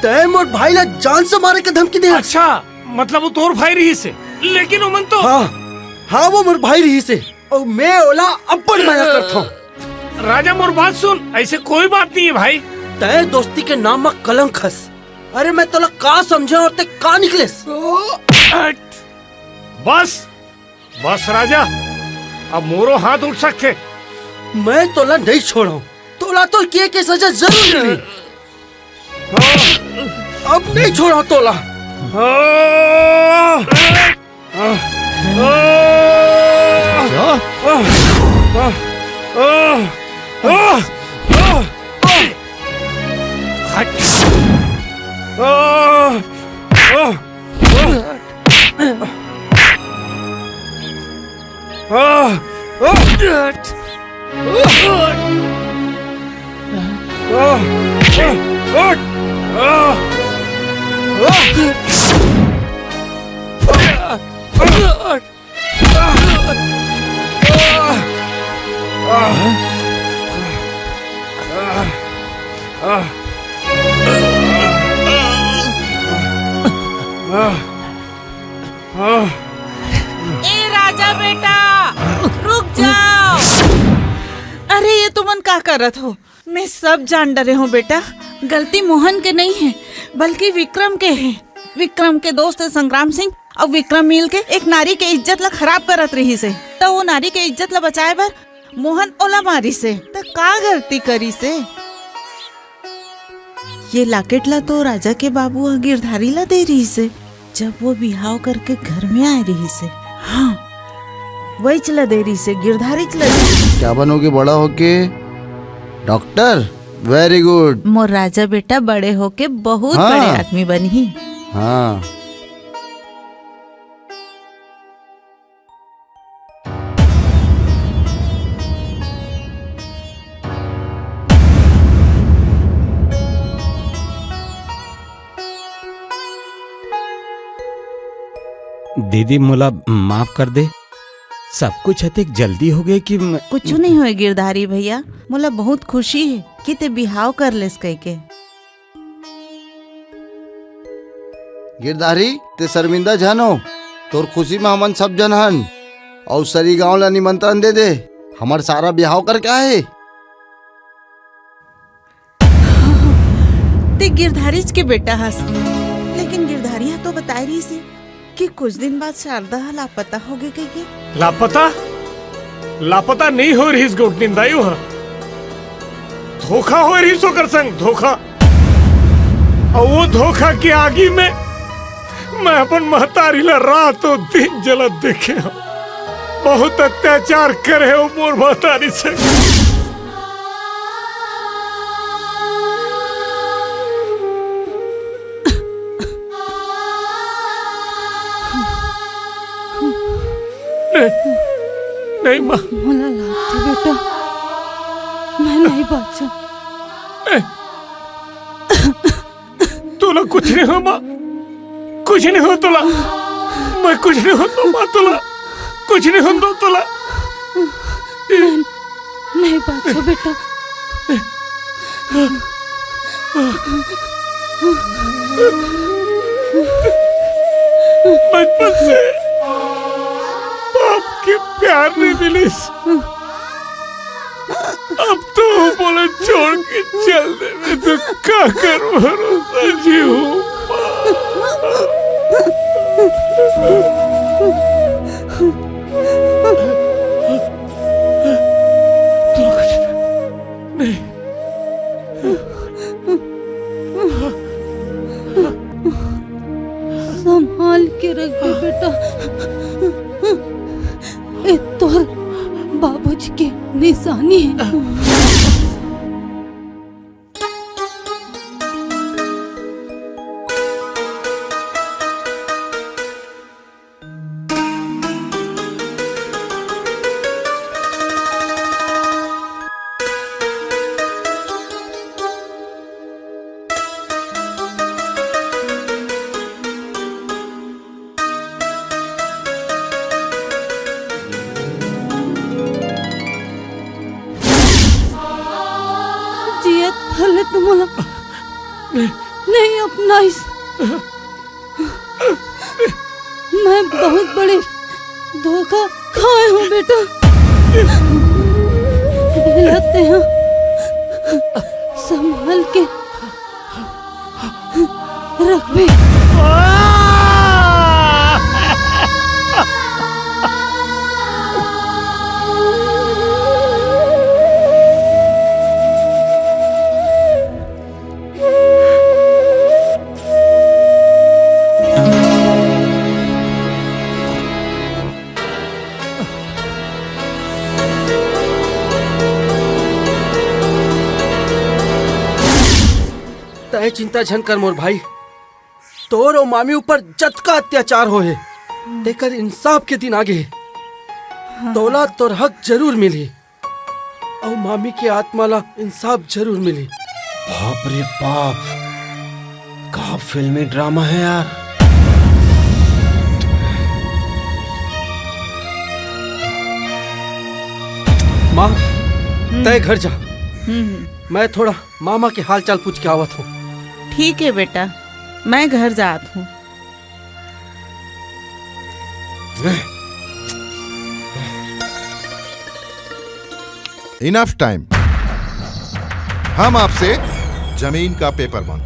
[SPEAKER 18] तय मोर भाई ला जान से मारे के धमकी दे।
[SPEAKER 12] अच्छा मतलब वो तोर भाई रही से, लेकिन वो मन तो
[SPEAKER 18] हाँ वो मोर भाई रही से और मैं ओला अपन माया करता हूँ।
[SPEAKER 12] राजा मोर बात सुन, ऐसे कोई बात नहीं है भाई।
[SPEAKER 18] तय दोस्ती के नाम में कलंक खस। अरे मैं तोला का समझे और ते का निकलेस?
[SPEAKER 12] बस बस राजा, अब मोरो हाथ उठ सकते।
[SPEAKER 18] मैं तोला नहीं छोड़ा, तोला तो किए के सजा जरूर मिली। अब नहीं छोड़ा तोला।
[SPEAKER 5] ए राजा बेटा रुक जाओ। अरे ये तुमन का करत हो? मैं सब जान डरे हूँ बेटा। गलती मोहन के नहीं है बल्कि विक्रम के है। विक्रम के दोस्त है संग्राम सिंह और विक्रम मिल के एक नारी के इज्जत ला खराब करत रही से। तो वो नारी के इज्जत ला बचाए बर मोहन ओला मारी से। तो का गलती करी से? ये लाकेट ला तो राजा के बाबू गिरधारी ला दे रही से जब वो बिहाव करके घर में आ रही से। हाँ वही चला दे रही से, गिरधारी चला दे रही।
[SPEAKER 20] क्या बनोगे बड़ा होके? डॉक्टर? Very good.
[SPEAKER 5] मोर राजा बेटा बड़े होके बहुत
[SPEAKER 20] हाँ।
[SPEAKER 5] बड़े आदमी बनी।
[SPEAKER 20] हाँ
[SPEAKER 6] दीदी मोला माफ कर दे। सब कुछ अतिक जल्दी हो गए कि
[SPEAKER 5] कुछ नहीं हुए गिरधारी भैया। मोला बहुत खुशी है कि ते बिहाव कर लेस कह के।
[SPEAKER 20] गिरधारी ते शर्मिंदा जानो, तोर खुशी में हमन सब जन हन और सरी गांव ला निमंत्रण दे दे। हमार सारा बिहाव कर क्या है?
[SPEAKER 5] ते गिरधारी के बेटा हस, लेकिन गिरधारी तो बता रही से कि कुछ दिन बाद शारदा लापता हो गई कह के।
[SPEAKER 12] लापता? लापता नहीं हो रही इस गोटनिंदायु है। धोखा हो रही सोकर संग धोखा। और वो धोखा की आगी में मैं अपन महतारी ला रातों दिन जलत देखे हो। बहुत अत्याचार करे हो मोर महतारी से। नहीं माँ,
[SPEAKER 5] मोला लागते बेटा मैं नहीं बाचा।
[SPEAKER 12] तुला कुछ नहीं हो माँ, कुछ नहीं हो तुला, मैं कुछ नहीं हो तो माँ, तुला कुछ नहीं हो तो तुला
[SPEAKER 5] नहीं बाचा बेटा।
[SPEAKER 12] बचपन से बाप के प्यार नहीं मिली, अब तो बोले छोड़ के चल दे, मैं तो क्या करूं, भरोसा जी हूँ।
[SPEAKER 5] संभाल के रख दे बेटा, ए तोर बाबूजी के निशानी है। भले तुम नहीं अपनाइस, मैं बहुत बड़े धोखा खाए हूँ बेटा। दिलाते हैं संभाल के रख भी।
[SPEAKER 18] तय चिंता झन कर मोर भाई, तोर और मामी ऊपर जतका अत्याचार हो है, तेकर इंसाफ के दिन आगे तोला तोर हक जरूर मिली और मामी की आत्मा ला इंसाफ जरूर मिली।
[SPEAKER 15] बाप रे बाप, का फिल्मी ड्रामा है यार।
[SPEAKER 18] माँ तय घर जा, मैं थोड़ा मामा के हाल चाल पूछ के आवत हूँ।
[SPEAKER 5] ठीक है बेटा, मैं घर जात हूँ।
[SPEAKER 22] इनफ टाइम, हम आपसे जमीन का पेपर मांग,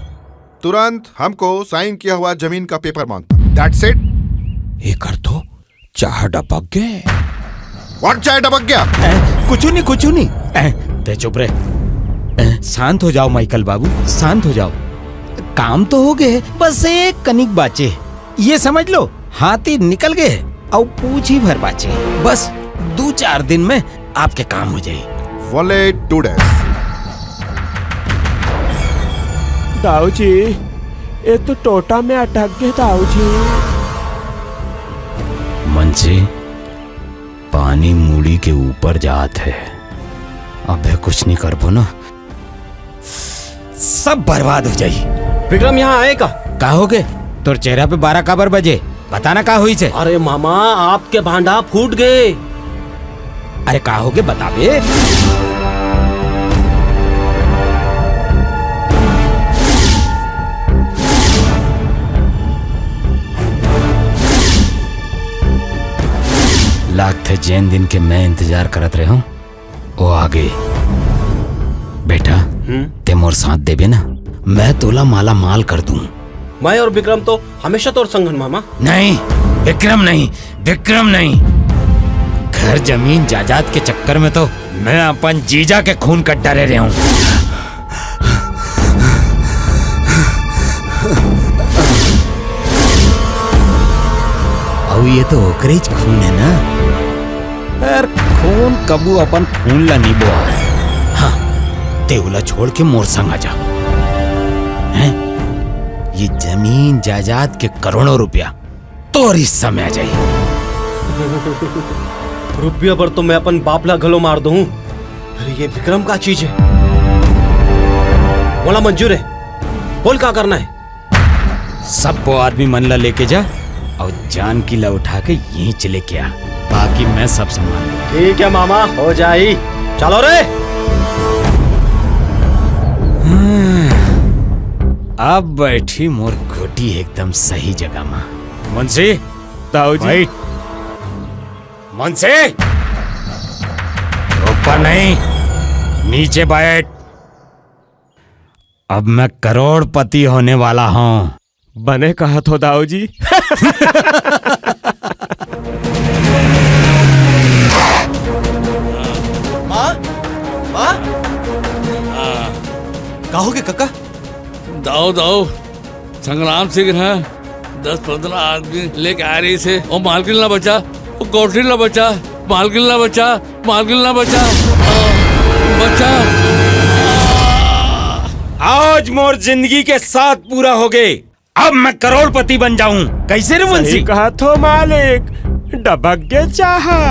[SPEAKER 22] तुरंत हमको साइन किया हुआ जमीन का पेपर मांगता। That's it.
[SPEAKER 15] ये कर तो चाह डपक गए।
[SPEAKER 22] व्हाट चाय टपक गया?
[SPEAKER 6] कुछ नहीं। ते चुप रहे, शांत हो जाओ माइकल बाबू, शांत हो जाओ। काम तो हो गए, बस एक कनिक बाचे, ये समझ लो हाथी निकल गए और पूछ ही भर बाचे। बस 2-4 दिन में आपके काम हो जाए।
[SPEAKER 22] Only 2 days।
[SPEAKER 15] दाऊ जी ये तो टोटा में अटक गए दाऊ जी।
[SPEAKER 6] मंचे पानी मूड़ी के ऊपर जात है, अबे कुछ नहीं कर पो ना, सब बर्बाद हो जाई।
[SPEAKER 18] विक्रम यहाँ आएगा?
[SPEAKER 6] का हो गए तोर चेहरा पे 12 काबर बजे, बताना का हुई से।
[SPEAKER 18] अरे मामा आपके भांडा फूट गए।
[SPEAKER 6] अरे का हो गए बताबे। लागते जैन दिन के मैं इंतजार करत रहे हूँ, वो आ गए। बेटा ते मोर साथ देबे ना, मैं तोला माला माल कर दूं।
[SPEAKER 18] मैं और विक्रम तो हमेशा तोर संगन मामा।
[SPEAKER 6] नहीं विक्रम नहीं, विक्रम नहीं। घर जमीन जायदाद के चक्कर में तो मैं अपन जीजा के खून का डरे रहा हूँ। और ये तो ओकरे खून है ना, पर खून कबू अपन खून ला नहीं बोआ। हाँ तेवला छोड़ के मोर संग आ जा। हैं? ये जमीन जायदाद के करोड़ों रुपया तोर हिस्सा में आ जाए।
[SPEAKER 18] रुपये पर तो मैं अपन बापला गलो मार दूं, फिर ये विक्रम का चीज है। बोला मंजूर है, बोल क्या करना है।
[SPEAKER 6] सब वो आदमी मन ला लेके जा और जान की ला उठा के यहीं चले के आ, बाकी मैं सब संभाल लूं।
[SPEAKER 18] ठीक है मामा, हो जाई। चलो रे।
[SPEAKER 6] अब बैठी मोर घोटी एकदम सही जगह में। मुंशी
[SPEAKER 12] दाऊ जी।
[SPEAKER 6] मुंशी ऊपर नहीं, नीचे बैठ। अब मैं करोड़पति होने वाला हूँ।
[SPEAKER 12] बने कहा तो दाऊ जी।
[SPEAKER 1] माँ माँ कहोगे काका?
[SPEAKER 16] दाऊ दाऊ संग्राम सिंह है 10-15 आदमी लेके आ रही से, और मालकिन ना बचा, वो कोठरी ना बचा, मालकिन ना बचा, मालकिन ना बचा, बचा।
[SPEAKER 6] आज मोर जिंदगी के 7 पूरा हो गए। अब मैं करोड़पति बन जाऊं। कैसे रे मुंशी?
[SPEAKER 12] सही कहा तो मालिक, डबक के चाहा।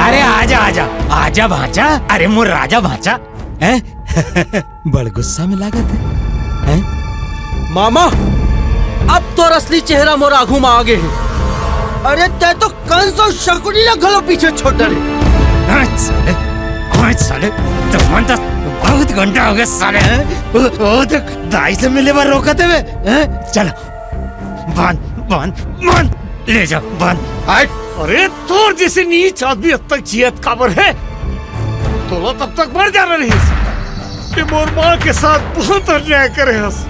[SPEAKER 6] अरे आजा आजा आजा भांचा। अरे मोर राजा भांचा हैं? बड़ गुस्सा में लागत है।
[SPEAKER 18] मामा अब तो असली चेहरा मोर आंखों में आगे है। अरे तै तो कंस और शकुनी ना गलो पीछे छोड़ रहे।
[SPEAKER 6] साले तुम तो बहुत घंटा हो गया साले। ओ तो दाई से मिले बार रोका थे। चलो बांध बांध बांध, ले जाओ बांध।
[SPEAKER 12] अरे तोर जैसे नीच आदमी अब तक जियत काबर है, तो तब तक मर जाना नहीं। कि मोर माँ के साथ बहुत अन्याय करे हस।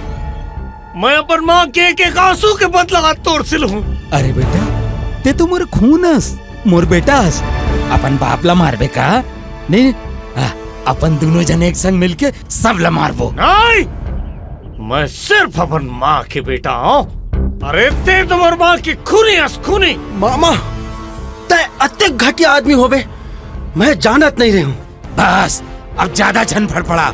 [SPEAKER 12] मैं अपन माँ के एक आंसू के बदला तोड़ से लूं।
[SPEAKER 6] अरे बेटा ते तो मोर खूनस, मोर बेटास। अपन बाप ला मारबे का? नहीं अपन दोनों जने एक संग मिलके सब ला मारबो।
[SPEAKER 12] नहीं, मैं सिर्फ अपन माँ के बेटा हूँ। अरे ते तो मोर माँ की खूनी हस, खूनी।
[SPEAKER 18] मामा तै अत्ते घटिया आदमी होबे, मैं जानत नहीं रही हूँ।
[SPEAKER 6] बस अब ज्यादा छन फड़फड़ा,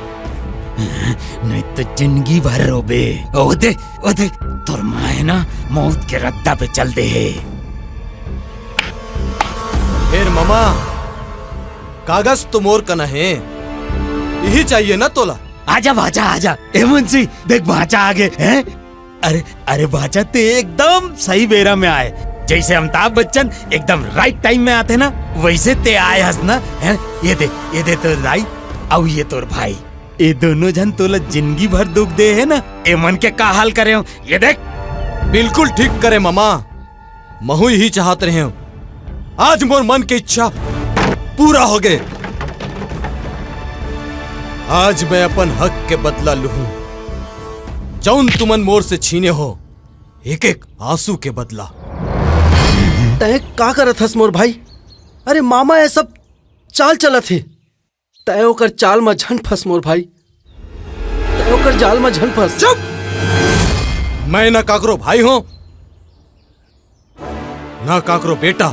[SPEAKER 6] नहीं तो जिंदगी भर रोबे। ओदे ओदे तोर माँ है ना, मौत के रद्दा पे चल दे।
[SPEAKER 1] फिर मामा कागज तो मोर कना है, यही चाहिए ना तोला।
[SPEAKER 6] आजा भाचा आजा। ए मुंशी देख भाचा आगे हैं। अरे अरे भाचा ते एकदम सही बेरा में आए। जैसे अमिताभ बच्चन एकदम राइट टाइम में आते ना, वैसे ते आए हस ना। हैं? ये दे तोर दाई और ये तोर भाई। ये दोनों जन तोला जिंदगी भर दुख दे है ना, ए मन के का हाल करे हो। ये देख
[SPEAKER 1] बिल्कुल ठीक करे मामा, महू ही चाहते रहे हो। आज मोर मन की इच्छा पूरा हो गए। आज मैं अपन हक के बदला लूं, जौन तुमन मोर से छीने हो, एक एक आंसू के बदला।
[SPEAKER 18] तय का करत हस मोर भाई? अरे मामा ये सब चाल चलत है। तय ओकर चाल में झन फंस मोर भाई, तय ओकर जाल में झन फंस।
[SPEAKER 1] चुप! मैं ना काकरो भाई हूं ना काकरो बेटा,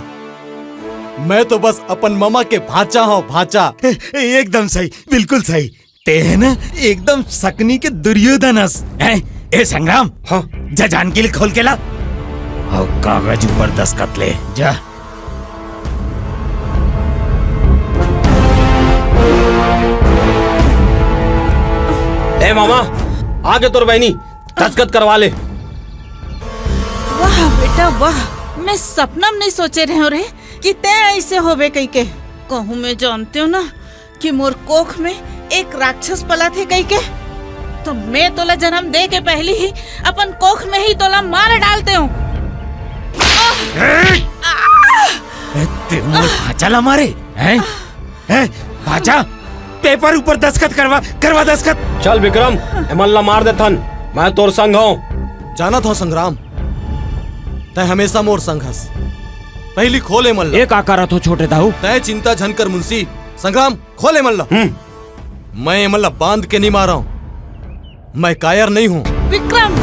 [SPEAKER 1] मैं तो बस अपन मामा के भांचा हूँ, भांचा।
[SPEAKER 6] एकदम सही, बिल्कुल सही। ते है ना एकदम सकनी के दुर्योधनस है। ए संग्राम, हाँ जा जान के लिए खोल के ला और कागज ऊपर दस्तखत ले जा।
[SPEAKER 18] ए मामा आगे तोर बहनी दस्तखत करवा ले।
[SPEAKER 5] वाह बेटा वाह, मैं सपना में नहीं सोचे रहे हो रे कि ते ऐसे होबे कई के। कहूँ मैं जानती हूँ ना कि मोर कोख में एक राक्षस पला थे कई के, तो मैं तोला जन्म दे के पहले ही अपन कोख में ही तोला मार डालते हूँ।
[SPEAKER 6] भाचा ला मारे हैं? भाचा पेपर ऊपर दस्तखत करवा दस्तखत।
[SPEAKER 18] चल विक्रम, मल्ला मार दे थन, मैं तोर संग हूँ।
[SPEAKER 1] जाना था संग्राम, तय हमेशा मोर संग हस। पहली खोले मल्ला।
[SPEAKER 6] एक आकारा तो छोटे दाऊ।
[SPEAKER 1] तय चिंता झनकर मुंशी। संग्राम खोले मल्ला। मैं मल्ला बांध के नहीं मारा हूँ, मैं कायर नहीं हूँ।
[SPEAKER 5] विक्रम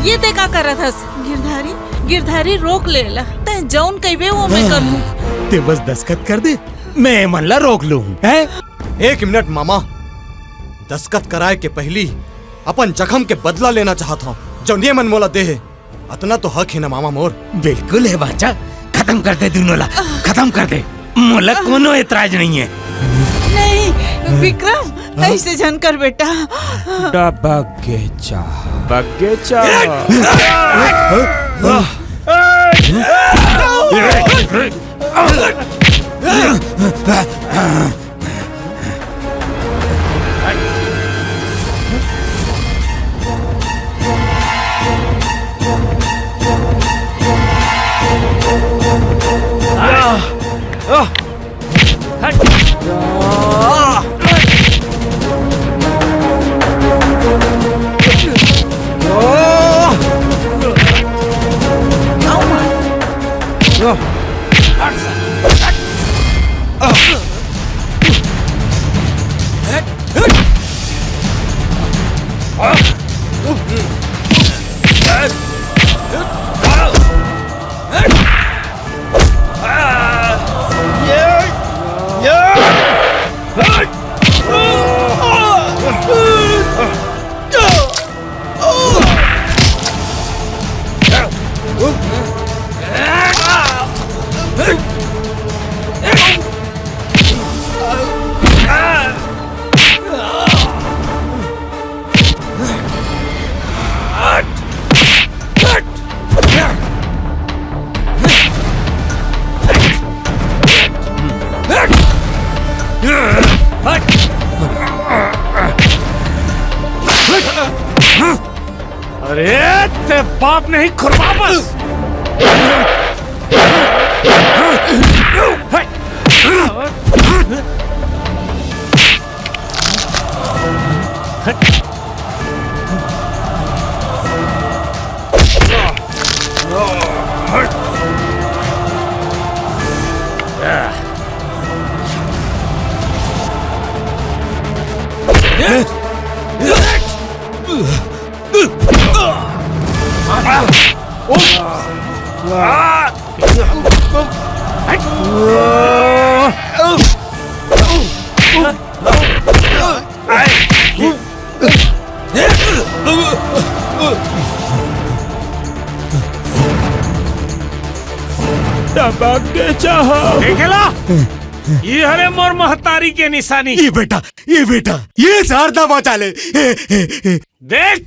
[SPEAKER 5] ये ते का करत हस? गिरधारी गिरधारी रोक ले ला, तय जौन कहबे वो मैं कर लूं।
[SPEAKER 6] ते बस दस्तखत कर दे, मैं मल्ला रोक लूं। हैं?
[SPEAKER 1] 1 मिनट मामा, दस्तखत कराए के पहली अपन जख्म के बदला लेना चाहता हूँ जो ये मन मोला दे है। अतना तो हक है ना मामा मोर।
[SPEAKER 6] बिल्कुल है बाचा, खत्म कर दे दोनों ला, खत्म कर दे। मोला कोनो एतराज नहीं है।
[SPEAKER 5] नहीं विक्रम, ऐसे जानकर बेटा।
[SPEAKER 15] बगीचा बगीचा
[SPEAKER 12] अरे ते बाप नहीं खुरवा बस। देखेला ये हरे मोर महतारी के निशानी।
[SPEAKER 1] ये बेटा ये शारदा बचा ले।
[SPEAKER 12] देख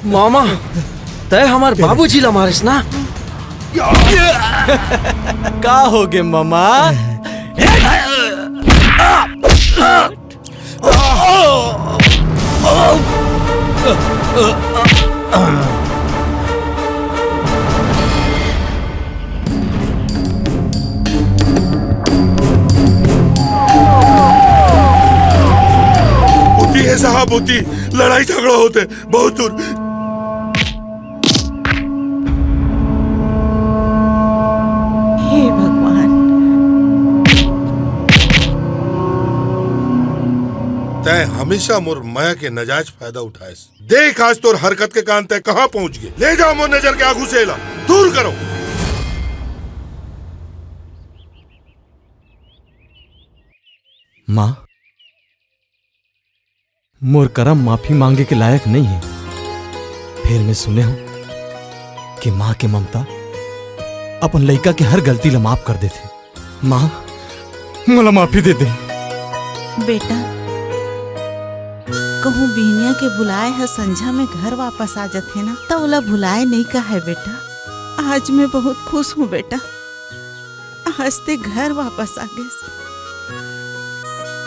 [SPEAKER 18] मामा, तय हमार बाबूजी ला मारिस ना।
[SPEAKER 1] का हो गे मामा?
[SPEAKER 7] होती है साहब, होती लड़ाई झगड़ा होते बहुत दूर।
[SPEAKER 5] हे भगवान,
[SPEAKER 7] तय हमेशा मोर माया के नजायज फायदा उठाए। देख आज तोर हरकत के कान तय कहाँ पहुँच गए। ले जाओ मोर नजर के आगू से ला, दूर करो।
[SPEAKER 1] माँ, मोर करम माफी मांगे के लायक नहीं है। फिर मैं सुने हूं कि माँ के ममता अपन लड़का के हर गलती ला माफ कर देते। माँ मोला माफी दे दे।
[SPEAKER 5] बेटा कहूँ बिहनिया के बुलाए है संझा में घर वापस आ जाते ना, तो ओला भुलाए नहीं का है बेटा। आज मैं बहुत खुश हूँ बेटा, आज ते घर वापस आ गए।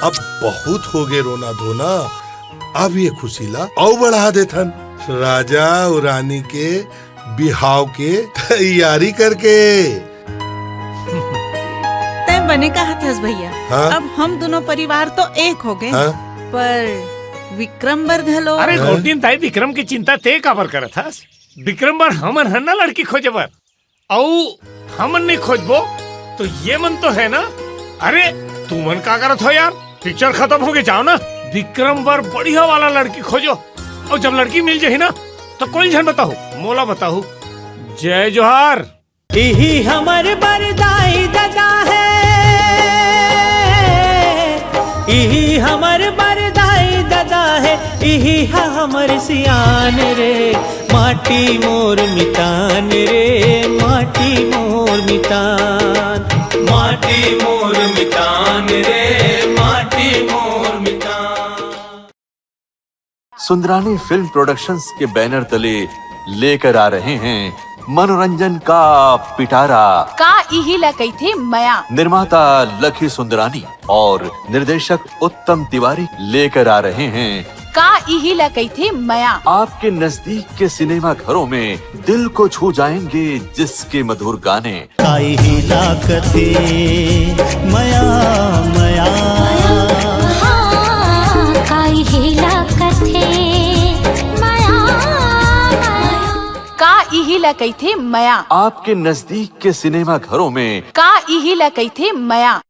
[SPEAKER 7] अब बहुत हो गए रोना धोना, अब ये खुशी ला और बढ़ा देथन। राजा और रानी के बिहाव के तैयारी करके।
[SPEAKER 5] तय बने कहा था भैया।
[SPEAKER 7] हाँ?
[SPEAKER 5] अब हम दोनों परिवार तो एक हो गए।
[SPEAKER 7] हाँ?
[SPEAKER 5] पर विक्रम बर घलो।
[SPEAKER 12] अरे गोटिन ताई विक्रम की चिंता ते काबर करत हस? विक्रम बर हमन है ना लड़की खोजे बर, औ हमन नहीं खोजबो तो ये मन तो है ना। अरे तू मन का करत हो यार? पिक्चर खत्म हो गए जाओ ना, विक्रम बर बढ़िया वाला लड़की खोजो, और जब लड़की मिल जाए ना तो कोई झन बताओ, मोला बताओ। जय जोहार।
[SPEAKER 3] यही हमर बरदाई दादा है, इही हमर बरदाई दादा है, इही है हमर सियान रे। माटी मोर मितान रे, माटी मोर मितान, माटी मोर मितान रे, माटी मोर मितान।
[SPEAKER 14] सुंदरानी फिल्म प्रोडक्शंस के बैनर तले लेकर आ रहे हैं मनोरंजन का पिटारा।
[SPEAKER 19] का इही लकई थे मया।
[SPEAKER 14] निर्माता लखी सुंदरानी और निर्देशक उत्तम तिवारी लेकर आ रहे हैं
[SPEAKER 19] का इही लकई थे मया।
[SPEAKER 14] आपके नजदीक के सिनेमा घरों में दिल को छू जाएंगे जिसके मधुर गाने।
[SPEAKER 3] का इही लाकथे मया मया,
[SPEAKER 4] का इही लकथे मया,
[SPEAKER 19] का इही लकई थे मया।
[SPEAKER 14] आपके नजदीक के सिनेमा घरों में
[SPEAKER 19] का इही लकई थे मया।